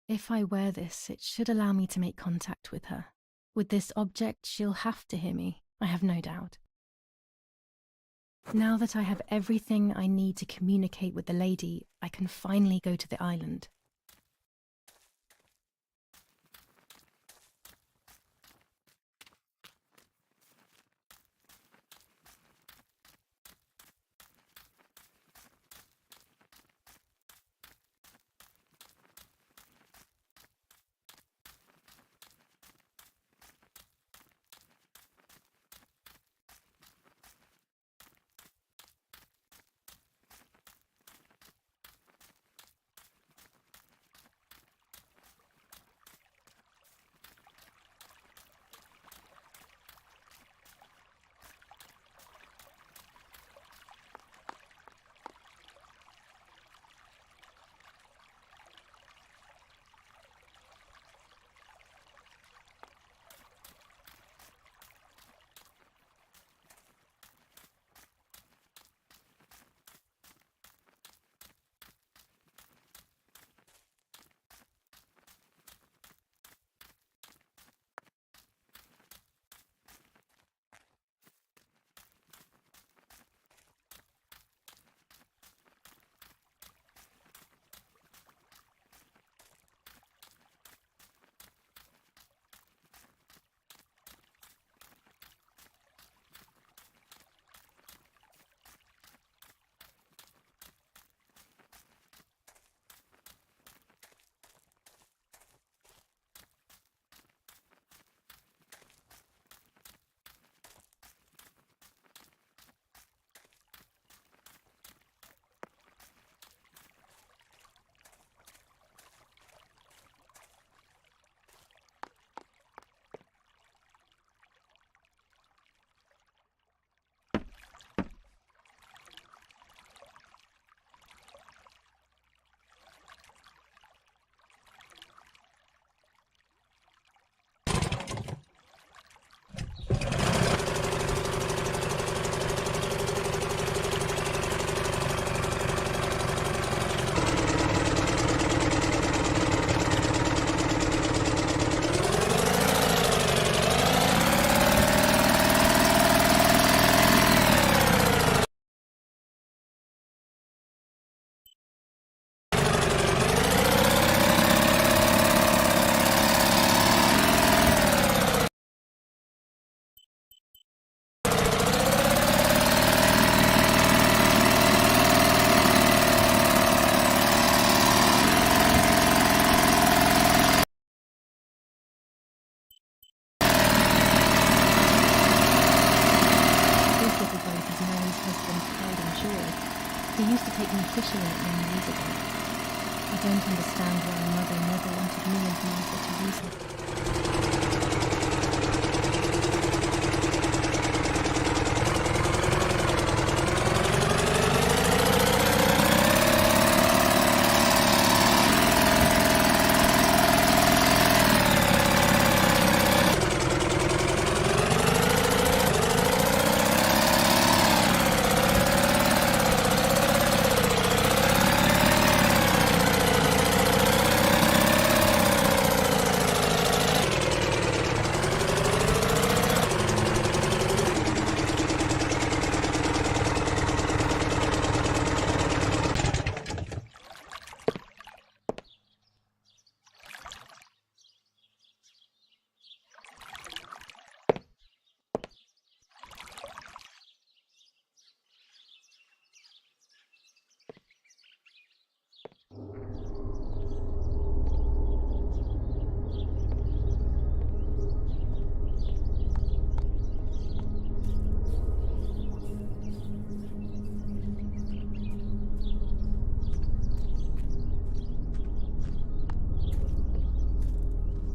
If I wear this, it should allow me to make contact with her. With this object, she'll have to hear me, I have no doubt. Now that I have everything I need to communicate with the lady, I can finally go to the island. officially 9 years ago. I don't understand why Mother never wanted me and Martha to use it.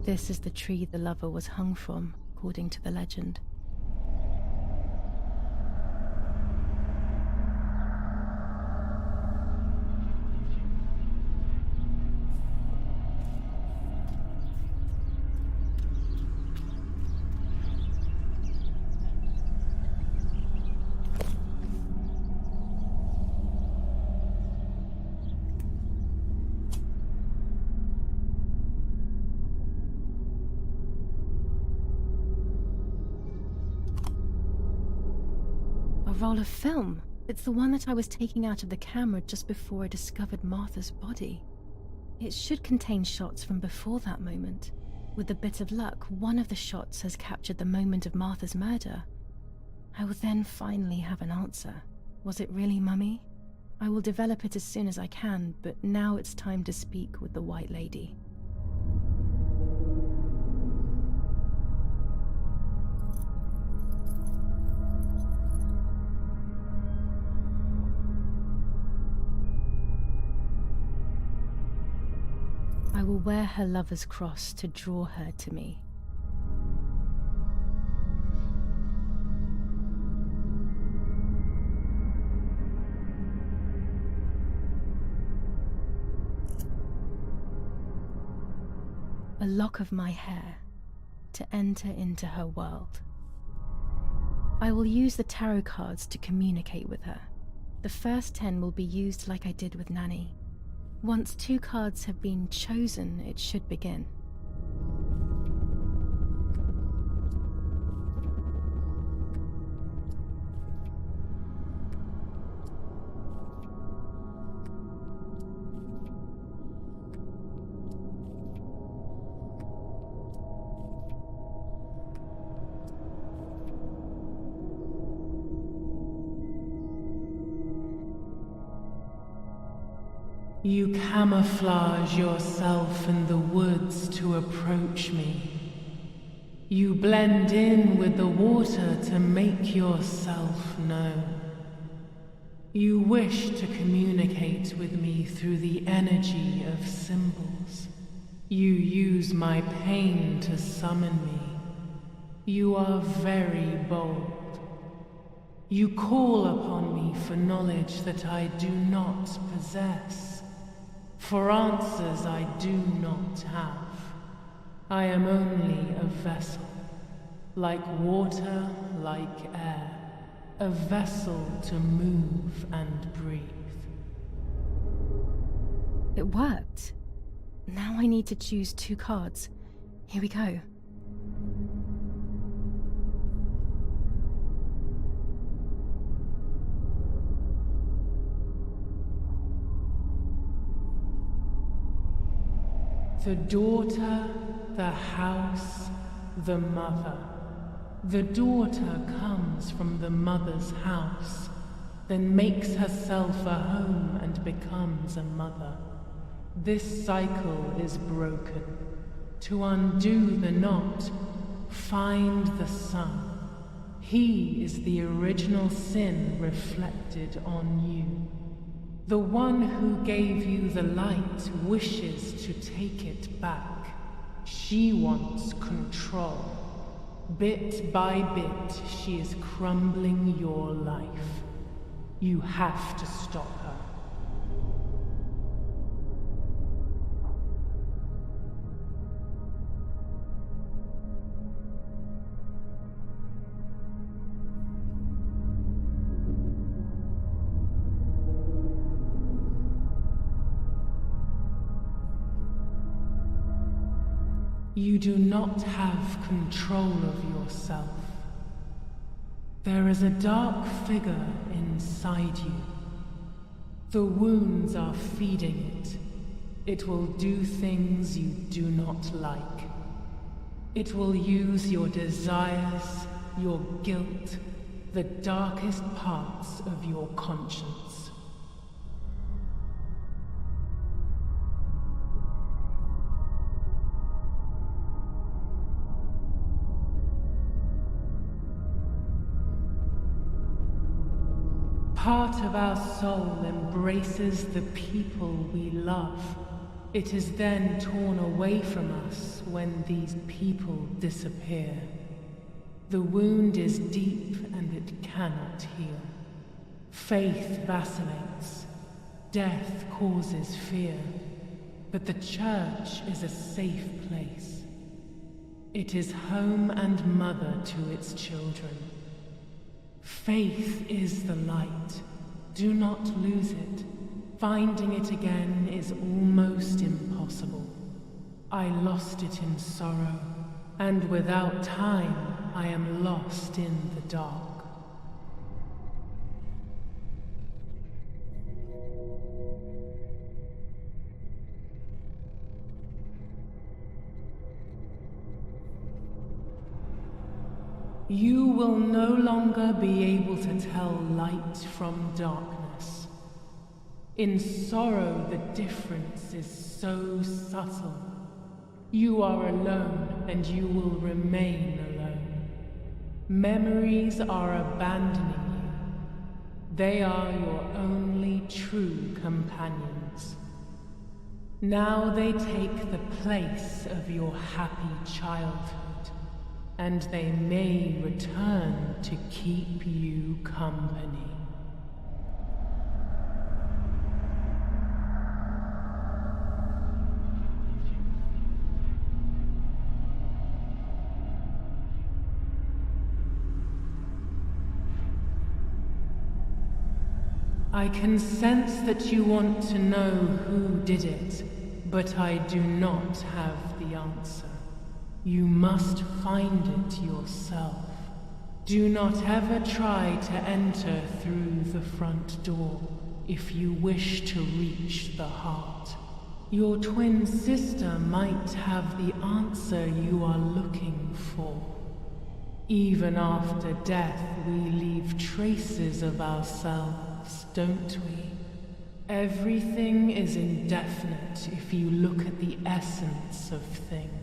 This is the tree the lover was hung from, according to the legend. A roll of film. It's the one that I was taking out of the camera just before I discovered Martha's body. It should contain shots from before that moment. With a bit of luck, one of the shots has captured the moment of Martha's murder. I will then finally have an answer. Was it really Mummy? I will develop it as soon as I can, but now it's time to speak with the White Lady. I will wear her lover's cross to draw her to me. A lock of my hair to enter into her world. I will use the tarot cards to communicate with her. The first 10 will be used like I did with Nanny. Once 2 cards have been chosen, it should begin. You camouflage yourself in the woods to approach me. You blend in with the water to make yourself known. You wish to communicate with me through the energy of symbols. You use my pain to summon me. You are very bold. You call upon me for knowledge that I do not possess. For answers I do not have. I am only a vessel, like water, like air, a vessel to move and breathe. It worked. Now I need to choose 2 cards. Here we go. The daughter, the house, the mother. The daughter comes from the mother's house, then makes herself a home and becomes a mother. This cycle is broken. To undo the knot, find the sun. He is the original sin reflected on you. The one who gave you the light wishes to take it back. She wants control. Bit by bit, she is crumbling your life. You have to stop her. You do not have control of yourself. There is a dark figure inside you. The wounds are feeding it. It will do things you do not like. It will use your desires, your guilt, the darkest parts of your conscience. Part of our soul embraces the people we love. It is then torn away from us when these people disappear. The wound is deep and it cannot heal. Faith vacillates. Death causes fear. But the church is a safe place. It is home and mother to its children. Faith is the light. Do not lose it. Finding it again is almost impossible. I lost it in sorrow, and without time, I am lost in the dark. You will no longer be able to tell light from darkness. In sorrow, the difference is so subtle. You are alone, and you will remain alone. Memories are abandoning you. They are your only true companions. Now they take the place of your happy childhood. And they may return to keep you company. I can sense that you want to know who did it, but I do not have the answer. You must find it yourself. Do not ever try to enter through the front door if you wish to reach the heart. Your twin sister might have the answer you are looking for. Even after death, we leave traces of ourselves, don't we? Everything is indefinite if you look at the essence of things.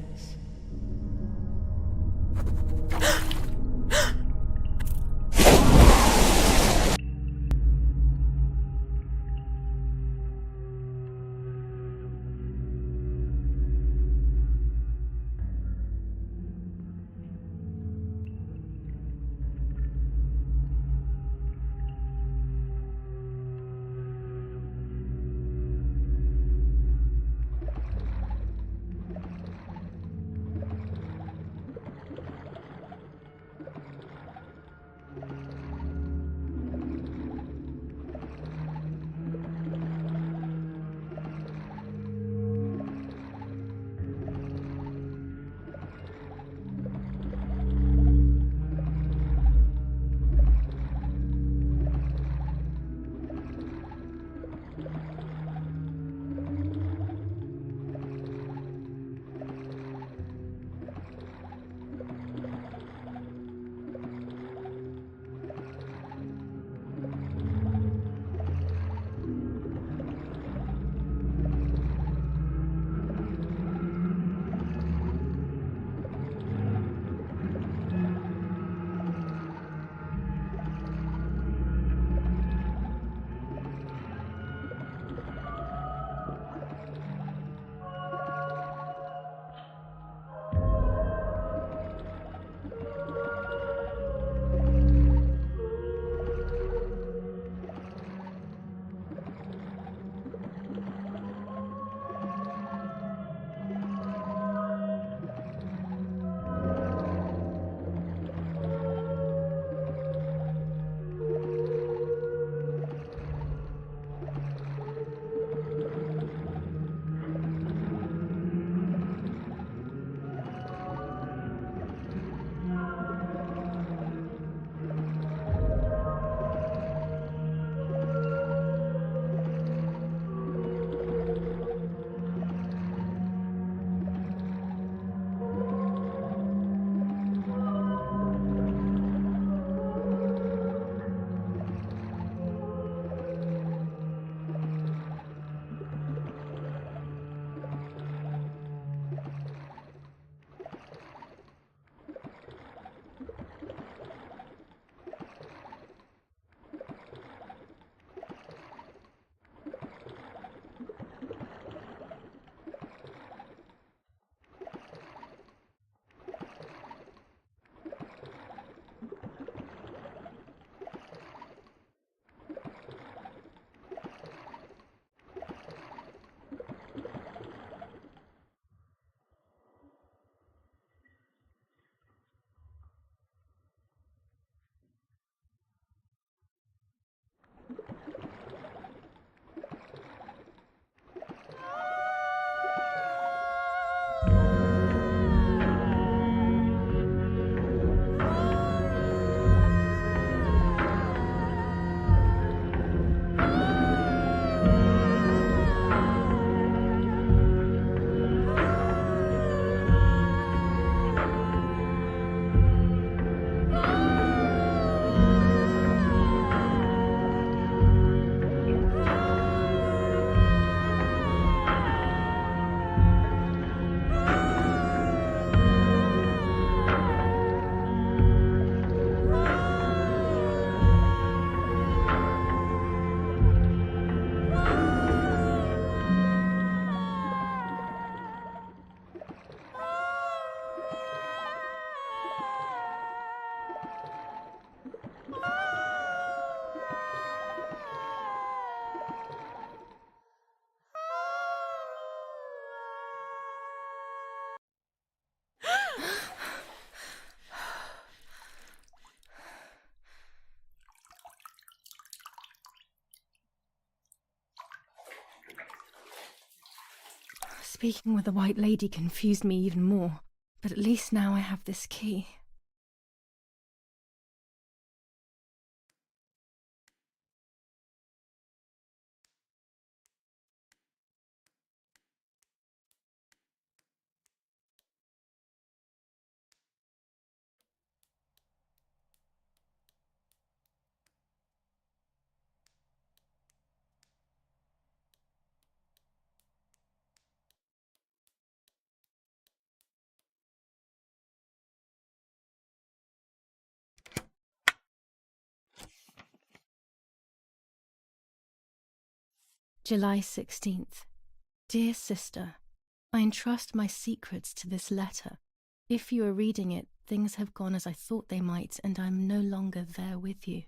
Speaking with the White Lady confused me even more, but at least now I have this key. July 16th. Dear Sister, I entrust my secrets to this letter. If you are reading it, things have gone as I thought they might, and I am no longer there with you.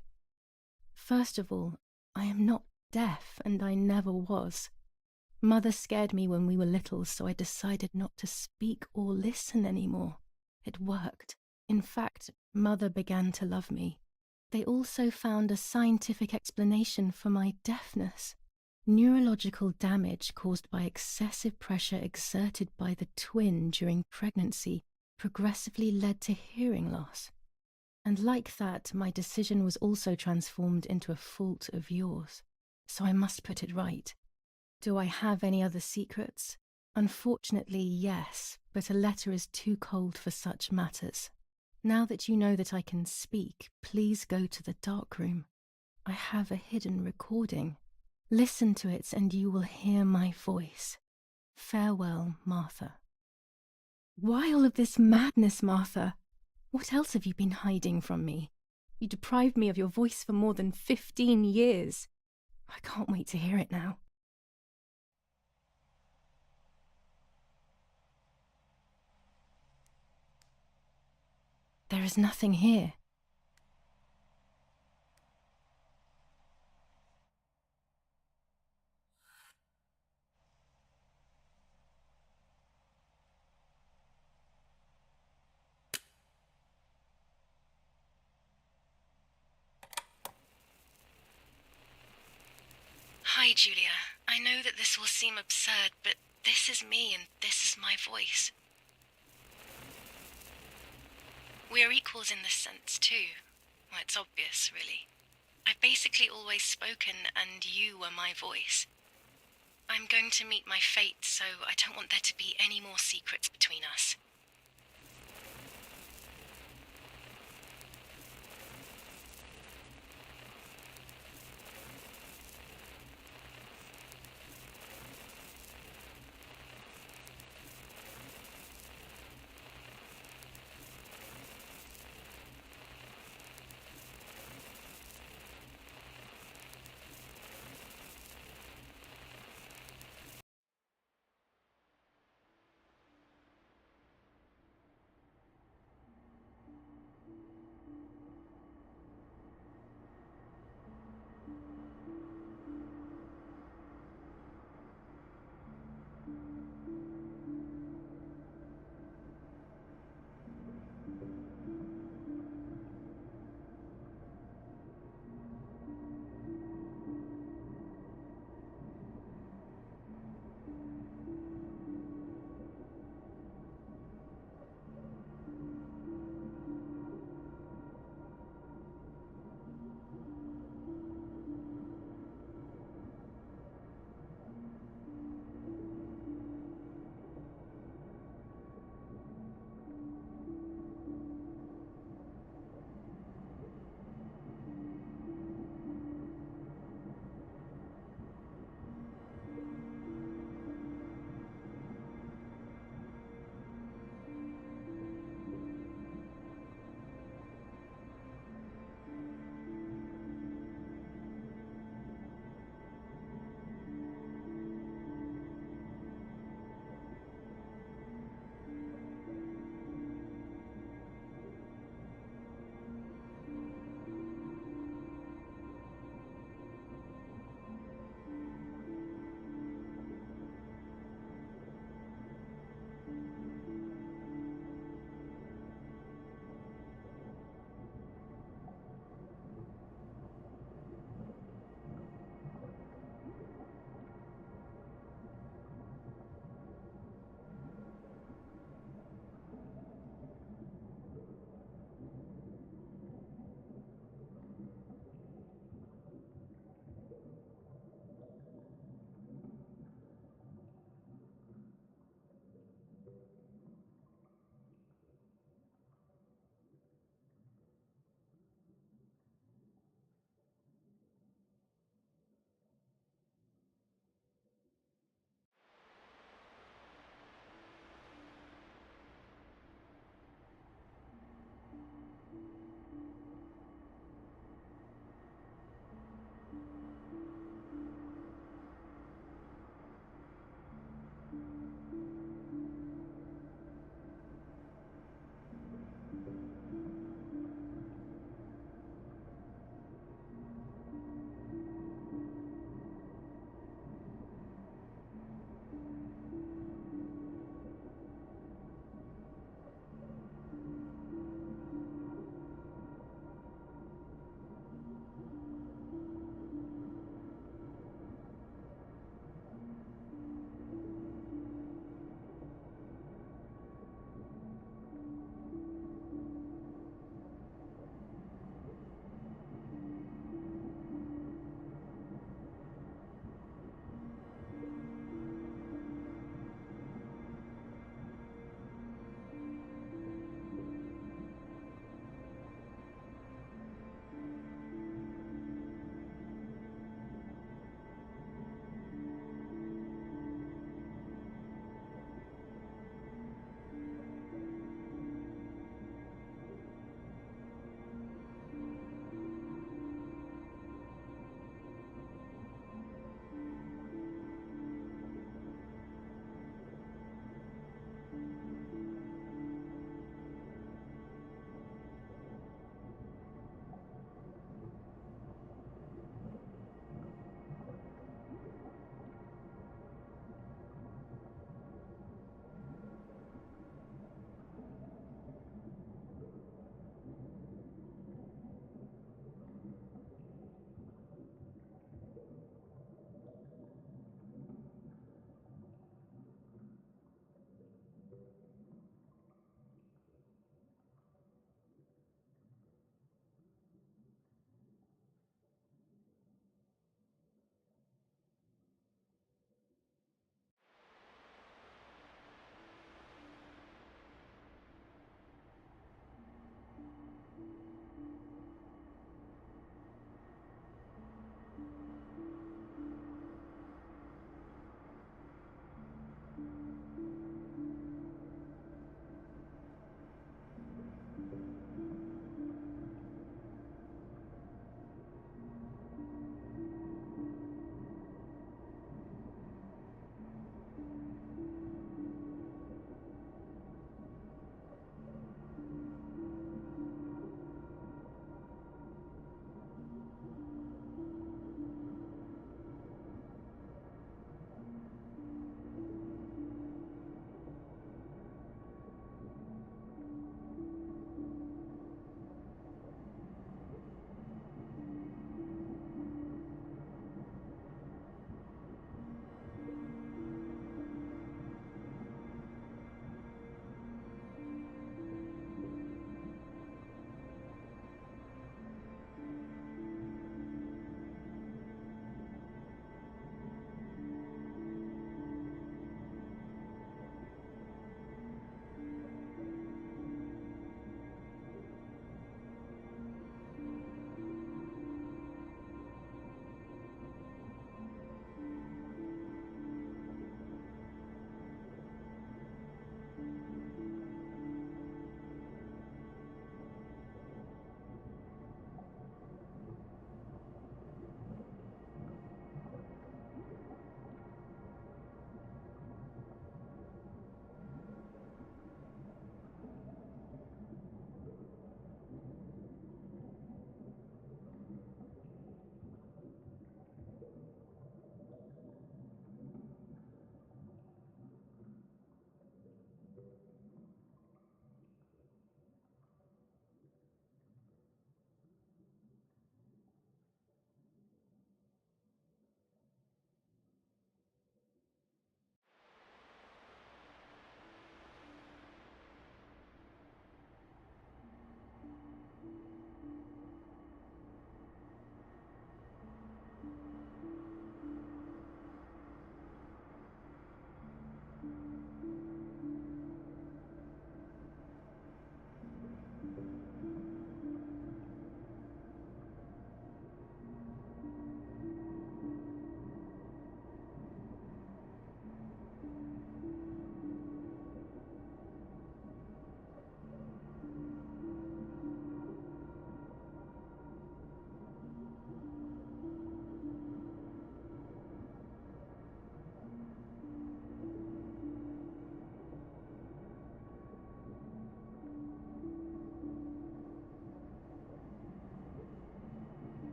First of all, I am not deaf, and I never was. Mother scared me when we were little, so I decided not to speak or listen anymore. It worked. In fact, Mother began to love me. They also found a scientific explanation for my deafness. Neurological damage caused by excessive pressure exerted by the twin during pregnancy progressively led to hearing loss. And like that, my decision was also transformed into a fault of yours. So I must put it right. Do I have any other secrets? Unfortunately, yes, but a letter is too cold for such matters. Now that you know that I can speak, please go to the dark room. I have a hidden recording. Listen to it and you will hear my voice. Farewell, Martha. Why all of this madness, Martha? What else have you been hiding from me? You deprived me of your voice for more than 15 years. I can't wait to hear it now. There is nothing here. Hi, Julia. I know that this will seem absurd, but this is me and this is my voice. We are equals in this sense, too. Well, it's obvious, really. I've basically always spoken, and you were my voice. I'm going to meet my fate, so I don't want there to be any more secrets between us.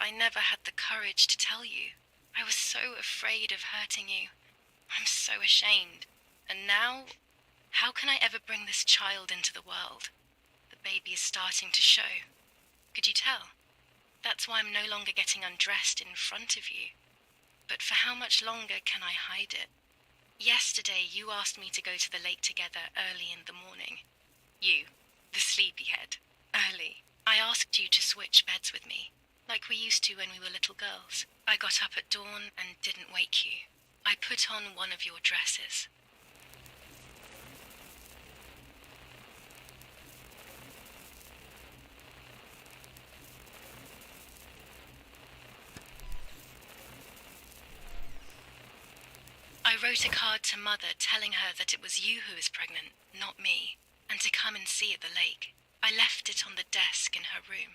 I never had the courage to tell you. I was so afraid of hurting you. I'm so ashamed. And now, how can I ever bring this child into the world? The baby is starting to show. Could you tell? That's why I'm no longer getting undressed in front of you. But for how much longer can I hide it? Yesterday, you asked me to go to the lake together early in the morning. You, the sleepyhead. Early. I asked you to switch beds with me, like we used to when we were little girls. I got up at dawn and didn't wake you. I put on one of your dresses. I wrote a card to Mother telling her that it was you who was pregnant, not me, and to come and see at the lake. I left it on the desk in her room.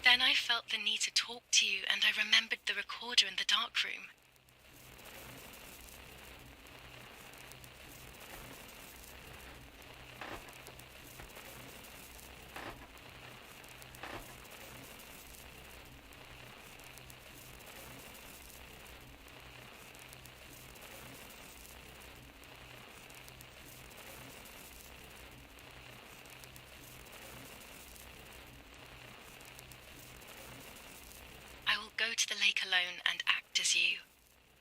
Then I felt the need to talk to you, and I remembered the recorder in the dark room. I will go to the lake alone and act as you.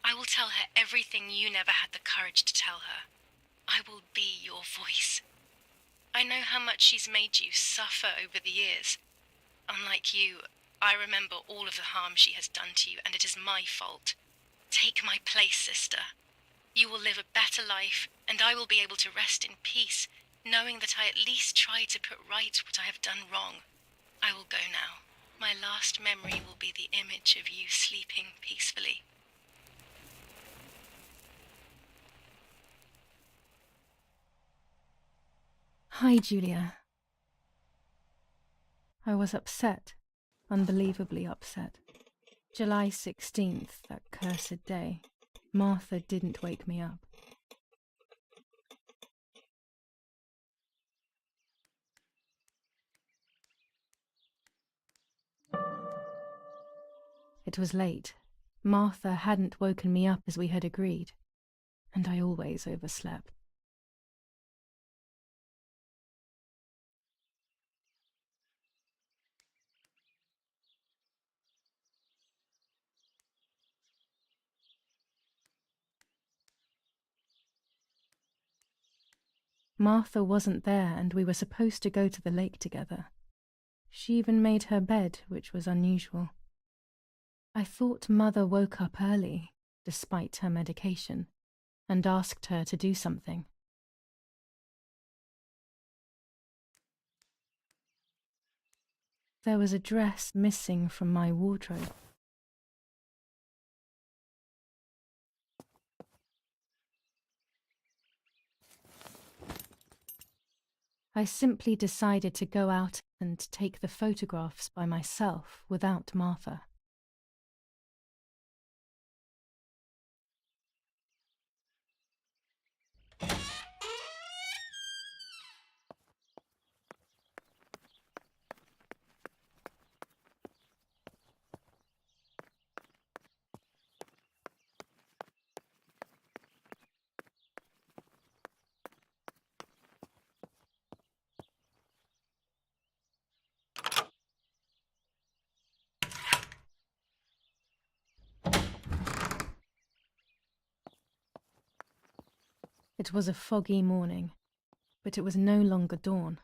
I will tell her everything you never had the courage to tell her. I will be your voice. I know how much she's made you suffer over the years. Unlike you, I remember all of the harm she has done to you, and it is my fault. Take my place, sister. You will live a better life, and I will be able to rest in peace, knowing that I at least tried to put right what I have done wrong. I will go now. My last memory will be the image of you sleeping peacefully. Hi, Julia. I was upset, unbelievably upset. July 16th, that cursed day. Martha didn't wake me up. It was late. Martha hadn't woken me up as we had agreed, and I always overslept. Martha wasn't there, and we were supposed to go to the lake together. She even made her bed, which was unusual. I thought Mother woke up early, despite her medication, and asked her to do something. There was a dress missing from my wardrobe. I simply decided to go out and take the photographs by myself without Martha. It was a foggy morning, but it was no longer dawn.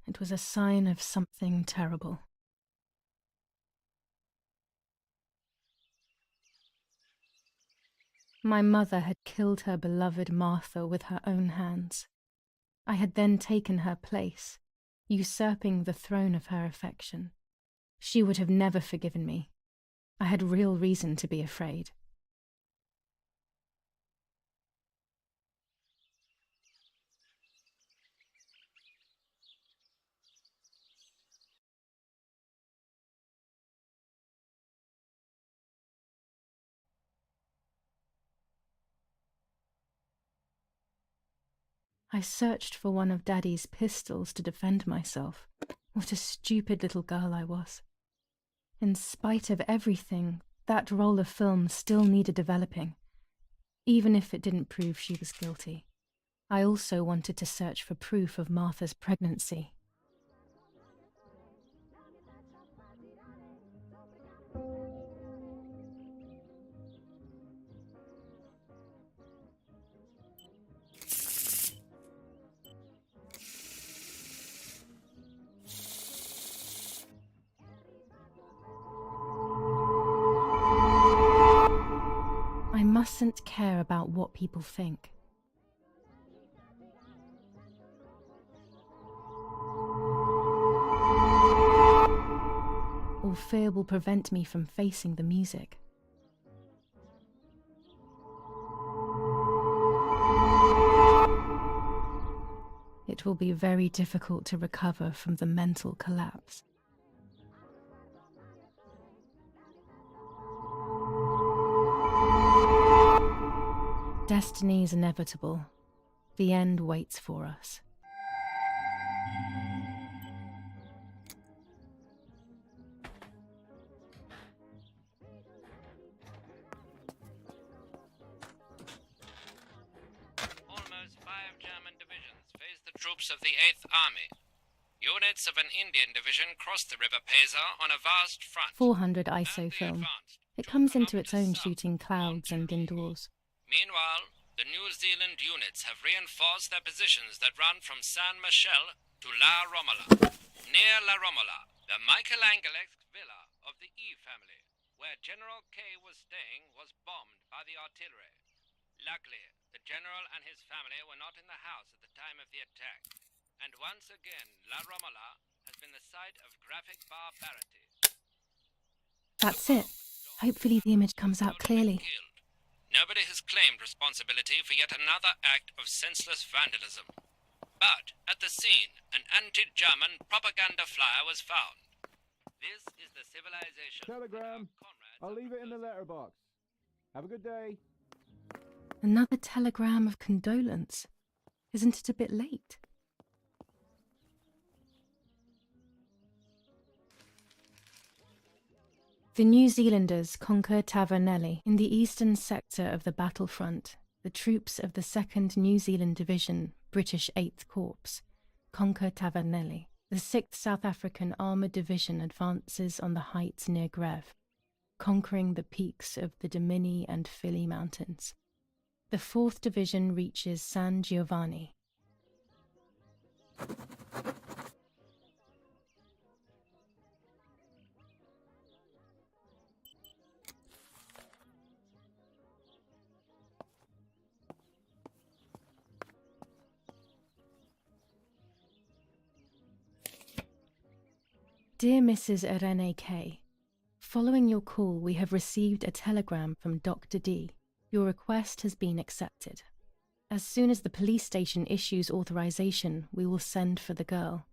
It was a sign of something terrible. My mother had killed her beloved Martha with her own hands. I had then taken her place, usurping the throne of her affection. She would have never forgiven me. I had real reason to be afraid. I searched for one of Daddy's pistols to defend myself. What a stupid little girl I was. In spite of everything, that roll of film still needed developing, even if it didn't prove she was guilty. I also wanted to search for proof of Martha's pregnancy. I mustn't care about what people think. Or fear will prevent me from facing the music. It will be very difficult to recover from the mental collapse. Destiny is inevitable. The end waits for us. Almost 5 German divisions faced the troops of the 8th Army. Units of an Indian division crossed the River Pesa on a vast front. 400 ISO film. It comes into its own shooting clouds and indoors. Meanwhile, the New Zealand units have reinforced their positions that run from San Michel to La Romola. Near La Romola, the Michelangelesque villa of the E family, where General K was staying, was bombed by the artillery. Luckily, the general and his family were not in the house at the time of the attack. And once again, La Romola has been the site of graphic barbarity. That's it. Hopefully the image comes out clearly. Nobody has claimed responsibility for yet another act of senseless vandalism. But at the scene, an anti-German propaganda flyer was found. This is the civilization. Telegram. I'll leave it in the letterbox. Have a good day. Another telegram of condolence. Isn't it a bit late? The New Zealanders conquer Tavernelli. In the eastern sector of the battlefront, the troops of the 2nd New Zealand Division, British 8th Corps, conquer Tavernelli. The 6th South African Armoured Division advances on the heights near Greve, conquering the peaks of the Dimini and Fili Mountains. The 4th Division reaches San Giovanni. Dear Mrs. Irene K., following your call, we have received a telegram from Dr. D. Your request has been accepted. As soon as the police station issues authorization, we will send for the girl.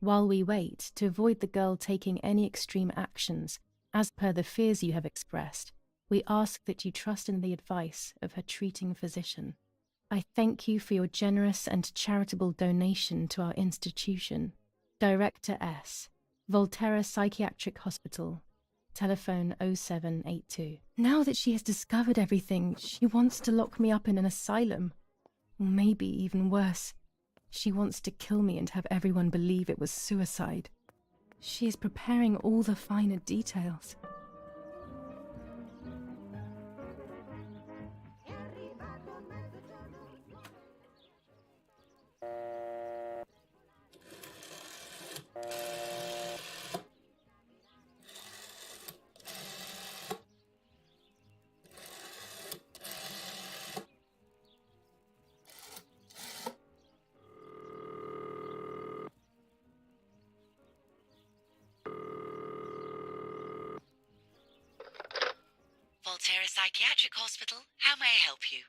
While we wait, to avoid the girl taking any extreme actions, as per the fears you have expressed, we ask that you trust in the advice of her treating physician. I thank you for your generous and charitable donation to our institution. Director S. Volterra Psychiatric Hospital. Telephone 0782. Now that she has discovered everything, she wants to lock me up in an asylum. Or maybe even worse, she wants to kill me and have everyone believe it was suicide. She is preparing all the finer details. Volterra Psychiatric Hospital. How may I help you?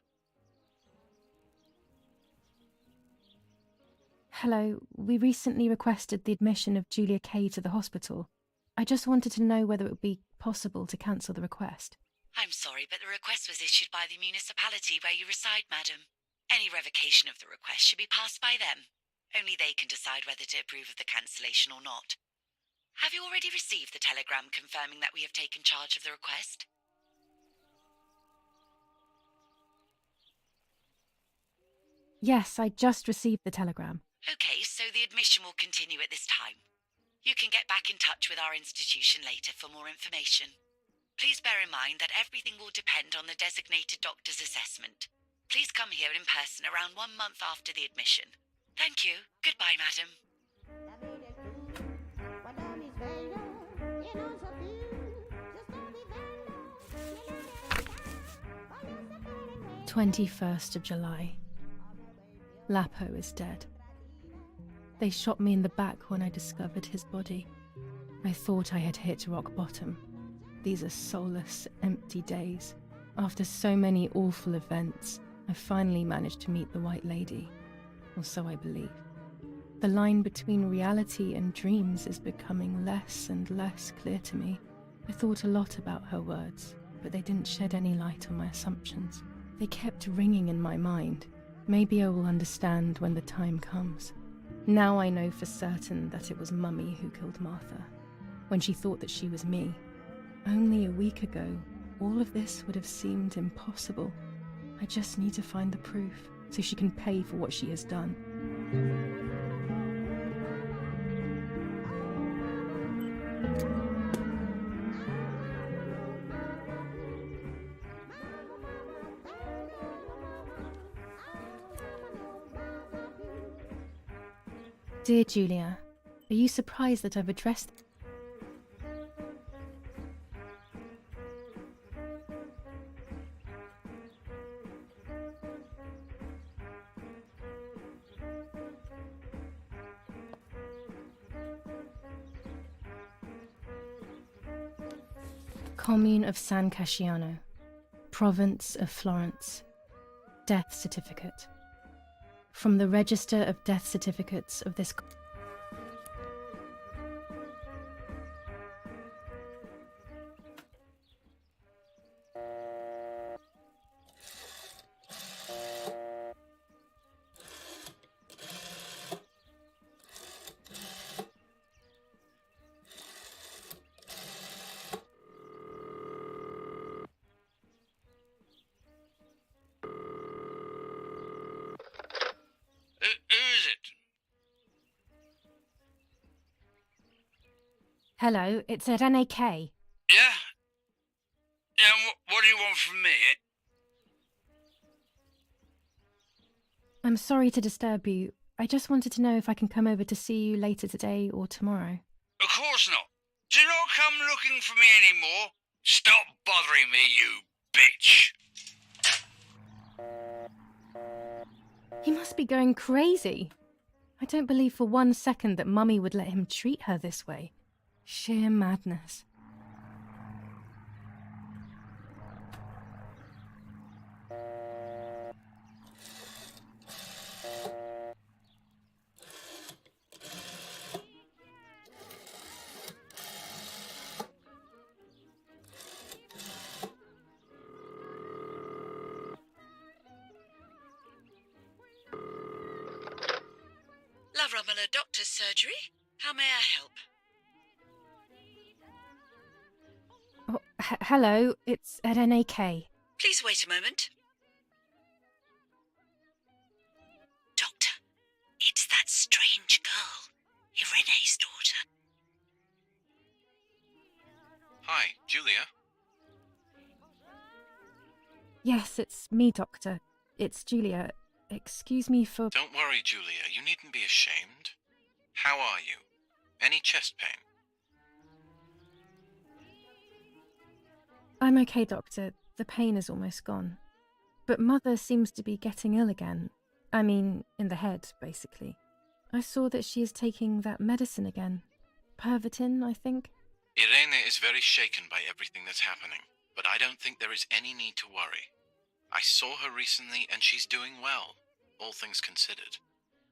Hello, we recently requested the admission of Julia K to the hospital. I just wanted to know whether it would be possible to cancel the request. I'm sorry, but the request was issued by the municipality where you reside, madam. Any revocation of the request should be passed by them. Only they can decide whether to approve of the cancellation or not. Have you already received the telegram confirming that we have taken charge of the request? Yes, I just received the telegram. Okay, so the admission will continue at this time. You can get back in touch with our institution later for more information. Please bear in mind that everything will depend on the designated doctor's assessment. Please come here in person around 1 month after the admission. Thank you. Goodbye, madam. 21st of July. Lapo is dead. They shot me in the back when I discovered his body. I thought I had hit rock bottom. These are soulless, empty days. After so many awful events, I finally managed to meet the White Lady, or so I believe. The line between reality and dreams is becoming less and less clear to me. I thought a lot about her words, but they didn't shed any light on my assumptions. They kept ringing in my mind. Maybe I will understand when the time comes. Now I know for certain that it was Mummy who killed Martha, when she thought that she was me. Only a week ago, all of this would have seemed impossible. I just need to find the proof, so she can pay for what she has done. Dear Julia, are you surprised that I've addressed... Commune of San Casciano, Province of Florence, Death Certificate. From the Register of Death Certificates of this... Hello, it's Irene K. Yeah? Yeah, and what do you want from me? I'm sorry to disturb you. I just wanted to know if I can come over to see you later today or tomorrow. Of course not. Do not come looking for me anymore. Stop bothering me, you bitch. He must be going crazy. I don't believe for 1 second that Mummy would let him treat her this way. Sheer madness. La Romola Doctor's Surgery. How may I help? Oh, hello, it's Irene K. Please wait a moment. Doctor, it's that strange girl, Irene's daughter. Hi, Julia. Yes, it's me, Doctor. It's Julia. Excuse me for... Don't worry, Julia. You needn't be ashamed. How are you? Any chest pain? I'm okay, Doctor. The pain is almost gone. But Mother seems to be getting ill again. I mean, in the head, basically. I saw that she is taking that medicine again. Pervitin, I think. Irene is very shaken by everything that's happening, but I don't think there is any need to worry. I saw her recently and she's doing well, all things considered.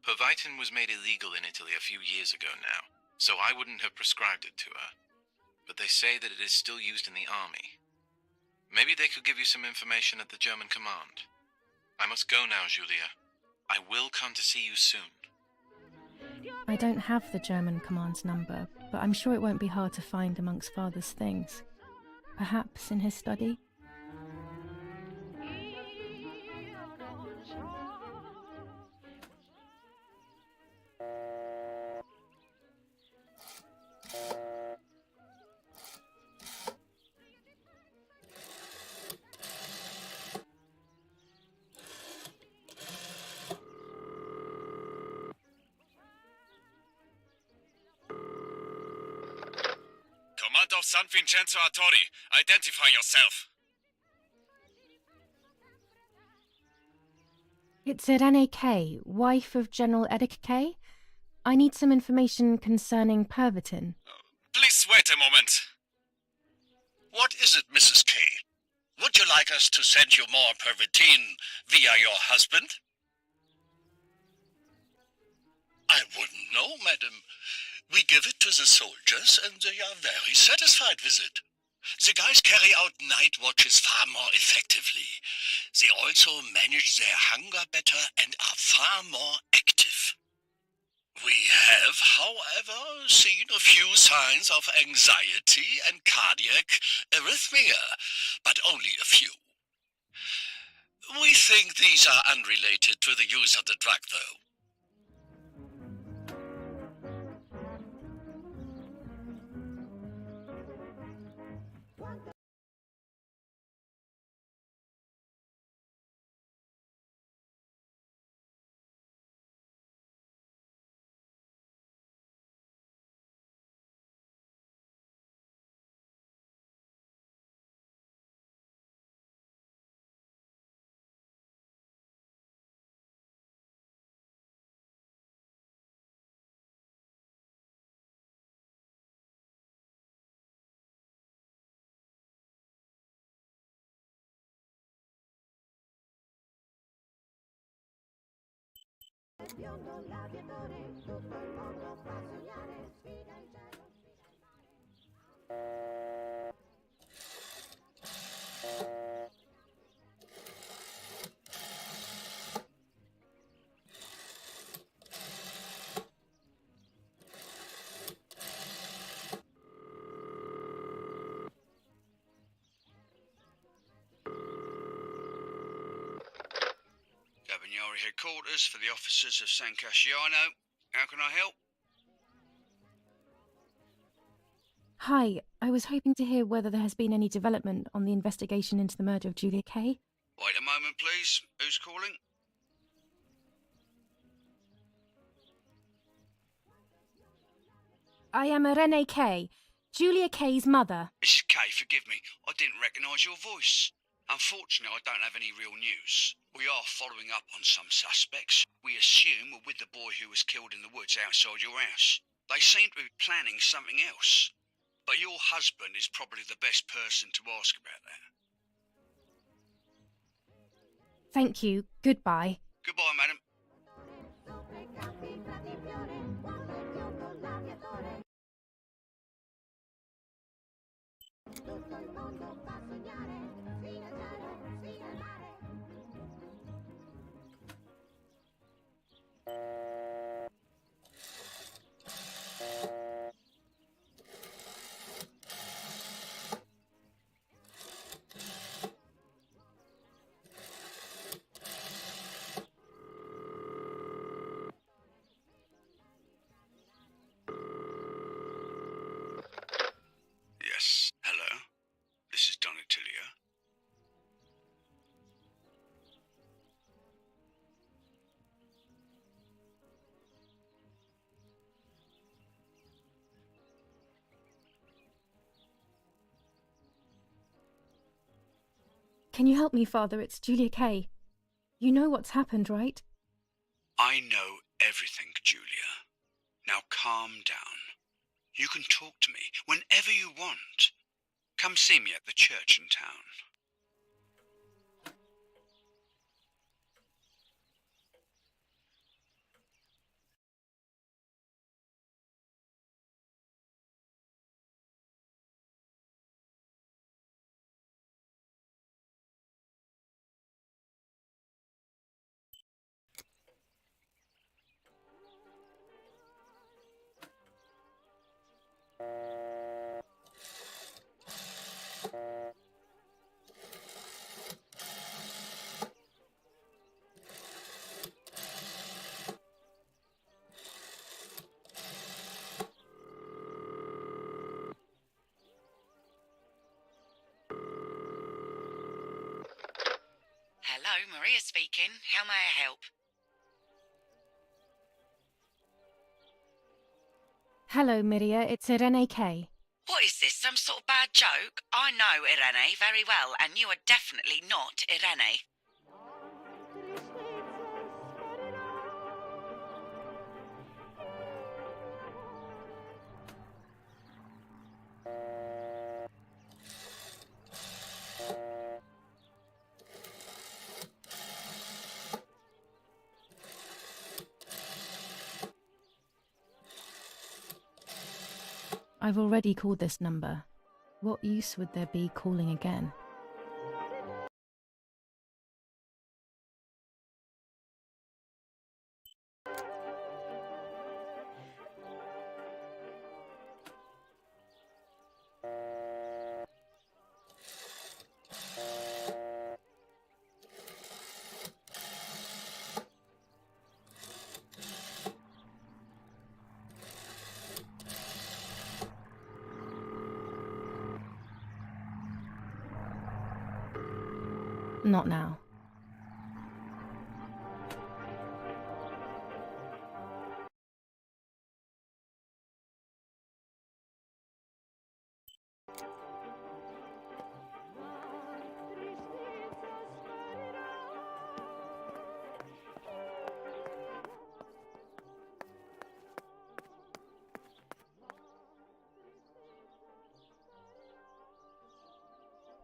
Pervitin was made illegal in Italy a few years ago now, so I wouldn't have prescribed it to her. But they say that it is still used in the army. Maybe they could give you some information at the German command. I must go now, Julia. I will come to see you soon. I don't have the German command's number, but I'm sure it won't be hard to find amongst Father's things. Perhaps in his study? Command of San Vincenzo Artori, identify yourself. It's Irene K, wife of General Eric K. I need some information concerning Pervitin. Please wait a moment. What is it, Mrs. K? Would you like us to send you more pervitin via your husband? I wouldn't know, madam. We give it to the soldiers and they are very satisfied with it. The guys carry out night watches far more effectively. They also manage their hunger better and are far more active. We have, however, seen a few signs of anxiety and cardiac arrhythmia, but only a few. We think these are unrelated to the use of the drug, though. Cabignari headquarters for the officers of San Casciano. How can I help? Hi, I was hoping to hear whether there has been any development on the investigation into the murder of Julia Kay. Wait a moment, please. Who's calling? I am Irene Kay, Julia Kay's mother. Mrs. Kay, forgive me. I didn't recognise your voice. Unfortunately, I don't have any real news. We are following up on some suspects. We assume we're with the boy who was killed in the woods outside your house. They seem to be planning something else. But your husband is probably the best person to ask about that. Thank you. Goodbye. Goodbye, madam. Yes, hello. This is Don Italia. Can you help me, Father? It's Julia Kay. You know what's happened, right? I know everything, Julia. Now calm down. You can talk to me whenever you want. Come see me at the church in town. Hello, Maria speaking. How may I help? Hello, Miria. It's Irene K. What is this, some sort of bad joke? I know Irene very well, and you are definitely not Irene. I've already called this number. What use would there be calling again? Not now.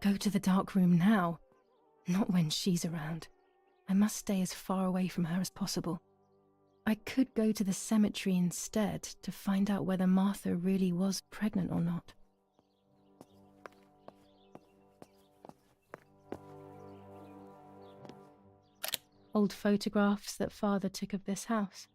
Go to the dark room now. Not when she's around. I must stay as far away from her as possible. I could go to the cemetery instead to find out whether Martha really was pregnant or not. Old photographs that Father took of this house.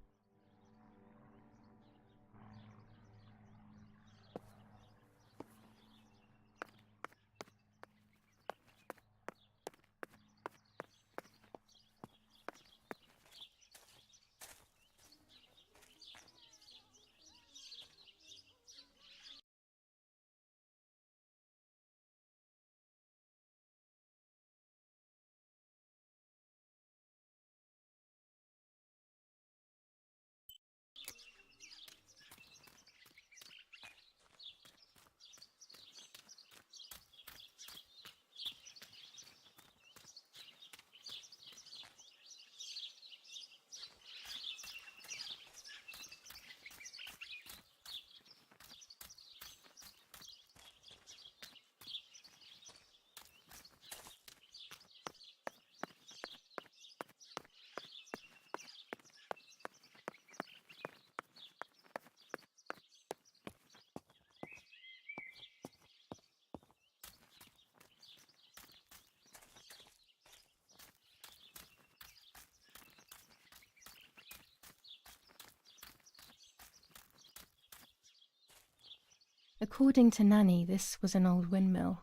According to Nanny, this was an old windmill.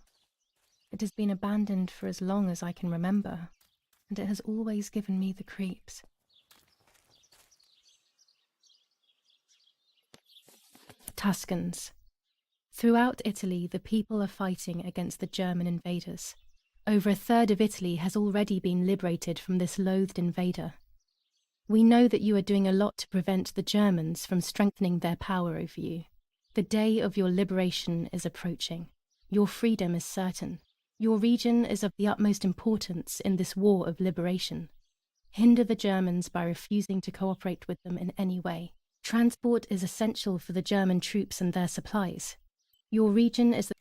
It has been abandoned for as long as I can remember, and it has always given me the creeps. Tuscans. Throughout Italy, the people are fighting against the German invaders. Over a third of Italy has already been liberated from this loathed invader. We know that you are doing a lot to prevent the Germans from strengthening their power over you. The day of your liberation is approaching. Your freedom is certain. Your region is of the utmost importance in this war of liberation. Hinder the Germans by refusing to cooperate with them in any way. Transport is essential for the German troops and their supplies. Your region is the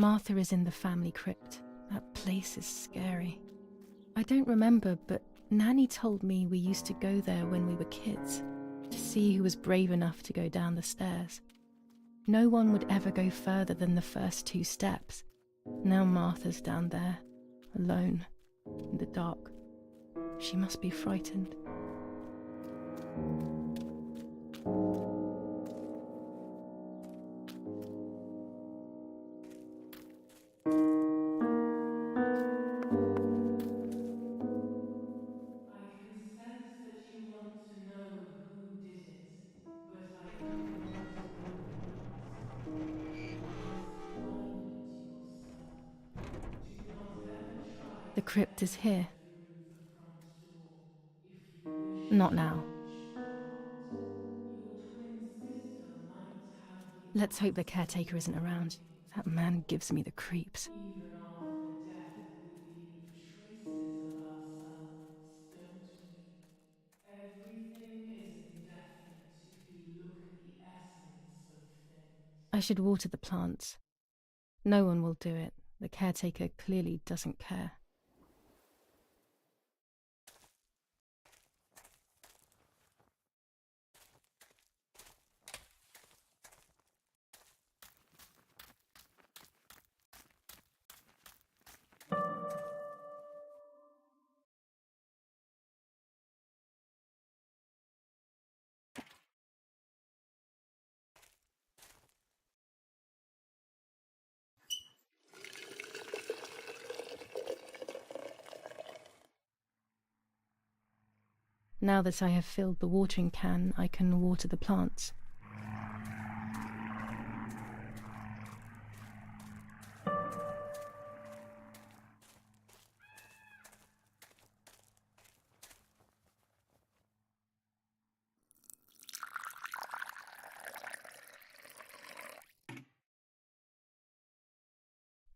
Martha is in the family crypt. That place is scary. I don't remember, but Nanny told me we used to go there when we were kids, to see who was brave enough to go down the stairs. No one would ever go further than the first 2 steps. Now Martha's down there, alone, in the dark. She must be frightened. The crypt is here. Not now. Let's hope the caretaker isn't around. That man gives me the creeps. I should water the plants. No one will do it. The caretaker clearly doesn't care. Now that I have filled the watering can, I can water the plants.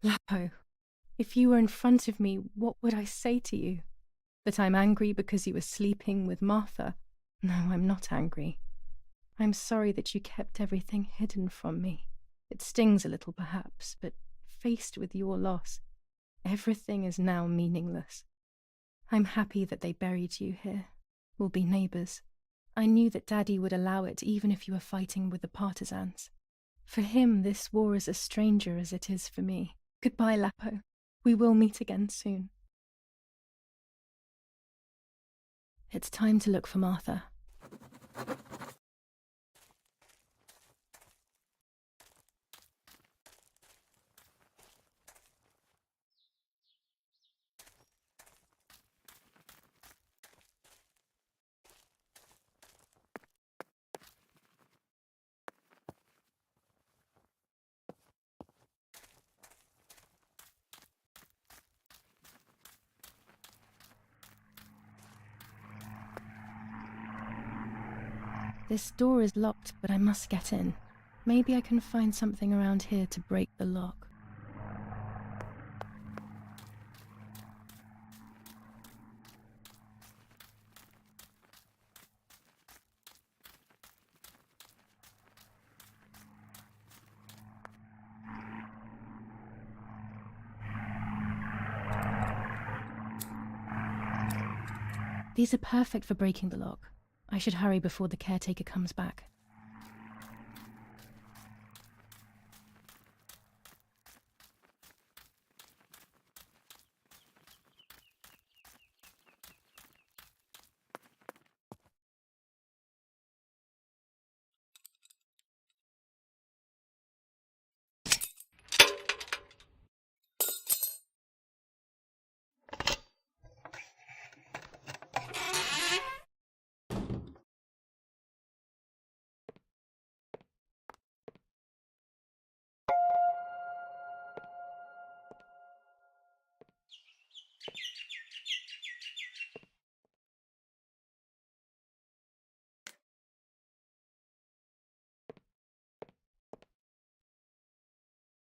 Lapo, if you were in front of me, what would I say to you? That I'm angry because you were sleeping with Martha? No, I'm not angry. I'm sorry that you kept everything hidden from me. It stings a little perhaps, but faced with your loss, everything is now meaningless. I'm happy that they buried you here. We'll be neighbours. I knew that Daddy would allow it even if you were fighting with the partisans. For him, this war is a stranger as it is for me. Goodbye, Lapo. We will meet again soon. It's time to look for Martha. This door is locked, but I must get in. Maybe I can find something around here to break the lock. These are perfect for breaking the lock. I should hurry before the caretaker comes back.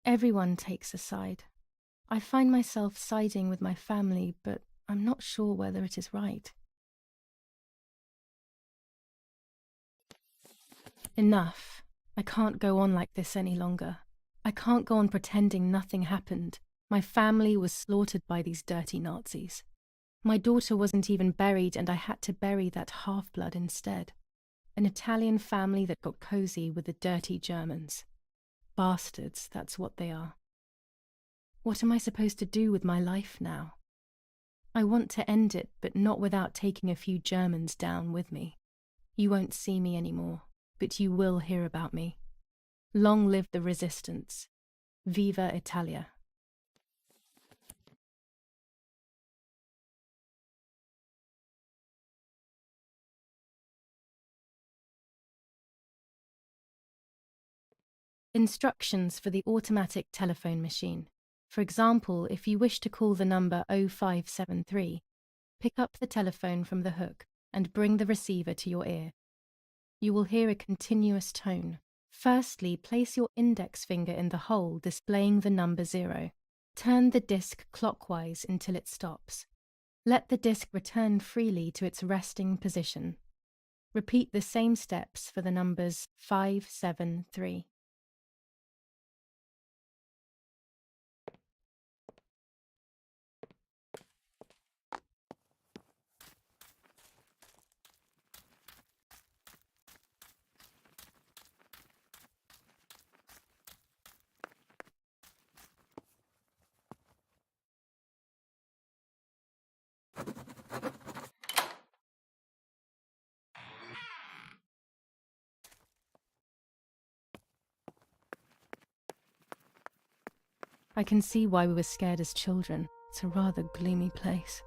Everyone takes a side. I find myself siding with my family, but I'm not sure whether it is right. Enough. I can't go on like this any longer. I can't go on pretending nothing happened. My family was slaughtered by these dirty Nazis. My daughter wasn't even buried, and I had to bury that half-blood instead. An Italian family that got cozy with the dirty Germans. Bastards, that's what they are. What am I supposed to do with my life now? I want to end it, but not without taking a few Germans down with me. You won't see me anymore, but you will hear about me. Long live the resistance. Viva Italia. Instructions for the automatic telephone machine. For example, if you wish to call the number 0573, pick up the telephone from the hook and bring the receiver to your ear. You will hear a continuous tone. Firstly, place your index finger in the hole displaying the number 0. Turn the disc clockwise until it stops. Let the disc return freely to its resting position. Repeat the same steps for the numbers 573. I can see why we were scared as children. It's a rather gloomy place.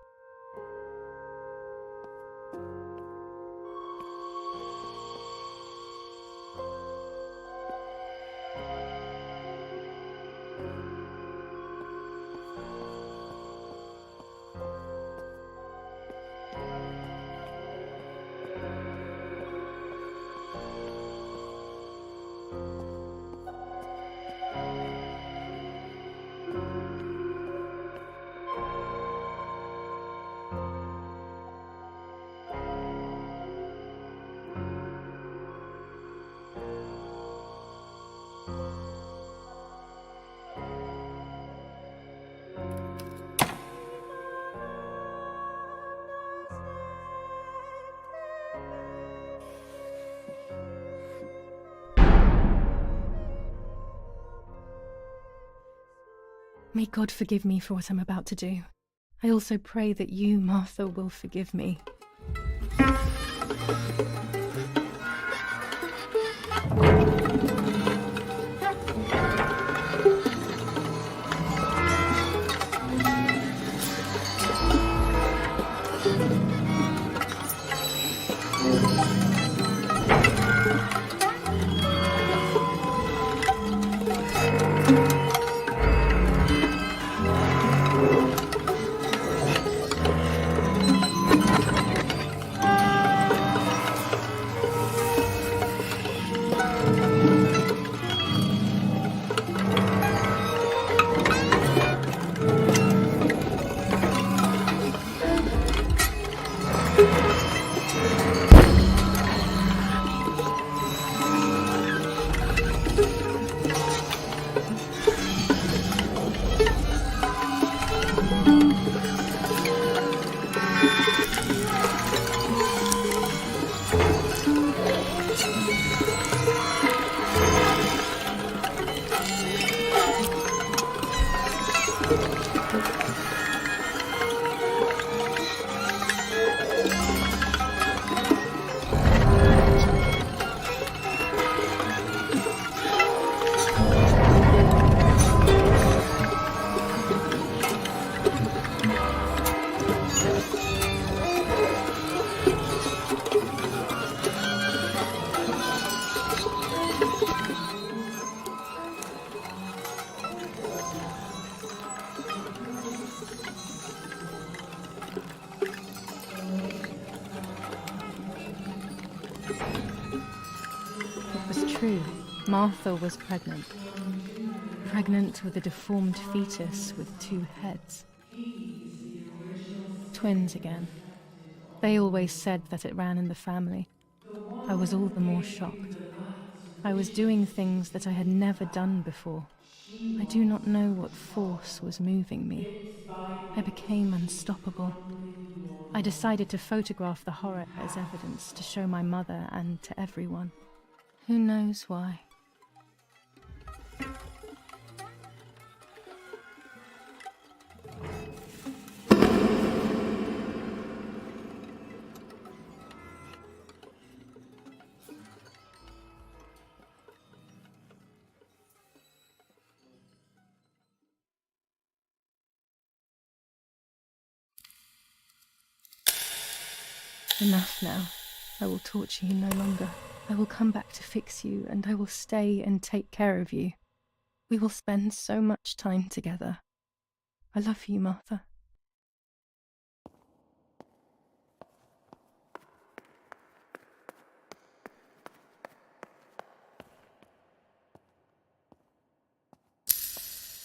May God forgive me for what I'm about to do. I also pray that you, Martha, will forgive me. True, Martha was pregnant. Pregnant with a deformed fetus with 2 heads. Twins again. They always said that it ran in the family. I was all the more shocked. I was doing things that I had never done before. I do not know what force was moving me. I became unstoppable. I decided to photograph the horror as evidence to show my mother and to everyone. Who knows why? Enough now. I will torture you no longer. I will come back to fix you, and I will stay and take care of you. We will spend so much time together. I love you, Martha.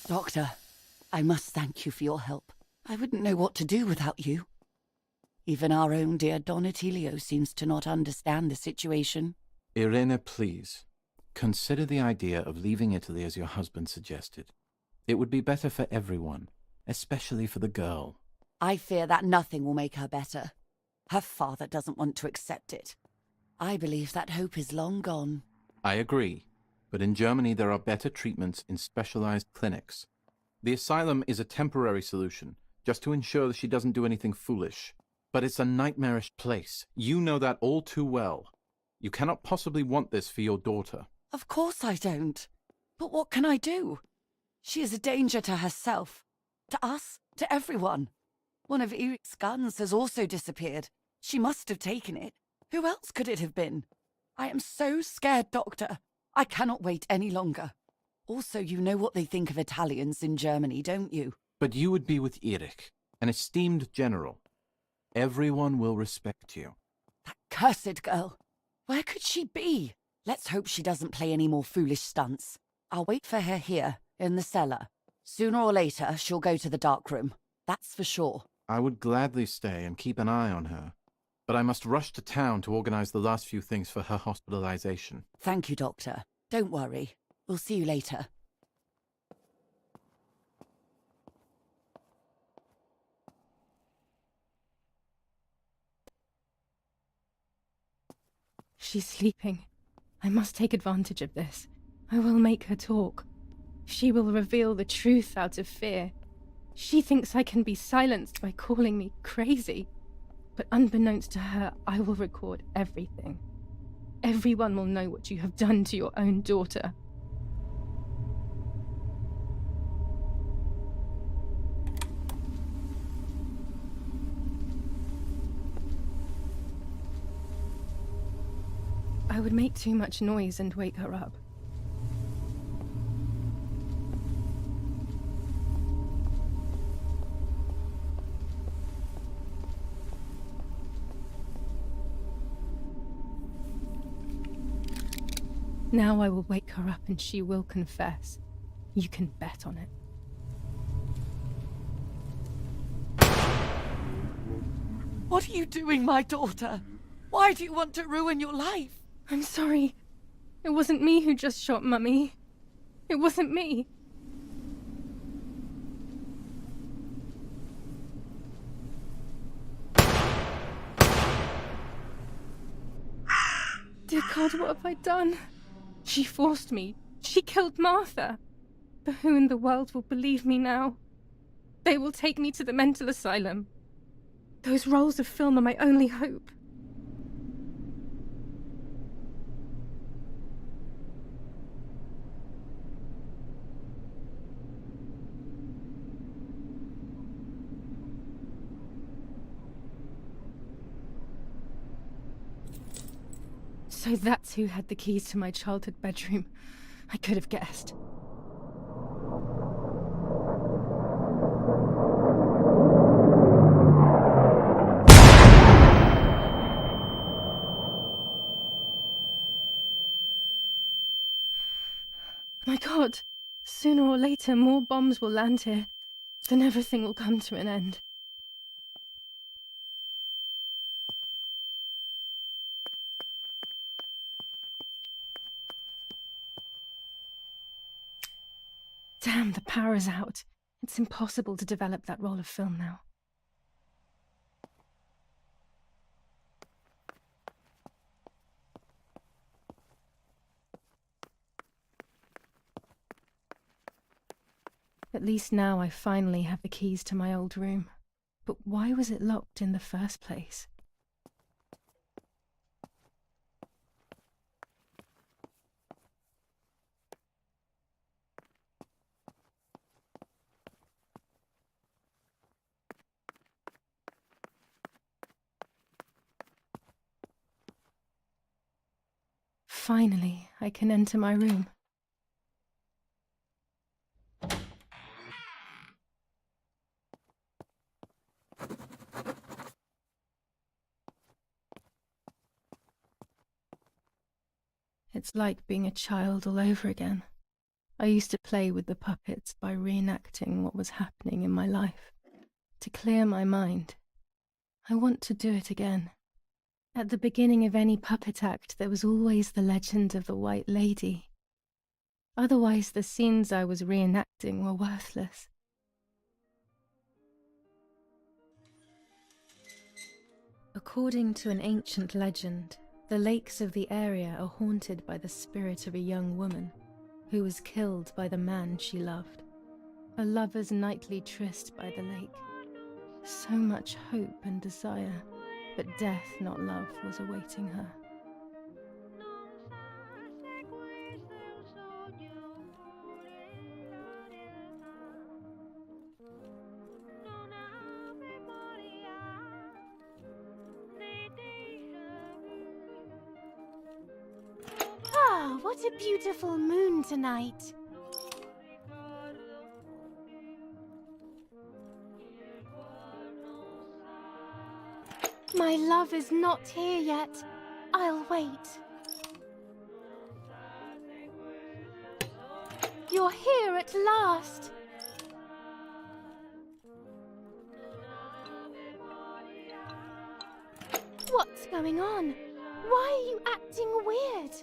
Doctor, I must thank you for your help. I wouldn't know what to do without you. Even our own dear Don Attilio seems to not understand the situation. Irene, please. Consider the idea of leaving Italy as your husband suggested. It would be better for everyone, especially for the girl. I fear that nothing will make her better. Her father doesn't want to accept it. I believe that hope is long gone. I agree, but in Germany there are better treatments in specialized clinics. The asylum is a temporary solution, just to ensure that she doesn't do anything foolish. But it's a nightmarish place. You know that all too well. You cannot possibly want this for your daughter. Of course I don't. But what can I do? She is a danger to herself, to us, to everyone. One of Eric's guns has also disappeared. She must have taken it. Who else could it have been? I am so scared, Doctor. I cannot wait any longer. Also, you know what they think of Italians in Germany, don't you? But you would be with Eric, an esteemed general. Everyone will respect you. That cursed girl. Where could she be? Let's hope she doesn't play any more foolish stunts. I'll wait for her here, in the cellar. Sooner or later, she'll go to the dark room. That's for sure. I would gladly stay and keep an eye on her. But I must rush to town to organize the last few things for her hospitalization. Thank you, Doctor. Don't worry. We'll see you later. She's sleeping. I must take advantage of this. I will make her talk. She will reveal the truth out of fear. She thinks I can be silenced by calling me crazy. But unbeknownst to her, I will record everything. Everyone will know what you have done to your own daughter. I would make too much noise and wake her up. Now I will wake her up and she will confess. You can bet on it. What are you doing, my daughter? Why do you want to ruin your life? I'm sorry. It wasn't me who just shot Mummy. It wasn't me. Dear God, what have I done? She forced me. She killed Martha. But who in the world will believe me now? They will take me to the mental asylum. Those rolls of film are my only hope. So that's who had the keys to my childhood bedroom. I could have guessed. My God, sooner or later more bombs will land here. Then everything will come to an end. Damn, the power's out. It's impossible to develop that roll of film now. At least now I finally have the keys to my old room. But why was it locked in the first place? Finally, I can enter my room. It's like being a child all over again. I used to play with the puppets by reenacting what was happening in my life, to clear my mind. I want to do it again. At the beginning of any puppet act, there was always the legend of the White Lady. Otherwise, the scenes I was reenacting were worthless. According to an ancient legend, the lakes of the area are haunted by the spirit of a young woman who was killed by the man she loved. A lover's nightly tryst by the lake. So much hope and desire, but death, not love, was awaiting her. Ah, what a beautiful moon tonight. My love is not here yet. I'll wait. You're here at last. What's going on? Why are you acting weird?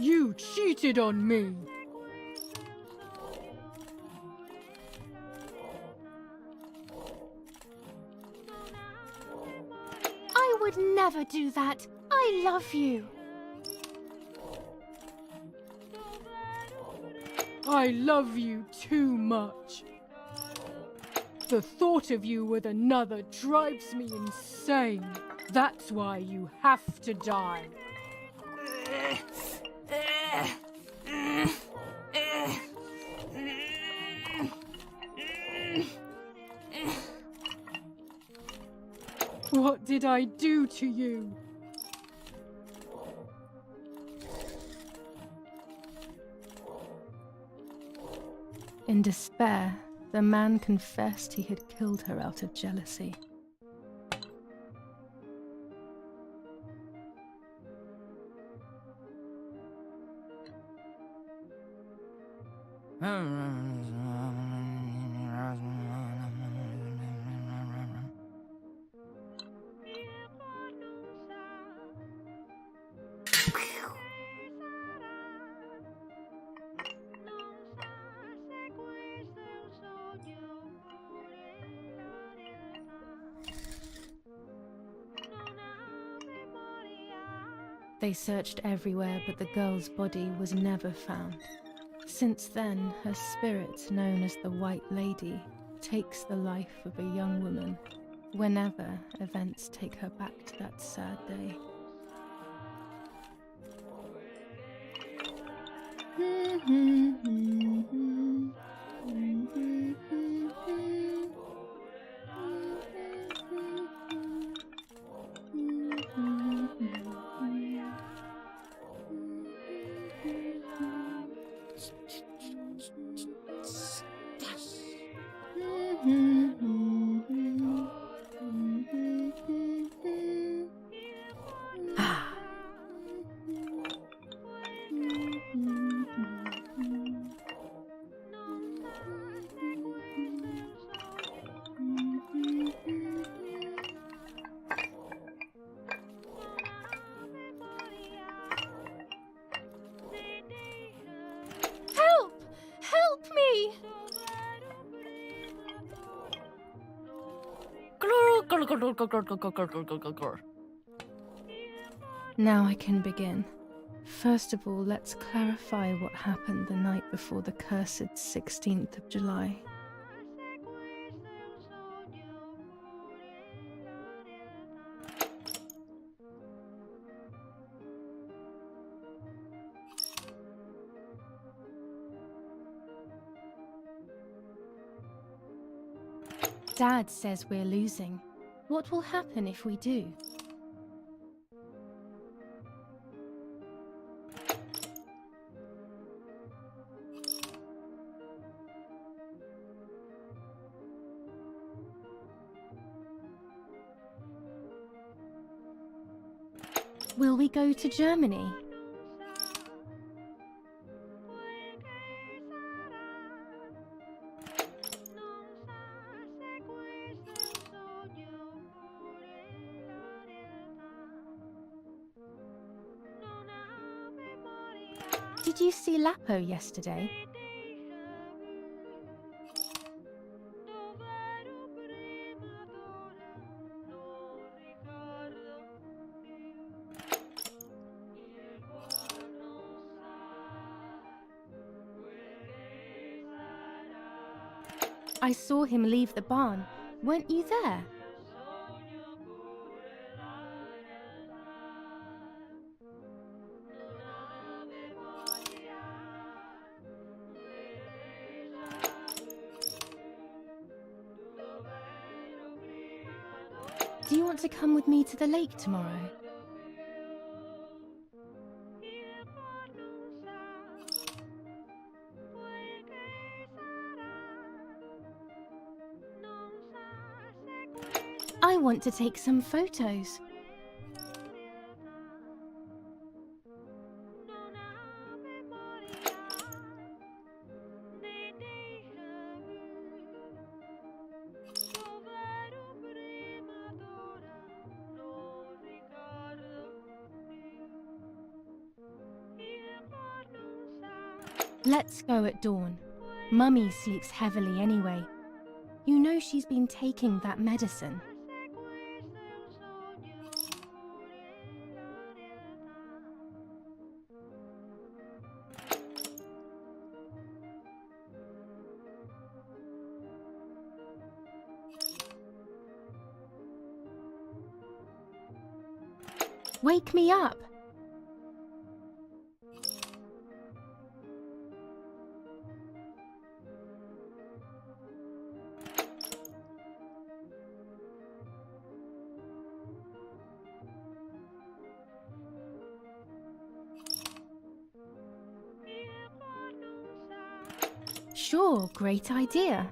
You cheated on me! I would never do that. I love you. I love you too much. The thought of you with another drives me insane. That's why you have to die. What did I do to you? In despair, the man confessed he had killed her out of jealousy. They searched everywhere, but the girl's body was never found. Since then, her spirit, known as the White Lady, takes the life of a young woman whenever events take her back to that sad day. Now I can begin. First of all, let's clarify what happened the night before the cursed 16th of July. Dad says we're losing. What will happen if we do? Will we go to Germany? Did you see Lapo yesterday? I saw him leave the barn. Weren't you there? Do you want to come with me to the lake tomorrow? I want to take some photos. Let's go at dawn. Mummy sleeps heavily anyway. You know she's been taking that medicine. Wake me up! Sure, great idea.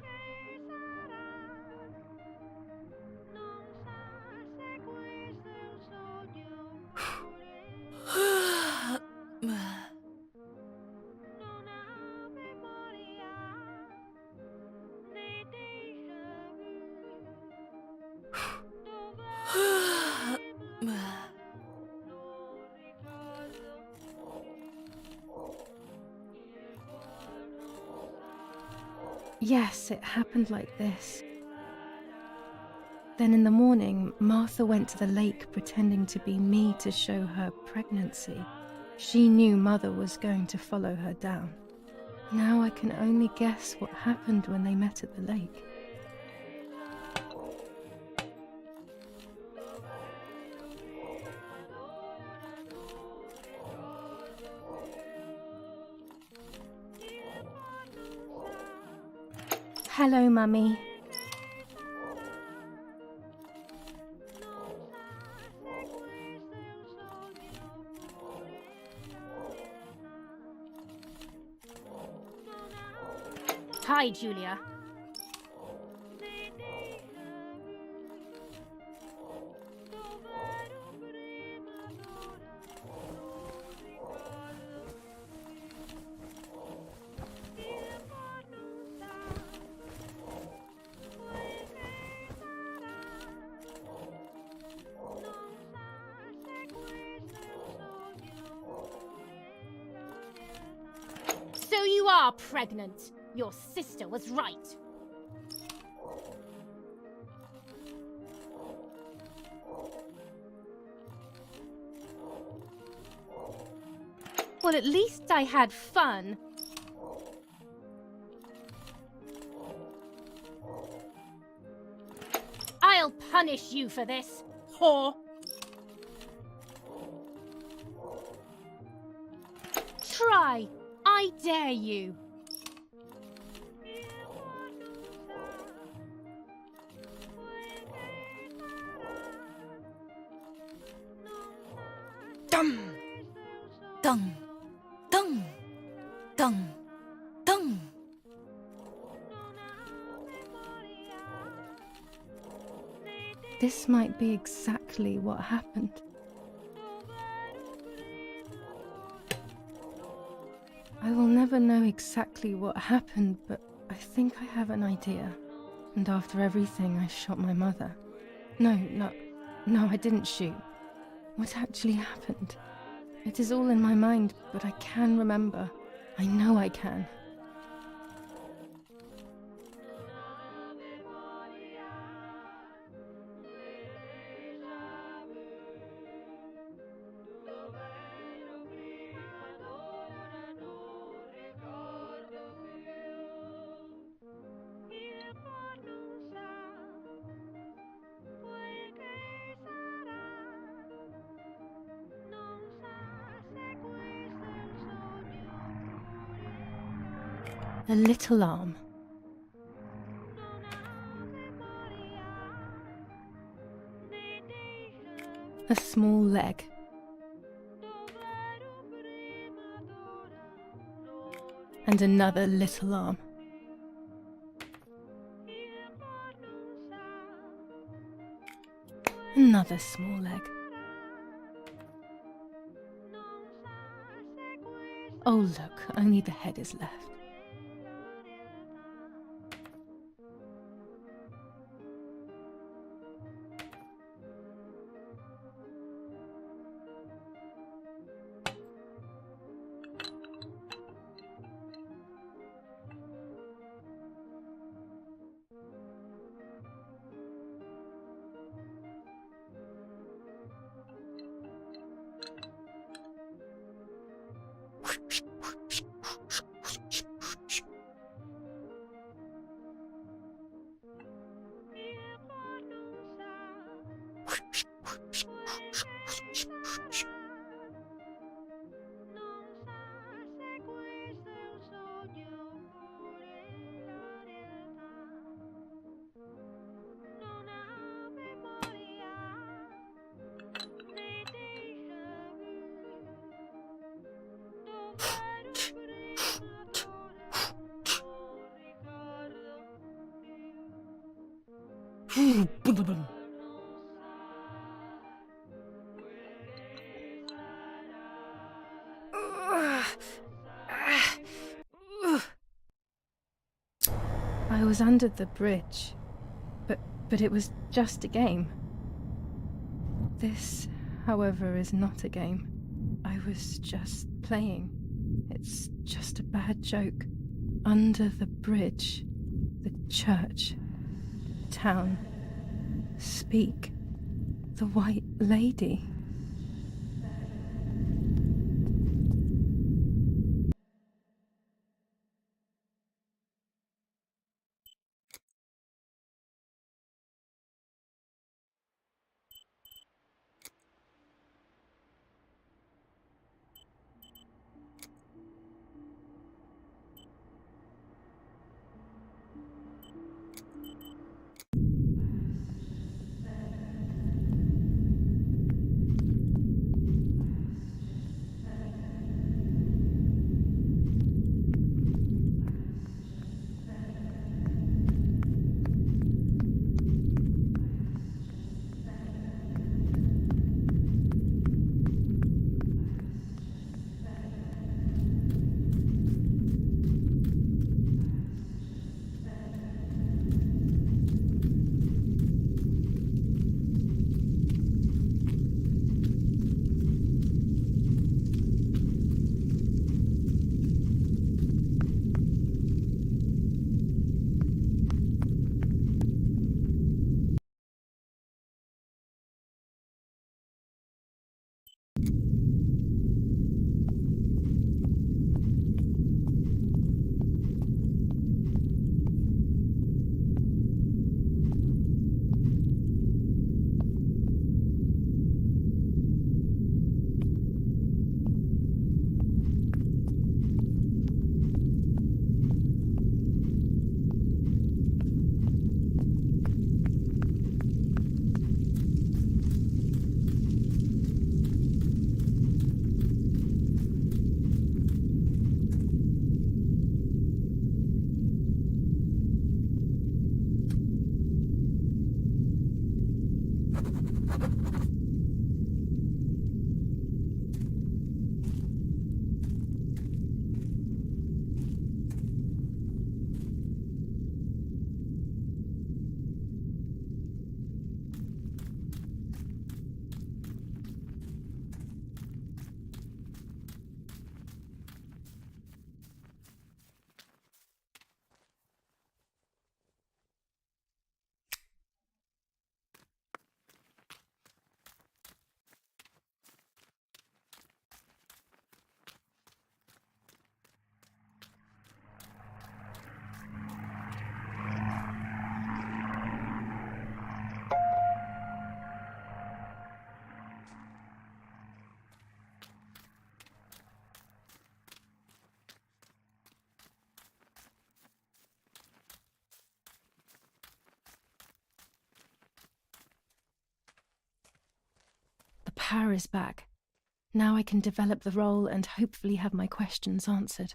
Yes, it happened like this. Then in the morning, Martha went to the lake pretending to be me to show her pregnancy. She knew Mother was going to follow her down. Now I can only guess what happened when they met at the lake. Hello, Mummy. Hi, Julia. So you are pregnant. Your sister was right. Well, at least I had fun. I'll punish you for this, whore. Try. I dare you. Dum, dum, dum, dum, dum. This might be exactly what happened. I will never know exactly what happened, but I think I have an idea. And after everything, I shot my mother. No, I didn't shoot. What actually happened? It is all in my mind, but I can remember. I know I can. A little arm. A small leg. And another little arm. Another small leg. Oh look, only the head is left. I was under the bridge, but it was just a game. This, however, is not a game. I was just playing. It's just a bad joke. Under the bridge, the church, town, speak, the white lady. power is back. Now I can develop the role and hopefully have my questions answered.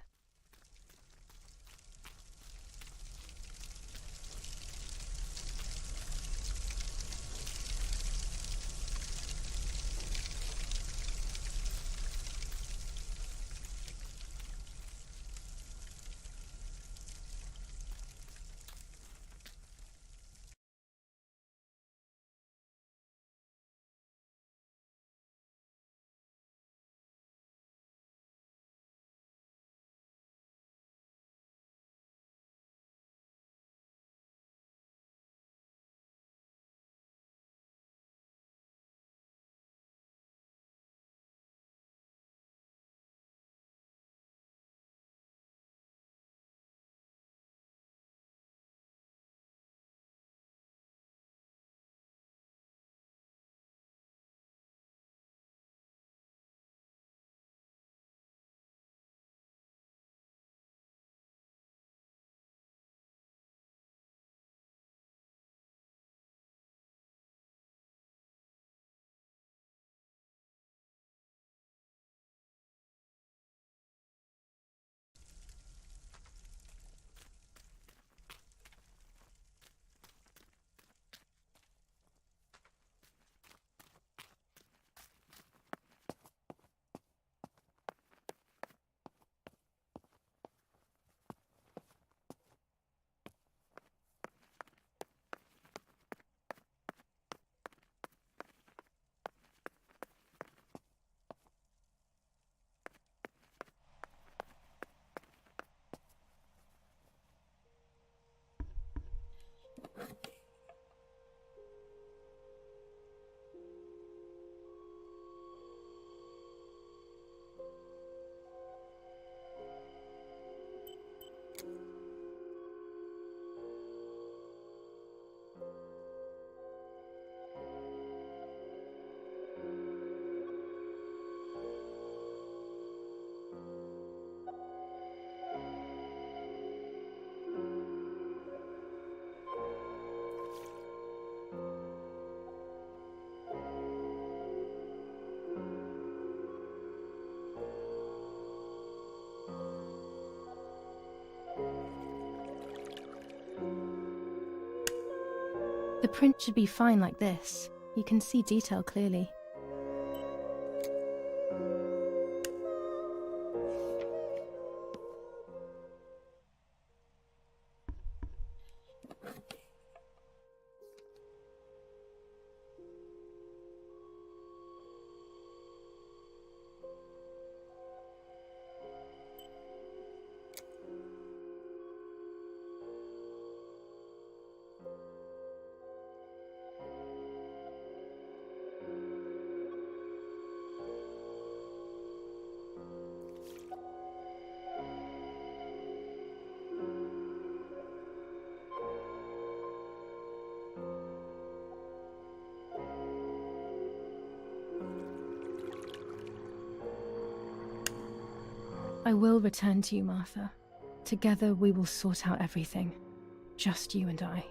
The print should be fine like this. You can see detail clearly. I will return to you, Martha. Together we will sort out everything. Just you and I.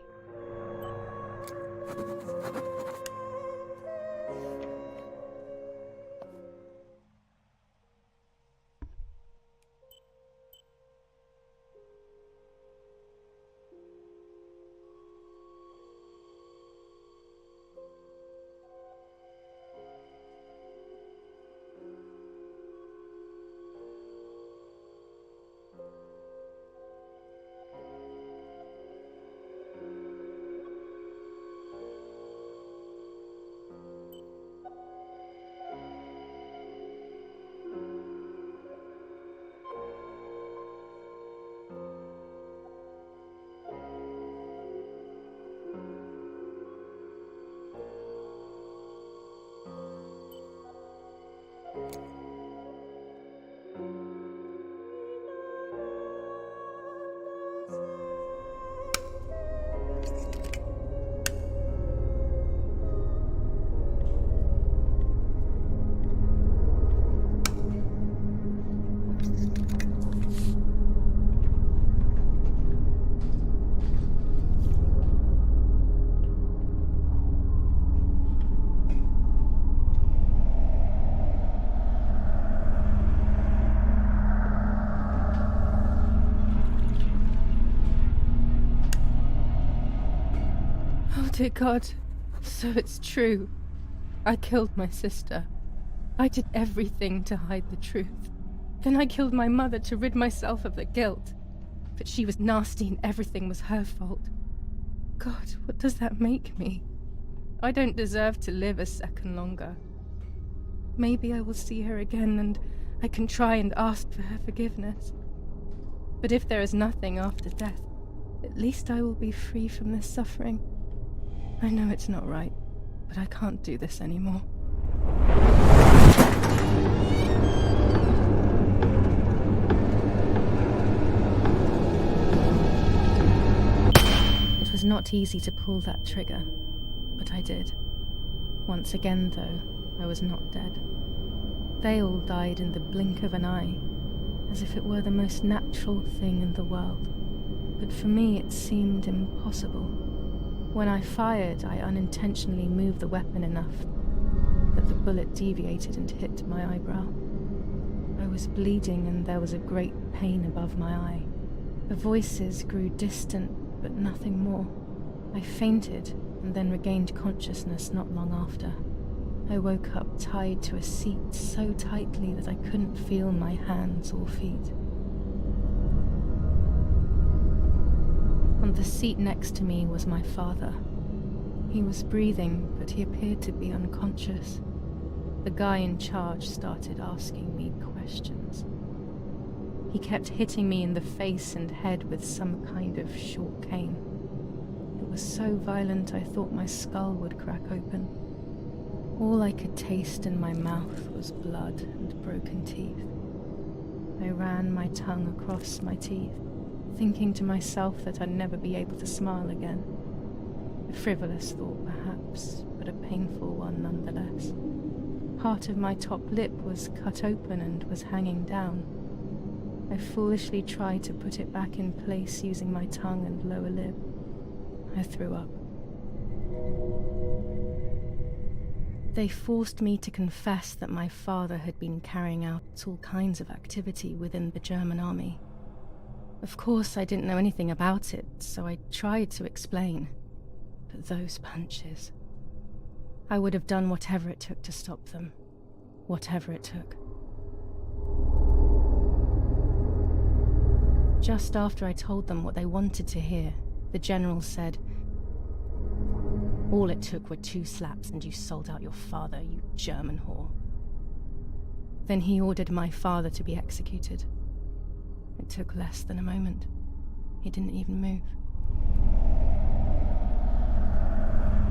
Dear God, so it's true. I killed my sister. I did everything to hide the truth. Then I killed my mother to rid myself of the guilt. But she was nasty and everything was her fault. God, what does that make me? I don't deserve to live a second longer. Maybe I will see her again and I can try and ask for her forgiveness. But if there is nothing after death, at least I will be free from this suffering. I know it's not right, but I can't do this anymore. It was not easy to pull that trigger, but I did. Once again, though, I was not dead. They all died in the blink of an eye, as if it were the most natural thing in the world. But for me it seemed impossible. When I fired, I unintentionally moved the weapon enough that the bullet deviated and hit my eyebrow. I was bleeding and there was a great pain above my eye. The voices grew distant, but nothing more. I fainted and then regained consciousness not long after. I woke up tied to a seat so tightly that I couldn't feel my hands or feet. On the seat next to me was my father. He was breathing, but he appeared to be unconscious. The guy in charge started asking me questions. He kept hitting me in the face and head with some kind of short cane. It was so violent I thought my skull would crack open. All I could taste in my mouth was blood and broken teeth. I ran my tongue across my teeth, thinking to myself that I'd never be able to smile again. A frivolous thought, perhaps, but a painful one nonetheless. Part of my top lip was cut open and was hanging down. I foolishly tried to put it back in place using my tongue and lower lip. I threw up. They forced me to confess that my father had been carrying out all kinds of activity within the German army. Of course, I didn't know anything about it, so I tried to explain. But those punches... I would have done whatever it took to stop them. Whatever it took. Just after I told them what they wanted to hear, the general said, "All it took were 2 slaps and you sold out your father, you German whore." Then he ordered my father to be executed. It took less than a moment. He didn't even move.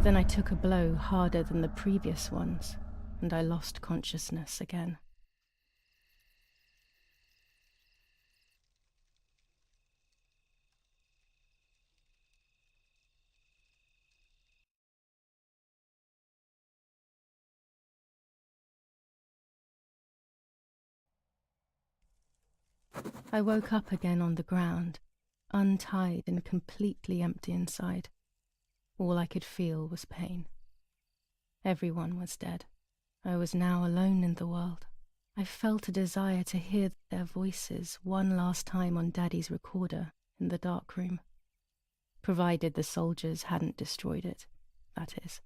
Then I took a blow harder than the previous ones, and I lost consciousness again. I woke up again on the ground, untied and completely empty inside. All I could feel was pain. Everyone was dead. I was now alone in the world. I felt a desire to hear their voices one last time on Daddy's recorder in the dark room. Provided the soldiers hadn't destroyed it, that is.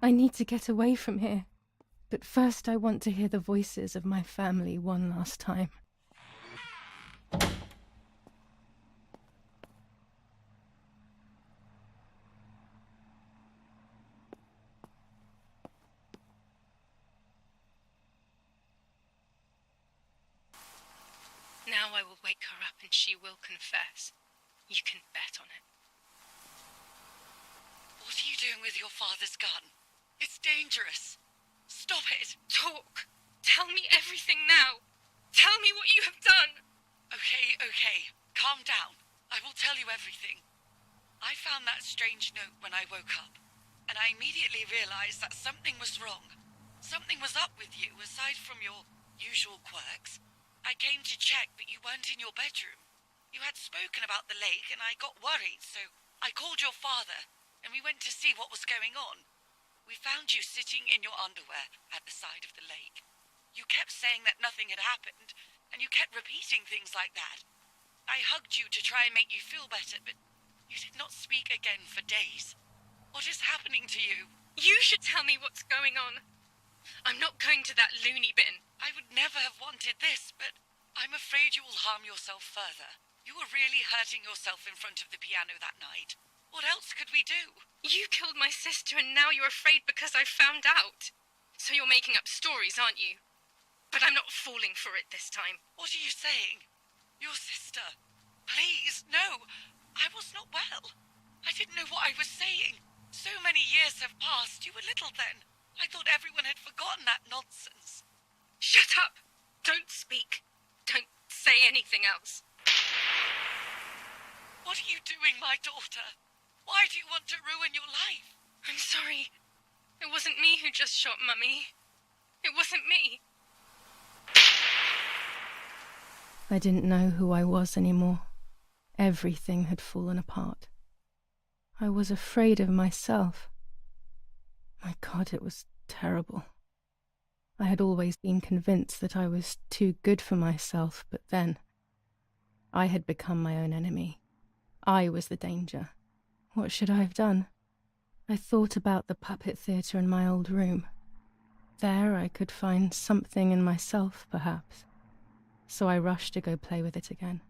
I need to get away from here, but first I want to hear the voices of my family one last time. Now I will wake her up and she will confess. You can bet on it. What are you doing with your father's gun? It's dangerous. Stop it! Talk! Tell me everything now! Tell me what you have done! Okay. Calm down. I will tell you everything. I found that strange note when I woke up, and I immediately realized that something was wrong. Something was up with you, aside from your usual quirks. I came to check, but you weren't in your bedroom. You had spoken about the lake, and I got worried, so I called your father, and we went to see what was going on. We found you sitting in your underwear at the side of the lake. You kept saying that nothing had happened, and you kept repeating things like that. I hugged you to try and make you feel better, but you did not speak again for days. What is happening to you? You should tell me what's going on. I'm not going to that loony bin. I would never have wanted this, but I'm afraid you will harm yourself further. You were really hurting yourself in front of the piano that night. What else could we do? You killed my sister and now you're afraid because I found out. So you're making up stories, aren't you? But I'm not falling for it this time. What are you saying? Your sister? Please, no. I was not well. I didn't know what I was saying. So many years have passed. You were little then. I thought everyone had forgotten that nonsense. Shut up! Don't speak. Don't say anything else. What are you doing, my daughter? Why do you want to ruin your life? I'm sorry. It wasn't me who just shot Mummy. It wasn't me. I didn't know who I was anymore. Everything had fallen apart. I was afraid of myself. My God, it was terrible. I had always been convinced that I was too good for myself, but then I had become my own enemy. I was the danger. What should I have done? I thought about the puppet theatre in my old room. There I could find something in myself, perhaps. So I rushed to go play with it again.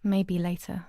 Maybe later.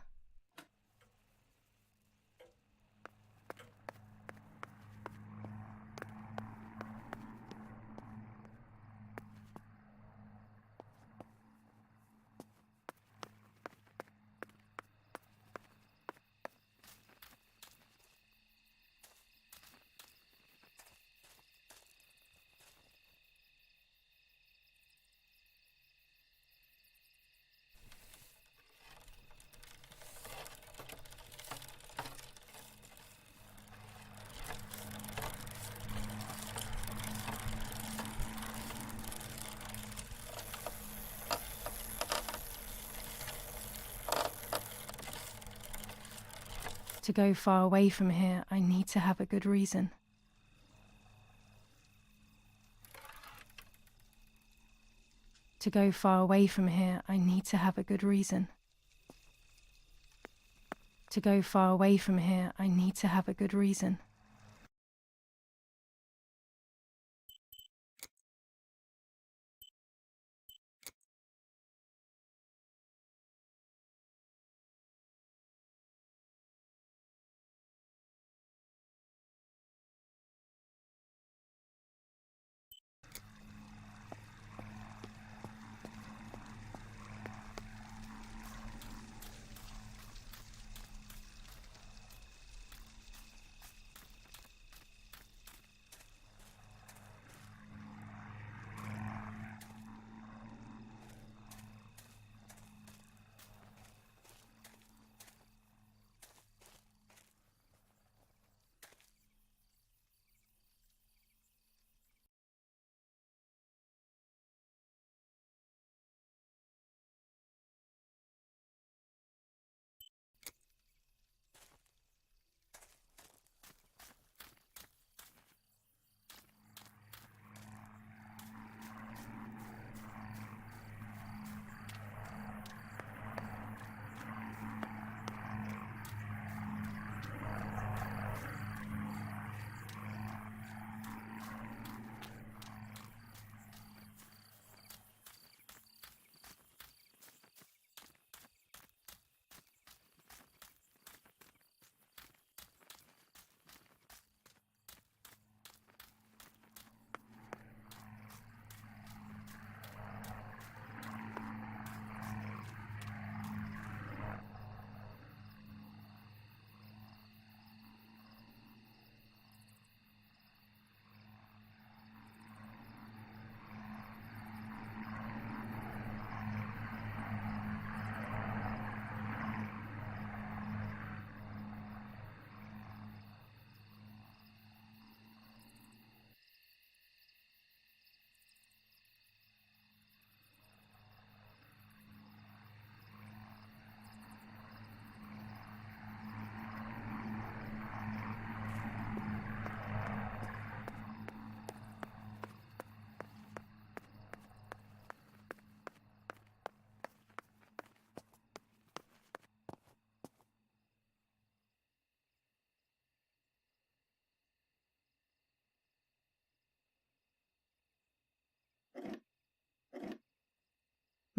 To go far away from here, I need to have a good reason. To go far away from here, I need to have a good reason. To go far away from here, I need to have a good reason.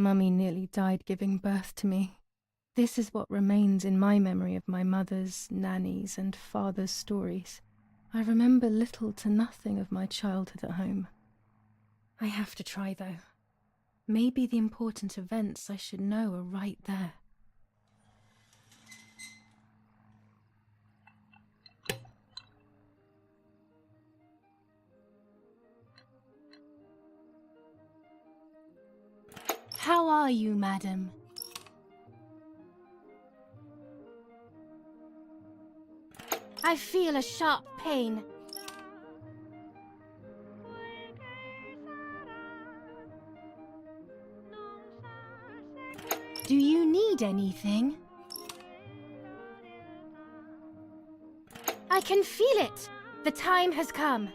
Mummy nearly died giving birth to me. This is what remains in my memory of my mother's, nanny's, and father's stories. I remember little to nothing of my childhood at home. I have to try, though. Maybe the important events I should know are right there. How are you, madam? I feel a sharp pain. Do you need anything? I can feel it. The time has come.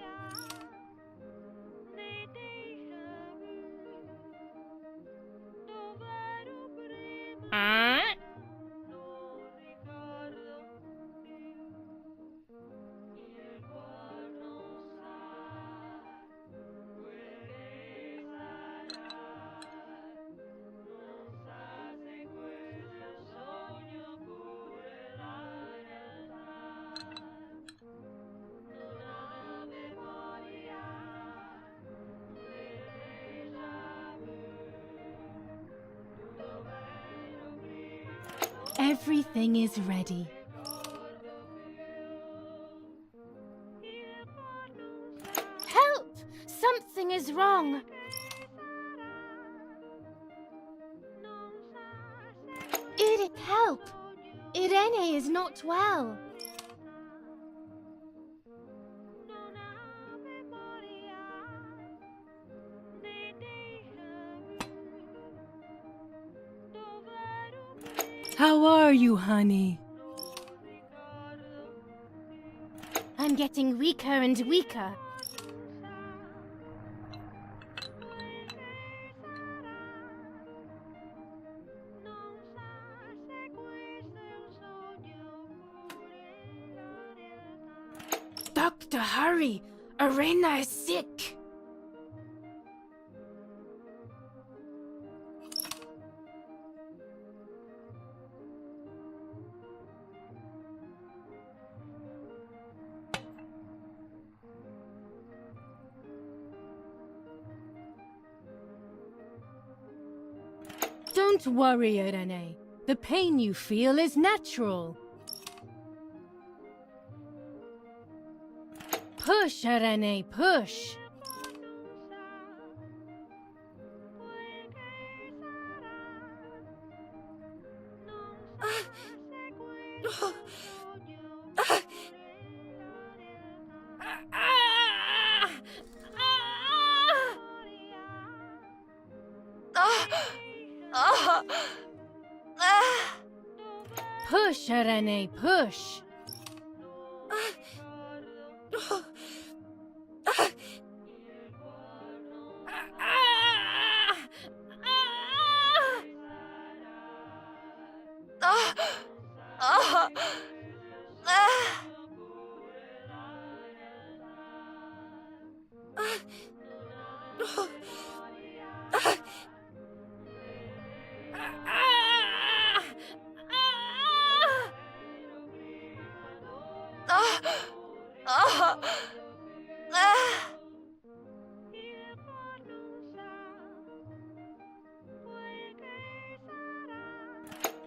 Everything is ready. Help! Something is wrong. Help! Irene is not well. How are you, honey? getting weaker and weaker. Doctor, hurry! Arena is sick! Don't worry, Irene. The pain you feel is natural. Push, Irene, push. Push, Irene, push.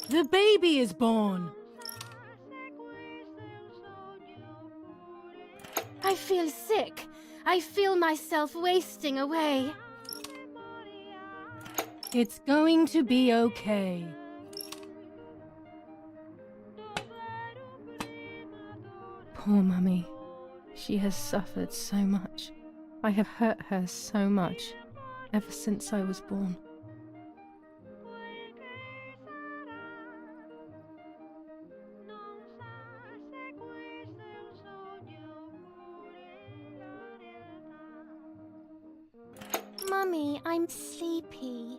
The baby is born. I feel sick. I feel myself wasting away. It's going to be okay. Poor Mummy. She has suffered so much. I have hurt her so much ever since I was born. Mummy, I'm sleepy.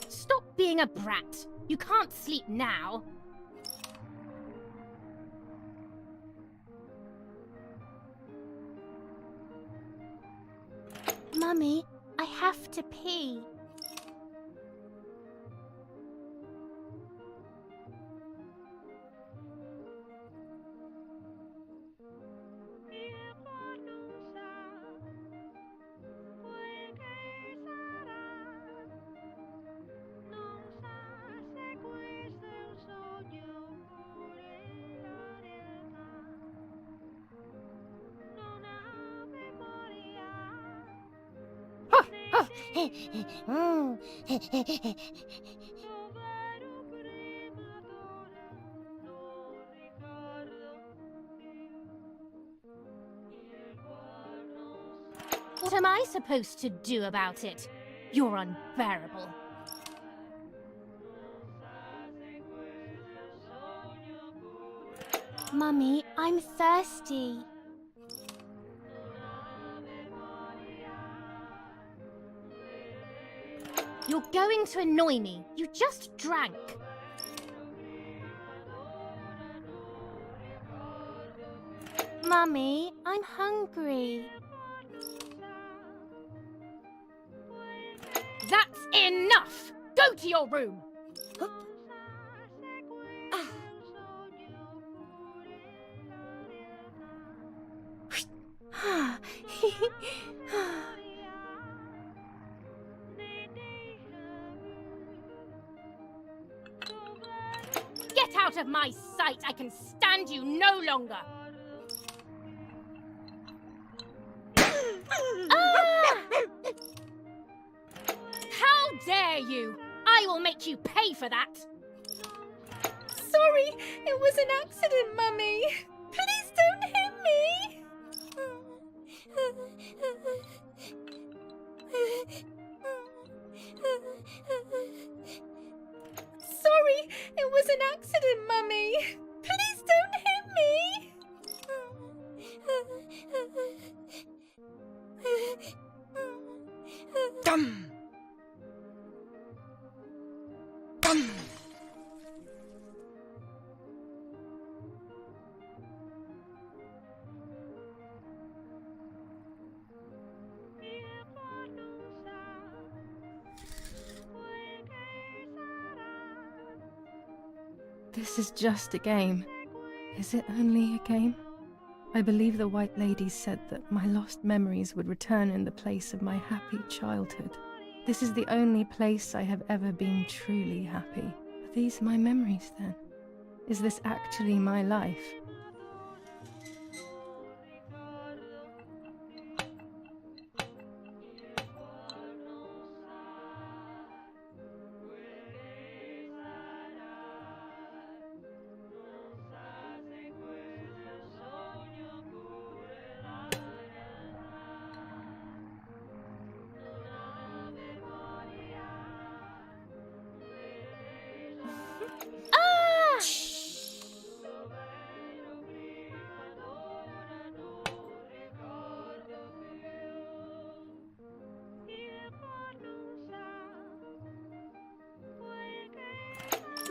Stop being a brat. You can't sleep now. Mummy, I have to pee. What am I supposed to do about it? You're unbearable. Mummy, I'm thirsty. You're going to annoy me. You just drank. Mummy, I'm hungry. That's enough! Go to your room! Get out of my sight! I can stand you no longer! How dare you! I will make you pay for that! Sorry, it was an accident, Mummy. Please don't hit me. Sorry, it was an accident, Mummy. Please don't hit me. Dum! Dum! This is just a game. Is it only a game? I believe the White Lady said that my lost memories would return in the place of my happy childhood. This is the only place I have ever been truly happy. Are these my memories then? Is this actually my life?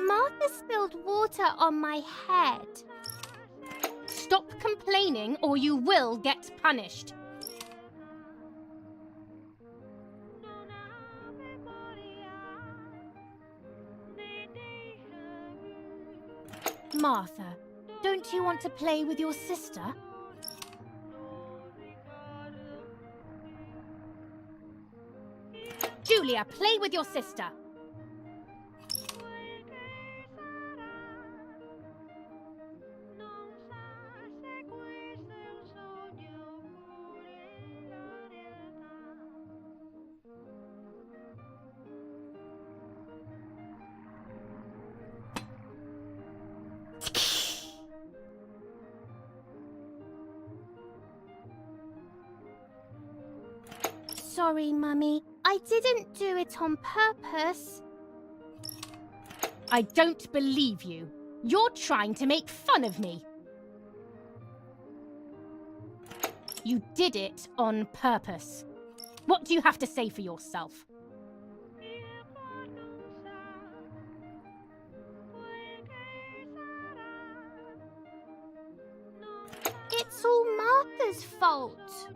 Martha spilled water on my head. Stop complaining or you will get punished. Martha, don't you want to play with your sister? Julia, play with your sister. Sorry, Mummy. I didn't do it on purpose. I don't believe you. You're trying to make fun of me. You did it on purpose. What do you have to say for yourself? It's all Martha's fault.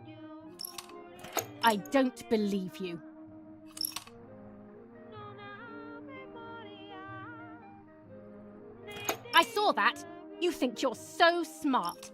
I don't believe you. I saw that. You think you're so smart.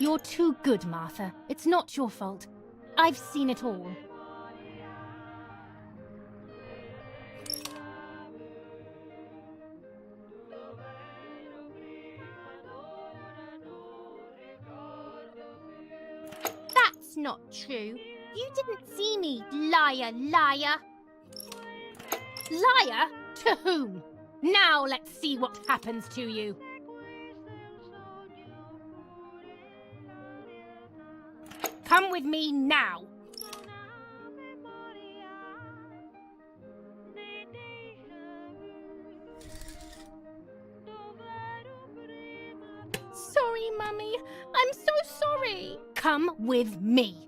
You're too good, Martha. It's not your fault. I've seen it all. That's not true. You didn't see me, liar, liar. Liar? To whom? Now let's see what happens to you. Come with me now. Sorry, Mummy. I'm so sorry. Come with me.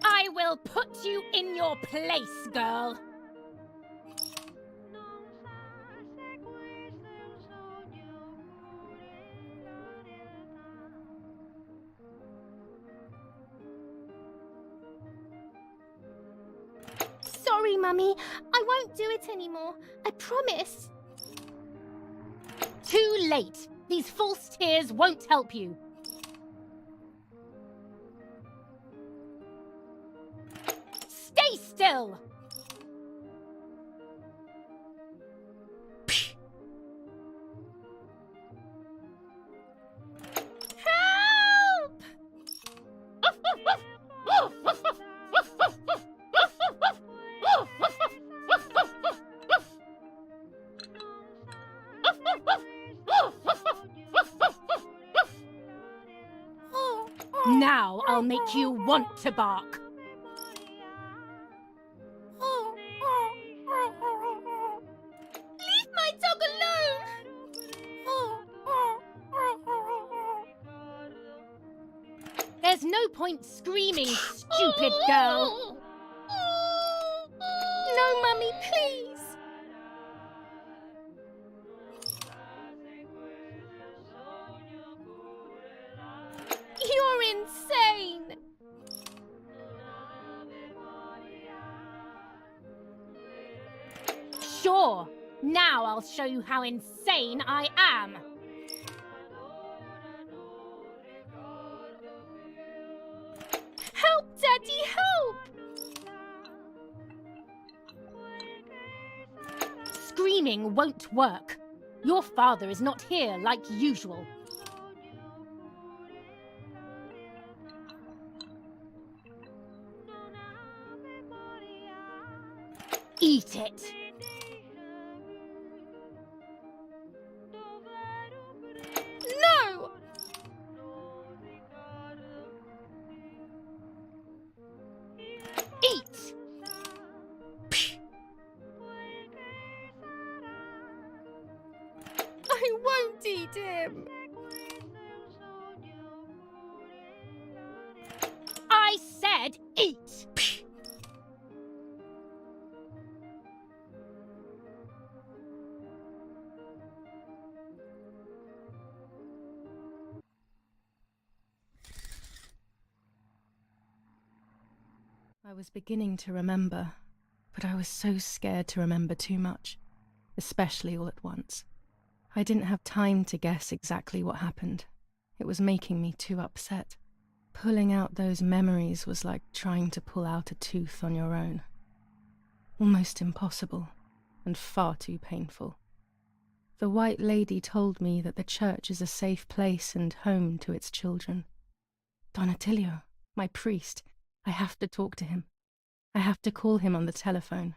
I will put you in your place, girl. Sorry, Mummy. I won't do it anymore. I promise. Too late. These false tears won't help you. Stay still! Help! I'll make you want to bark. Leave my dog alone! There's no point screaming, stupid girl. No, Mummy, please! You're insane! Sure, now I'll show you how insane I am. Help, Daddy, help! Screaming won't work. Your father is not here like usual. Eat it. No! Eat! I won't eat him! I said eat! I was beginning to remember, but I was so scared to remember too much, especially all at once. I didn't have time to guess exactly what happened. It was making me too upset. Pulling out those memories was like trying to pull out a tooth on your own. Almost impossible, and far too painful. The White Lady told me that the church is a safe place and home to its children. Don Attilio, my priest, I have to talk to him. I have to call him on the telephone.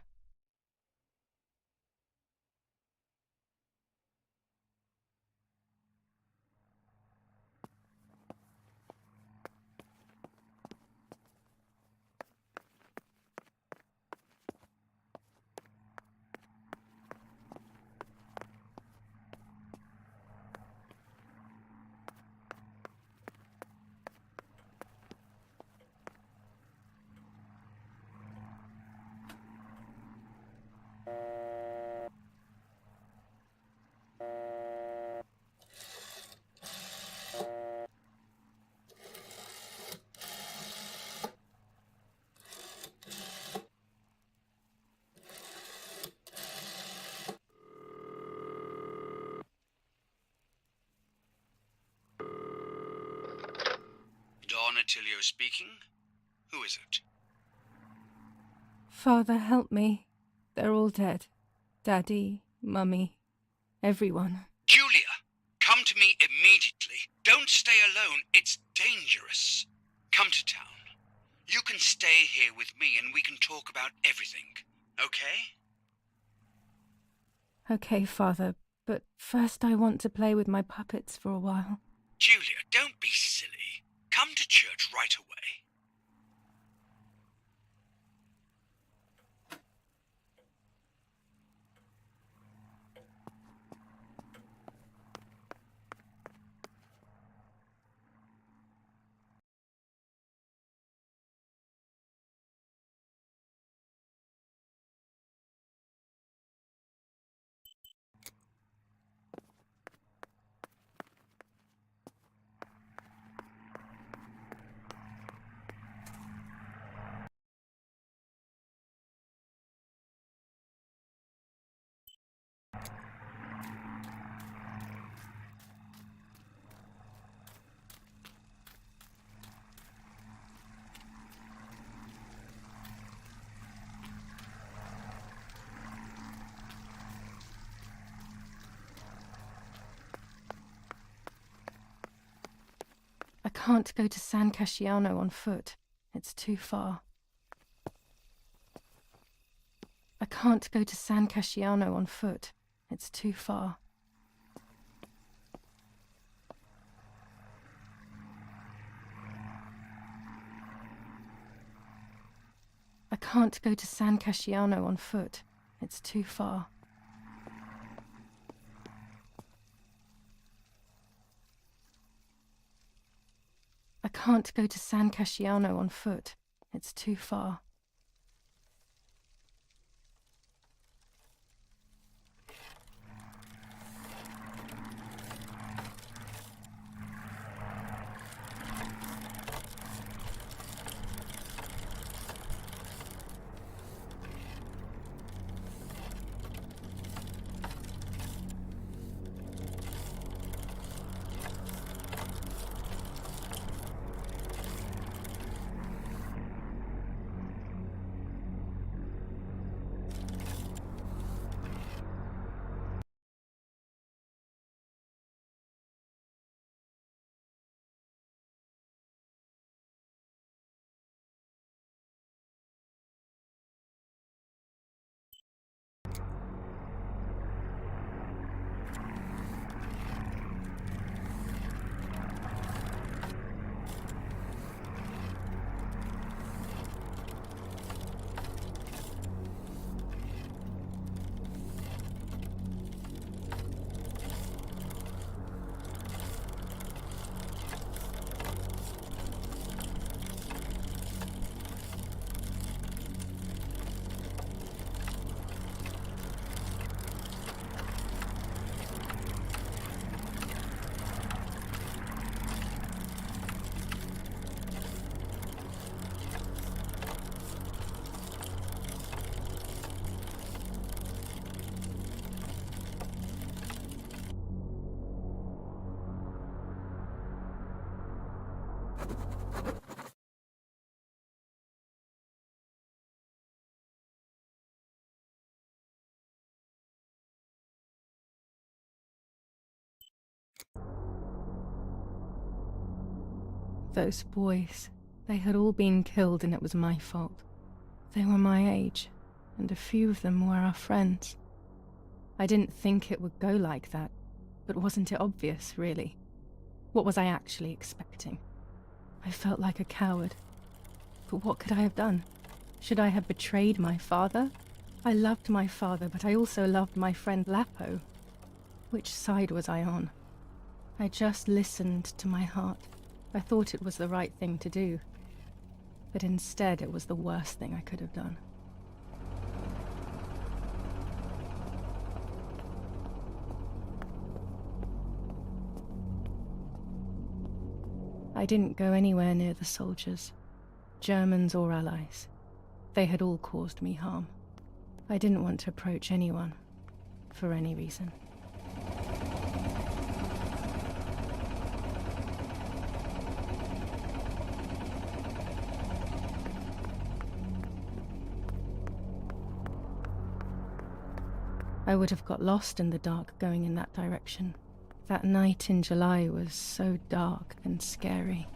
Don Attilio speaking. Who is it? Father, help me. They're all dead. Daddy, Mummy, everyone. Julia, come to me immediately. Don't stay alone. It's dangerous. Come to town. You can stay here with me and we can talk about everything. Okay? Okay, Father, but first I want to play with my puppets for a while. Julia, don't be silly. Come to church right away. I can't go to San Casciano on foot. It's too far. I can't go to San Casciano on foot. It's too far. can't go to San Casciano on foot. It's too far. I can't go to San Casciano on foot. It's too far. Those boys, they had all been killed and it was my fault. They were my age, and a few of them were our friends. I didn't think it would go like that, but wasn't it obvious, really? What was I actually expecting? I felt like a coward. But what could I have done? Should I have betrayed my father? I loved my father, but I also loved my friend Lapo. Which side was I on? I just listened to my heart. I thought it was the right thing to do. But instead, it was the worst thing I could have done. I didn't go anywhere near the soldiers, Germans or allies. They had all caused me harm. I didn't want to approach anyone, for any reason. I would have got lost in the dark going in that direction. That night in July was so dark and scary.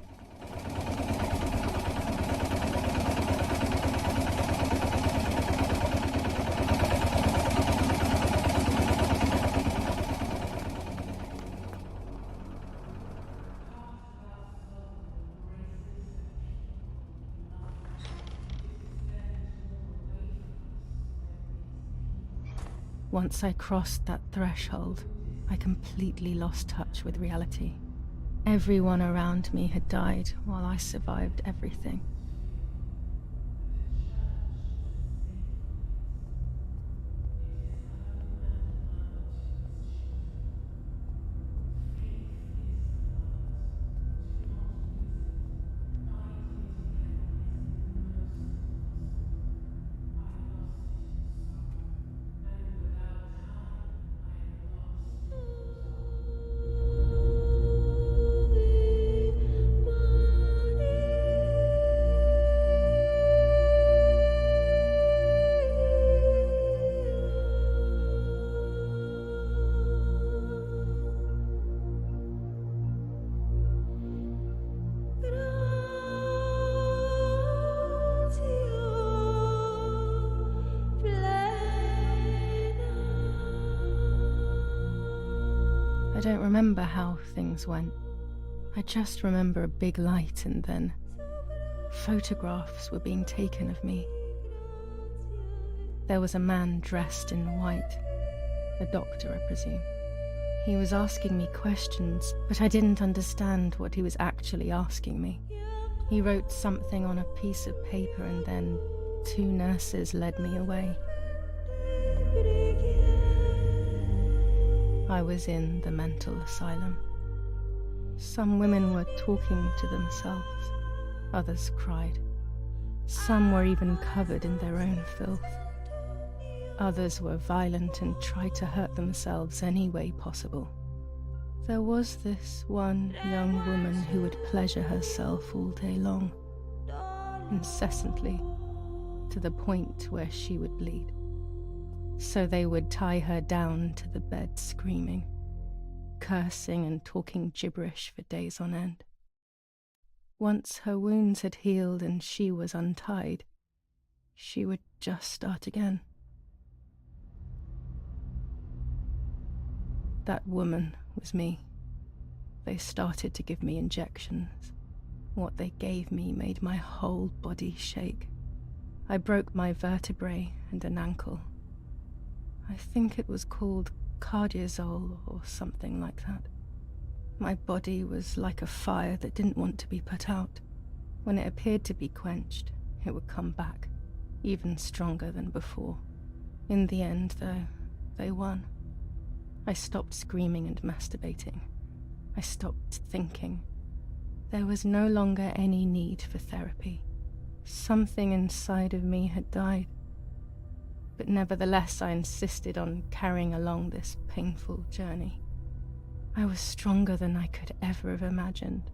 Once I crossed that threshold, I completely lost touch with reality. Everyone around me had died while I survived everything. I don't remember how things went. I just remember a big light and then photographs were being taken of me. There was a man dressed in white, a doctor, I presume. He was asking me questions, but I didn't understand what he was actually asking me. He wrote something on a piece of paper and then 2 nurses led me away. I was in the mental asylum. Some women were talking to themselves, others cried. Some were even covered in their own filth. Others were violent and tried to hurt themselves any way possible. There was this one young woman who would pleasure herself all day long, incessantly, to the point where she would bleed. So they would tie her down to the bed screaming, cursing and talking gibberish for days on end. Once her wounds had healed and she was untied, she would just start again. That woman was me. They started to give me injections. What they gave me made my whole body shake. I broke my vertebrae and an ankle. I think it was called cardiazole or something like that. My body was like a fire that didn't want to be put out. When it appeared to be quenched, it would come back, even stronger than before. In the end, though, they won. I stopped screaming and masturbating. I stopped thinking. There was no longer any need for therapy. Something inside of me had died. But nevertheless, I insisted on carrying along this painful journey. I was stronger than I could ever have imagined.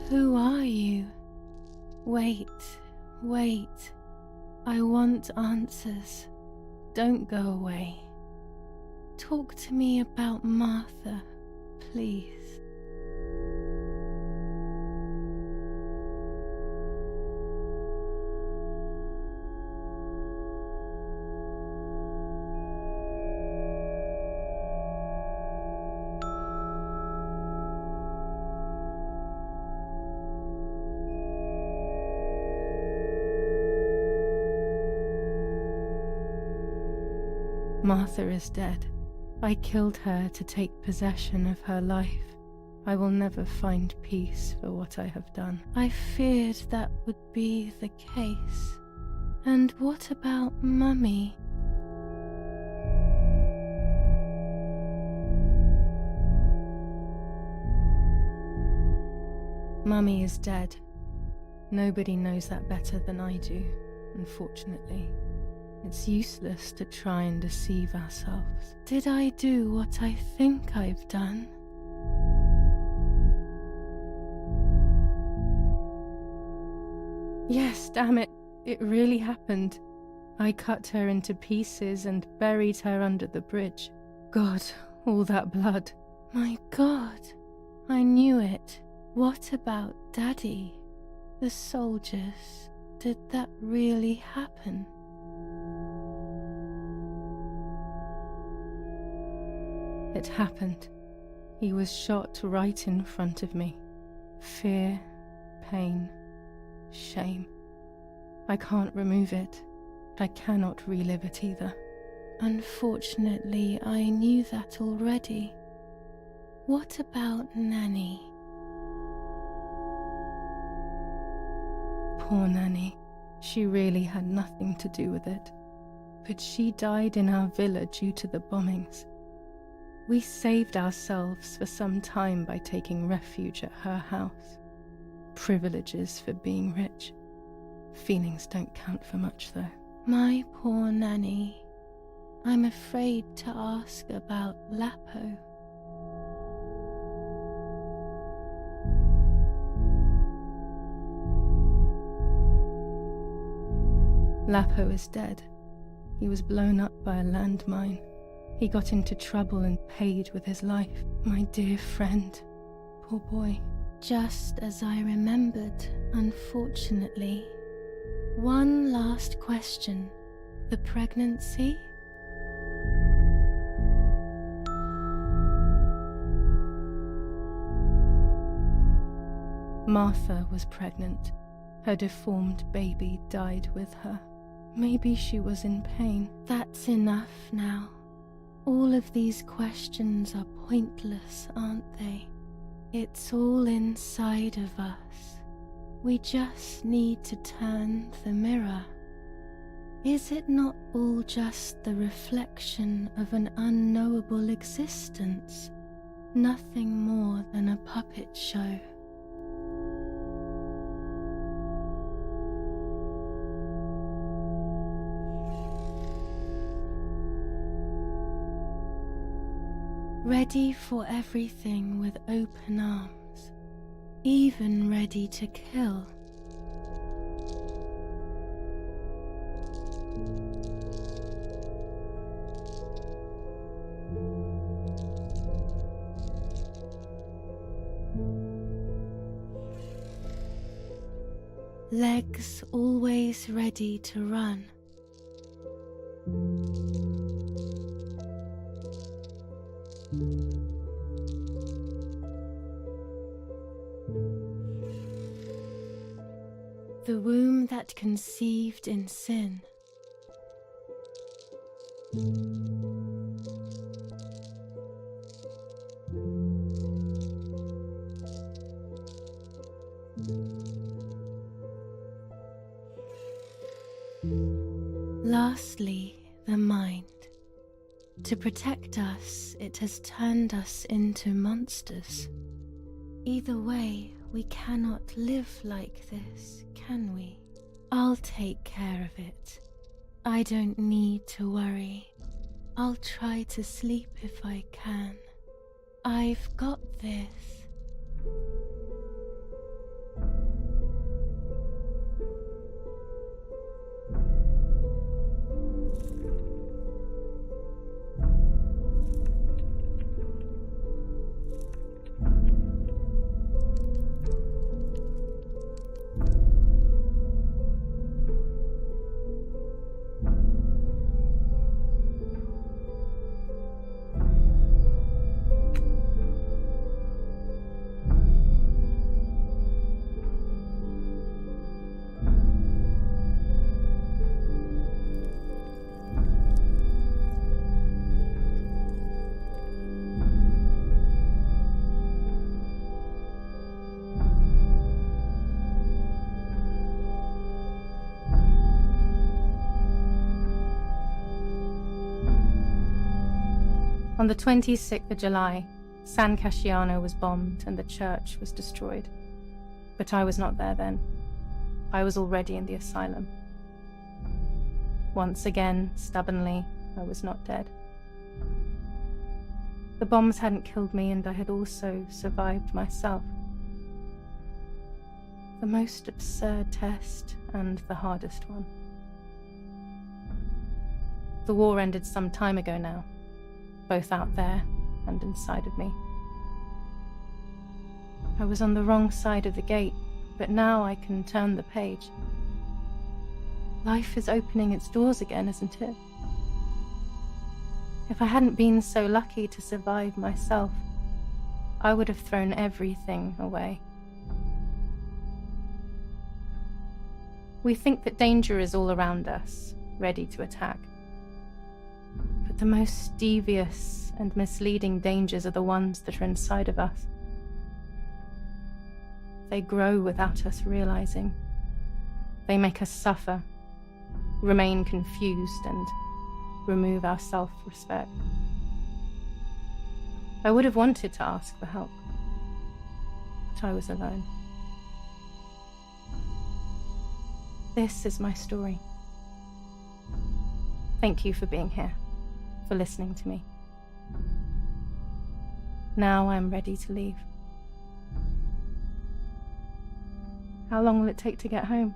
Who are you? Wait, wait. I want answers. Don't go away. Talk to me about Martha, please. Martha is dead. I killed her to take possession of her life. I will never find peace for what I have done. I feared that would be the case. And what about Mummy? Mummy is dead. Nobody knows that better than I do, unfortunately. It's useless to try and deceive ourselves. Did I do what I think I've done? Yes, damn it, it really happened. I cut her into pieces and buried her under the bridge. God, all that blood. My God, I knew it. What about Daddy? The soldiers? Did that really happen? It happened. He was shot right in front of me. Fear, pain, shame. I can't remove it, but I cannot relive it either. Unfortunately, I knew that already. What about Nanny? Poor Nanny. She really had nothing to do with it. But she died in our villa due to the bombings. We saved ourselves for some time by taking refuge at her house. Privileges for being rich. Feelings don't count for much, though. My poor Nanny. I'm afraid to ask about Lapo. Lapo is dead. He was blown up by a landmine. He got into trouble and paid with his life. My dear friend. Poor boy. Just as I remembered, unfortunately. One last question. The pregnancy? Martha was pregnant. Her deformed baby died with her. Maybe she was in pain. That's enough now. All of these questions are pointless, aren't they? It's all inside of us. We just need to turn the mirror. Is it not all just the reflection of an unknowable existence? Nothing more than a puppet show. Ready for everything with open arms, even ready to kill. Legs always ready to run. The womb that conceived in sin. Lastly, the mind. To protect us, it has turned us into monsters. Either way, we cannot live like this, can we? I'll take care of it. I don't need to worry. I'll try to sleep if I can. I've got this. On the 26th of July, San Casciano was bombed and the church was destroyed. But I was not there then. I was already in the asylum. Once again, stubbornly, I was not dead. The bombs hadn't killed me, and I had also survived myself. The most absurd test and the hardest one. The war ended some time ago now, both out there and inside of me. I was on the wrong side of the gate, but now I can turn the page. Life is opening its doors again, isn't it? If I hadn't been so lucky to survive myself, I would have thrown everything away. We think that danger is all around us, ready to attack. But the most devious and misleading dangers are the ones that are inside of us. They grow without us realizing. They make us suffer, remain confused, and remove our self-respect. I would have wanted to ask for help, but I was alone. This is my story. Thank you for being here, for listening to me. Now I'm ready to leave. How long will it take to get home?